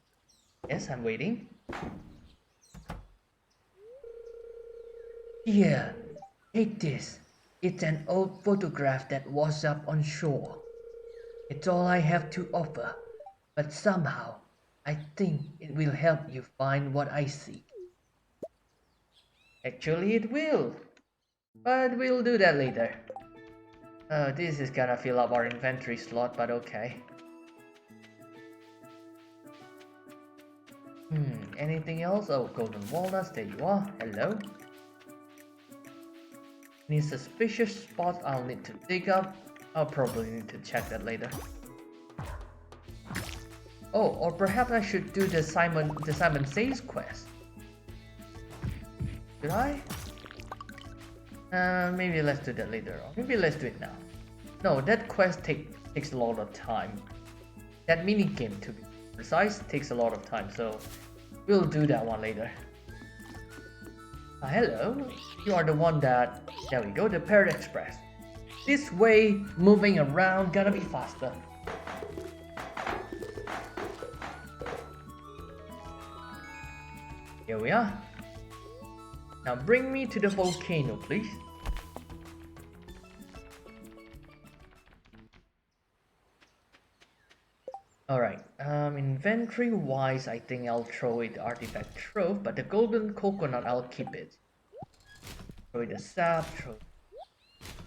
Speaker 1: Yes, I'm waiting. Here, take this. It's an old photograph that was up on shore. It's all I have to offer, but somehow I think it will help you find what I seek. Actually, it will, but we'll do that later. This is gonna fill up our inventory slot, but okay. Anything else? Oh, golden walnuts, there you are. Hello. Any suspicious spots I'll need to dig up? I'll probably need to check that later. Oh, or perhaps I should do the Simon Says quest. Should I? Maybe let's do that later, or maybe let's do it now. No, that quest takes a lot of time. That mini game, to be precise, takes a lot of time, so we'll do that one later. Hello, you are the one that... There we go, the Parrot Express. This way, moving around, gonna be faster. Here we are. Now bring me to the volcano, please. Alright, inventory wise, I think I'll throw it the artifact trove, but the golden coconut, I'll keep it. Throw it the sap, throw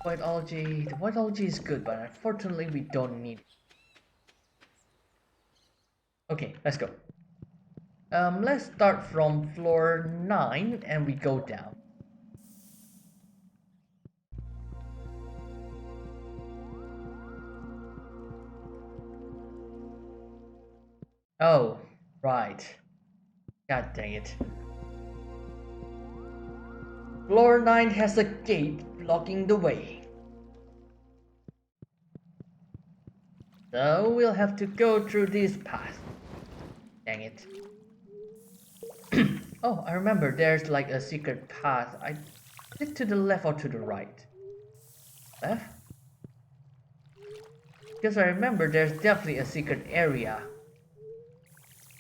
Speaker 1: white algae. The white algae is good, but unfortunately we don't need it. Okay, let's go. Let's start from floor 9 and we go down. Oh, right. God dang it. Floor 9 has a gate blocking the way. So we'll have to go through this path. Dang it. Oh, I remember there's like a secret path. Is it to the left or to the right? Left? Because I remember there's definitely a secret area.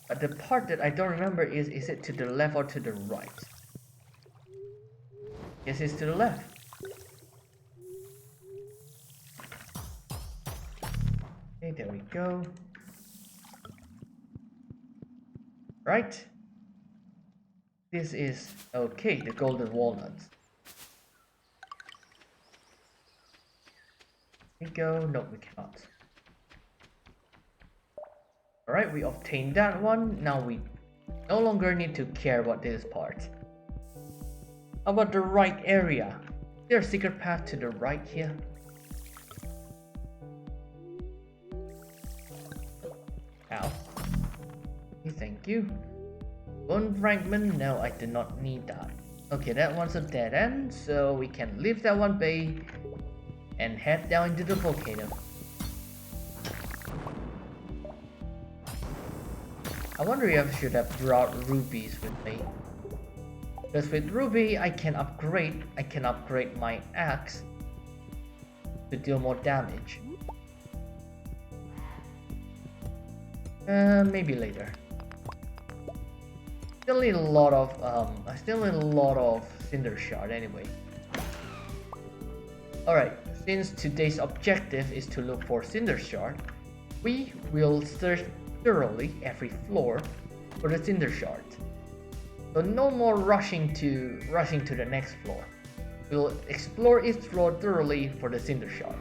Speaker 1: But the part that I don't remember is it to the left or to the right? Yes, it's to the left. Okay, there we go. Right. This is okay, the golden walnuts. Here we go. No, we cannot. Alright, we obtained that one. Now we no longer need to care about this part. How about the right area? Is there a secret path to the right here? Ow. Okay, thank you. Bone fragment? No, I do not need that. Okay, that one's a dead end, so we can leave that one be and head down into the volcano. I wonder if I should have brought rubies with me. Because with ruby I can upgrade my axe to deal more damage. Maybe later. Still need a lot of cinder shard anyway. Alright, since today's objective is to look for cinder shard, we will search thoroughly every floor for the cinder shard. So no more rushing to the next floor. We'll explore each floor thoroughly for the cinder shard.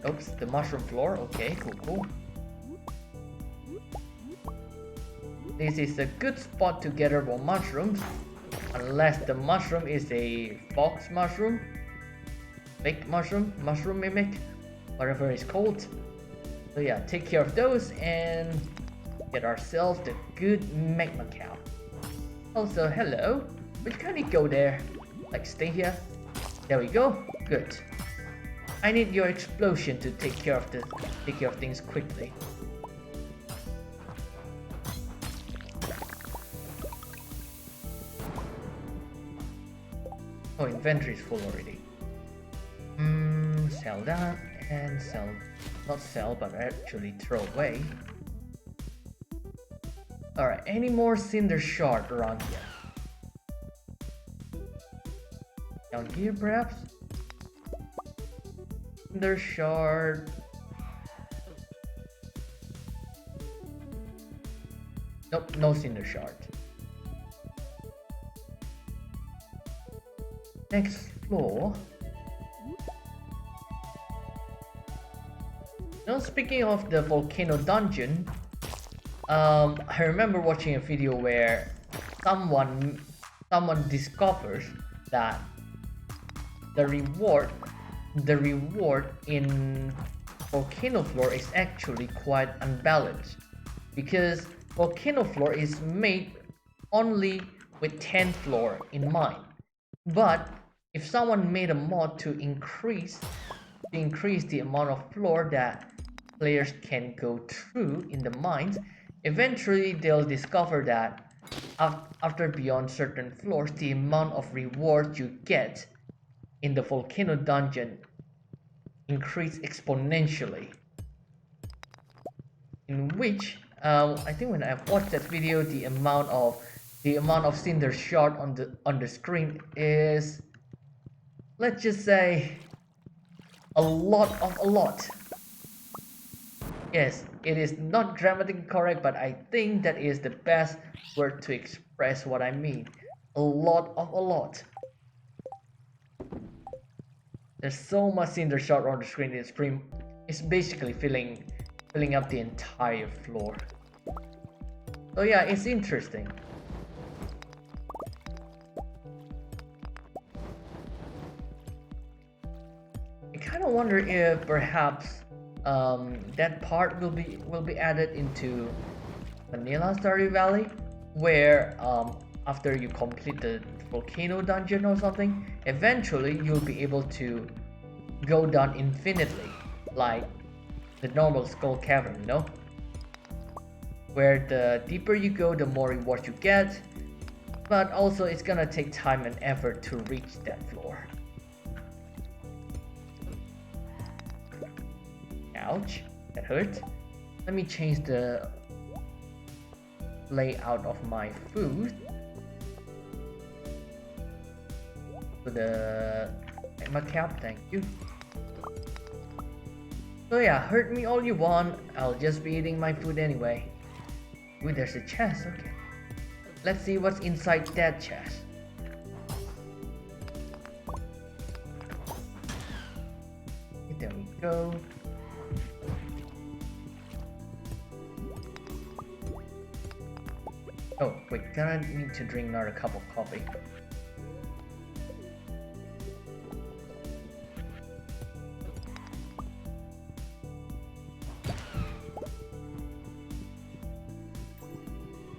Speaker 1: Oops, the mushroom floor. Okay, cool. This is a good spot to gather more mushrooms, unless the mushroom is a fox mushroom, fake mushroom mimic, whatever it's called. So yeah, take care of those and get ourselves the good magma cow. Also, hello, which can you go there? Like stay here? There we go. Good. I need your explosion to take care of things quickly. Oh, inventory is full already. Sell that and sell, not sell, but actually throw away. Alright, any more cinder shard around here? Down here perhaps? Cinder shard. Nope, no cinder shard. Next floor. Now speaking of the volcano dungeon, I remember watching a video where someone discovers that the reward in volcano floor is actually quite unbalanced, because volcano floor is made only with 10th floor in mind. But if someone made a mod to increase the amount of floor that players can go through in the mines, eventually they'll discover that after beyond certain floors, the amount of reward you get in the volcano dungeon increase exponentially. In which, I think when I watched that video, the amount of cinder shard on the screen is, let's just say, a lot. Yes, it is not grammatically correct, but I think that is the best word to express what I mean. A lot. There's so much cinder shard on the screen. It's basically filling up the entire floor. So yeah, it's interesting. I kind of wonder if perhaps that part will be added into vanilla Stardew Valley, where after you complete the volcano dungeon or something, eventually you'll be able to go down infinitely, like the normal skull cavern, you know, where the deeper you go, the more rewards you get, But also it's gonna take time and effort to reach that floor. Ouch, that hurt. Let me change the layout of my food to the magma cap, thank you. So yeah, hurt me all you want, I'll just be eating my food anyway. Ooh, there's a chest, okay. Let's see what's inside that chest. Okay, there we go. Oh, wait, gonna need to drink another cup of coffee.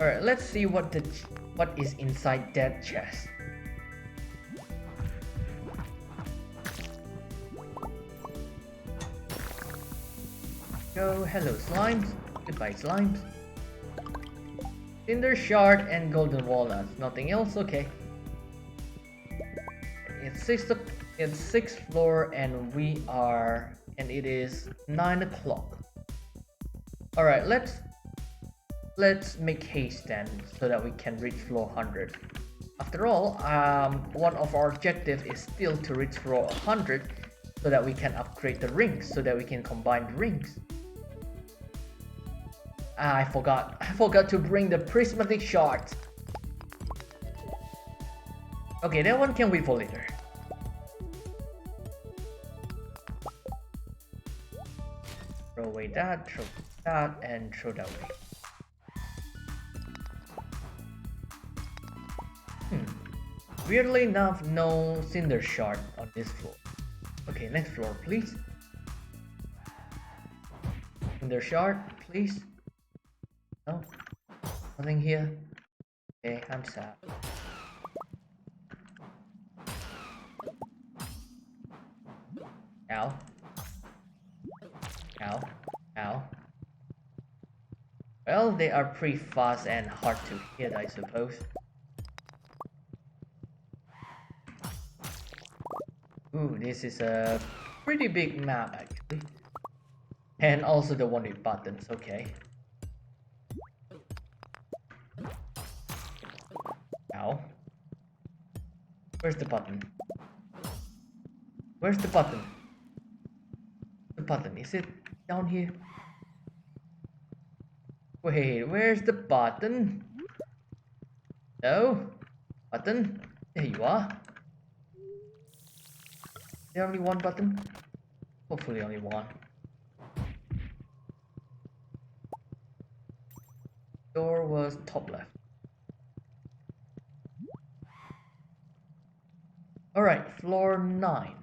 Speaker 1: Alright, let's see what is inside that chest. Go, hello slimes. Goodbye slimes. Cinder shard and golden walnuts. Nothing else? Okay. It's 6th floor and it is 9 o'clock. Alright, let's make haste then so that we can reach floor 100. After all, one of our objectives is still to reach floor 100 so that we can upgrade the rings, so that we can combine the rings. I forgot to bring the prismatic shards. Okay, that one can wait for later. Throw away that, throw that, and throw that away. Weirdly enough, no cinder shard on this floor. Okay, next floor, please. Cinder shard, please. No, nothing here. Okay, I'm sad. Ow. Ow. Ow. Well, they are pretty fast and hard to hit, I suppose. Ooh, this is a pretty big map actually. And also the one with buttons, okay. Ow. Where's the button? Where's the button? The button, is it down here? Wait, where's the button? No? Button? There you are. There only one button? Hopefully only one. Door was top left. Alright, floor 9.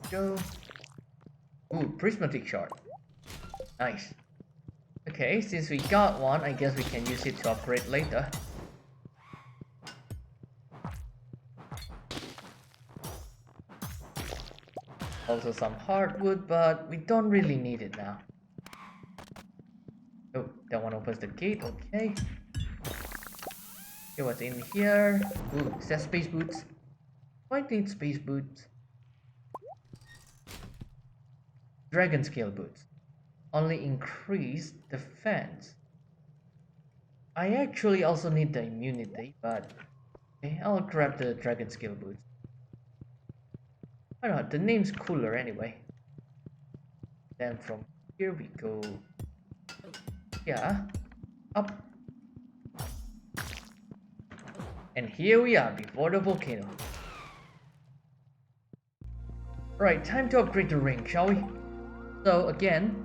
Speaker 1: Go. Ooh, prismatic shard. Nice. Okay, since we got one, I guess we can use it to upgrade later. Also some hardwood, but we don't really need it now. Oh, that one opens the gate, okay. Okay, what's in here? Ooh, it says space boots. Why need space boots? Dragon scale boots. Only increase defense. I actually also need the immunity, but okay, I'll grab the dragon scale boots. I don't know, the name's cooler anyway. Then from here we go. Yeah, up. And here we are before the volcano. Right, time to upgrade the ring, shall we? So again,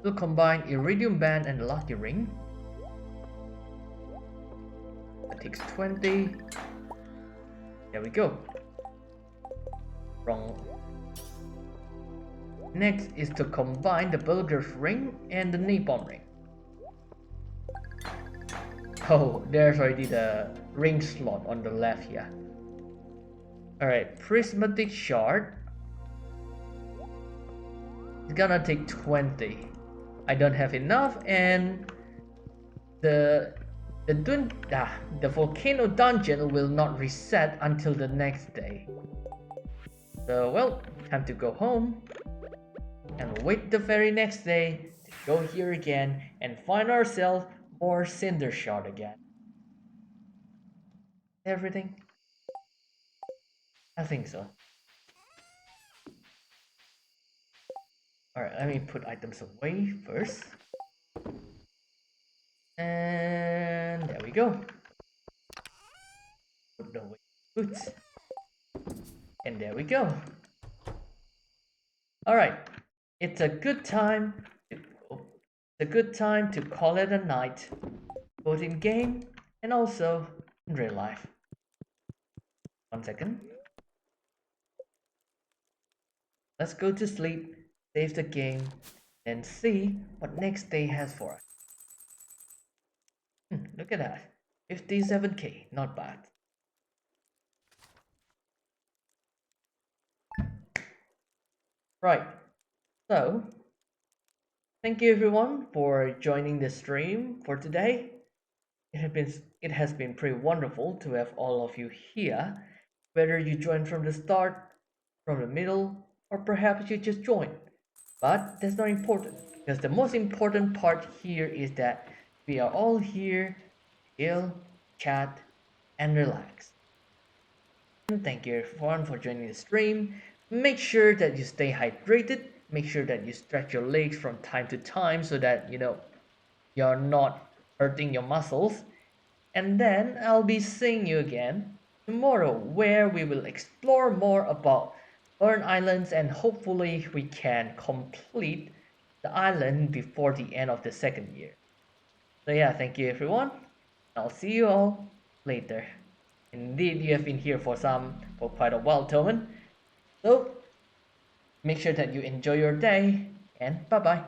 Speaker 1: we'll combine Iridium Band and Lucky Ring. That takes 20. There we go. Wrong. Next is to combine the Builder's Ring and the Napalm Ring. Oh, there's already the ring slot on the left here. Alright, prismatic shard. It's gonna take 20. I don't have enough, and the volcano dungeon will not reset until the next day. So well, time to go home and wait the very next day to go here again and find ourselves more cinder shard again. Everything? I think so. Alright, let me put items away first. And there we go. Put away boots. And there we go. Alright, it's a good time to call it a night, both in game and also in real life. 1 second. Let's go to sleep, save the game, and see what next day has for us. Look at that. 57k, not bad. Right, so thank you everyone for joining the stream for today. It has been pretty wonderful to have all of you here, whether you joined from the start, from the middle, or perhaps you just joined. But that's not important, because the most important part here is that we are all here to chill, chat, and relax. And thank you everyone for joining the stream. Make sure that you stay hydrated. Make sure that you stretch your legs from time to time so that you're not hurting your muscles. And then I'll be seeing you again tomorrow, where we will explore more about Fern Islands, and hopefully we can complete the island before the end of the second year. So yeah, thank you everyone. I'll see you all later. Indeed, you have been here for quite a while, Toman. So make sure that you enjoy your day, and bye bye.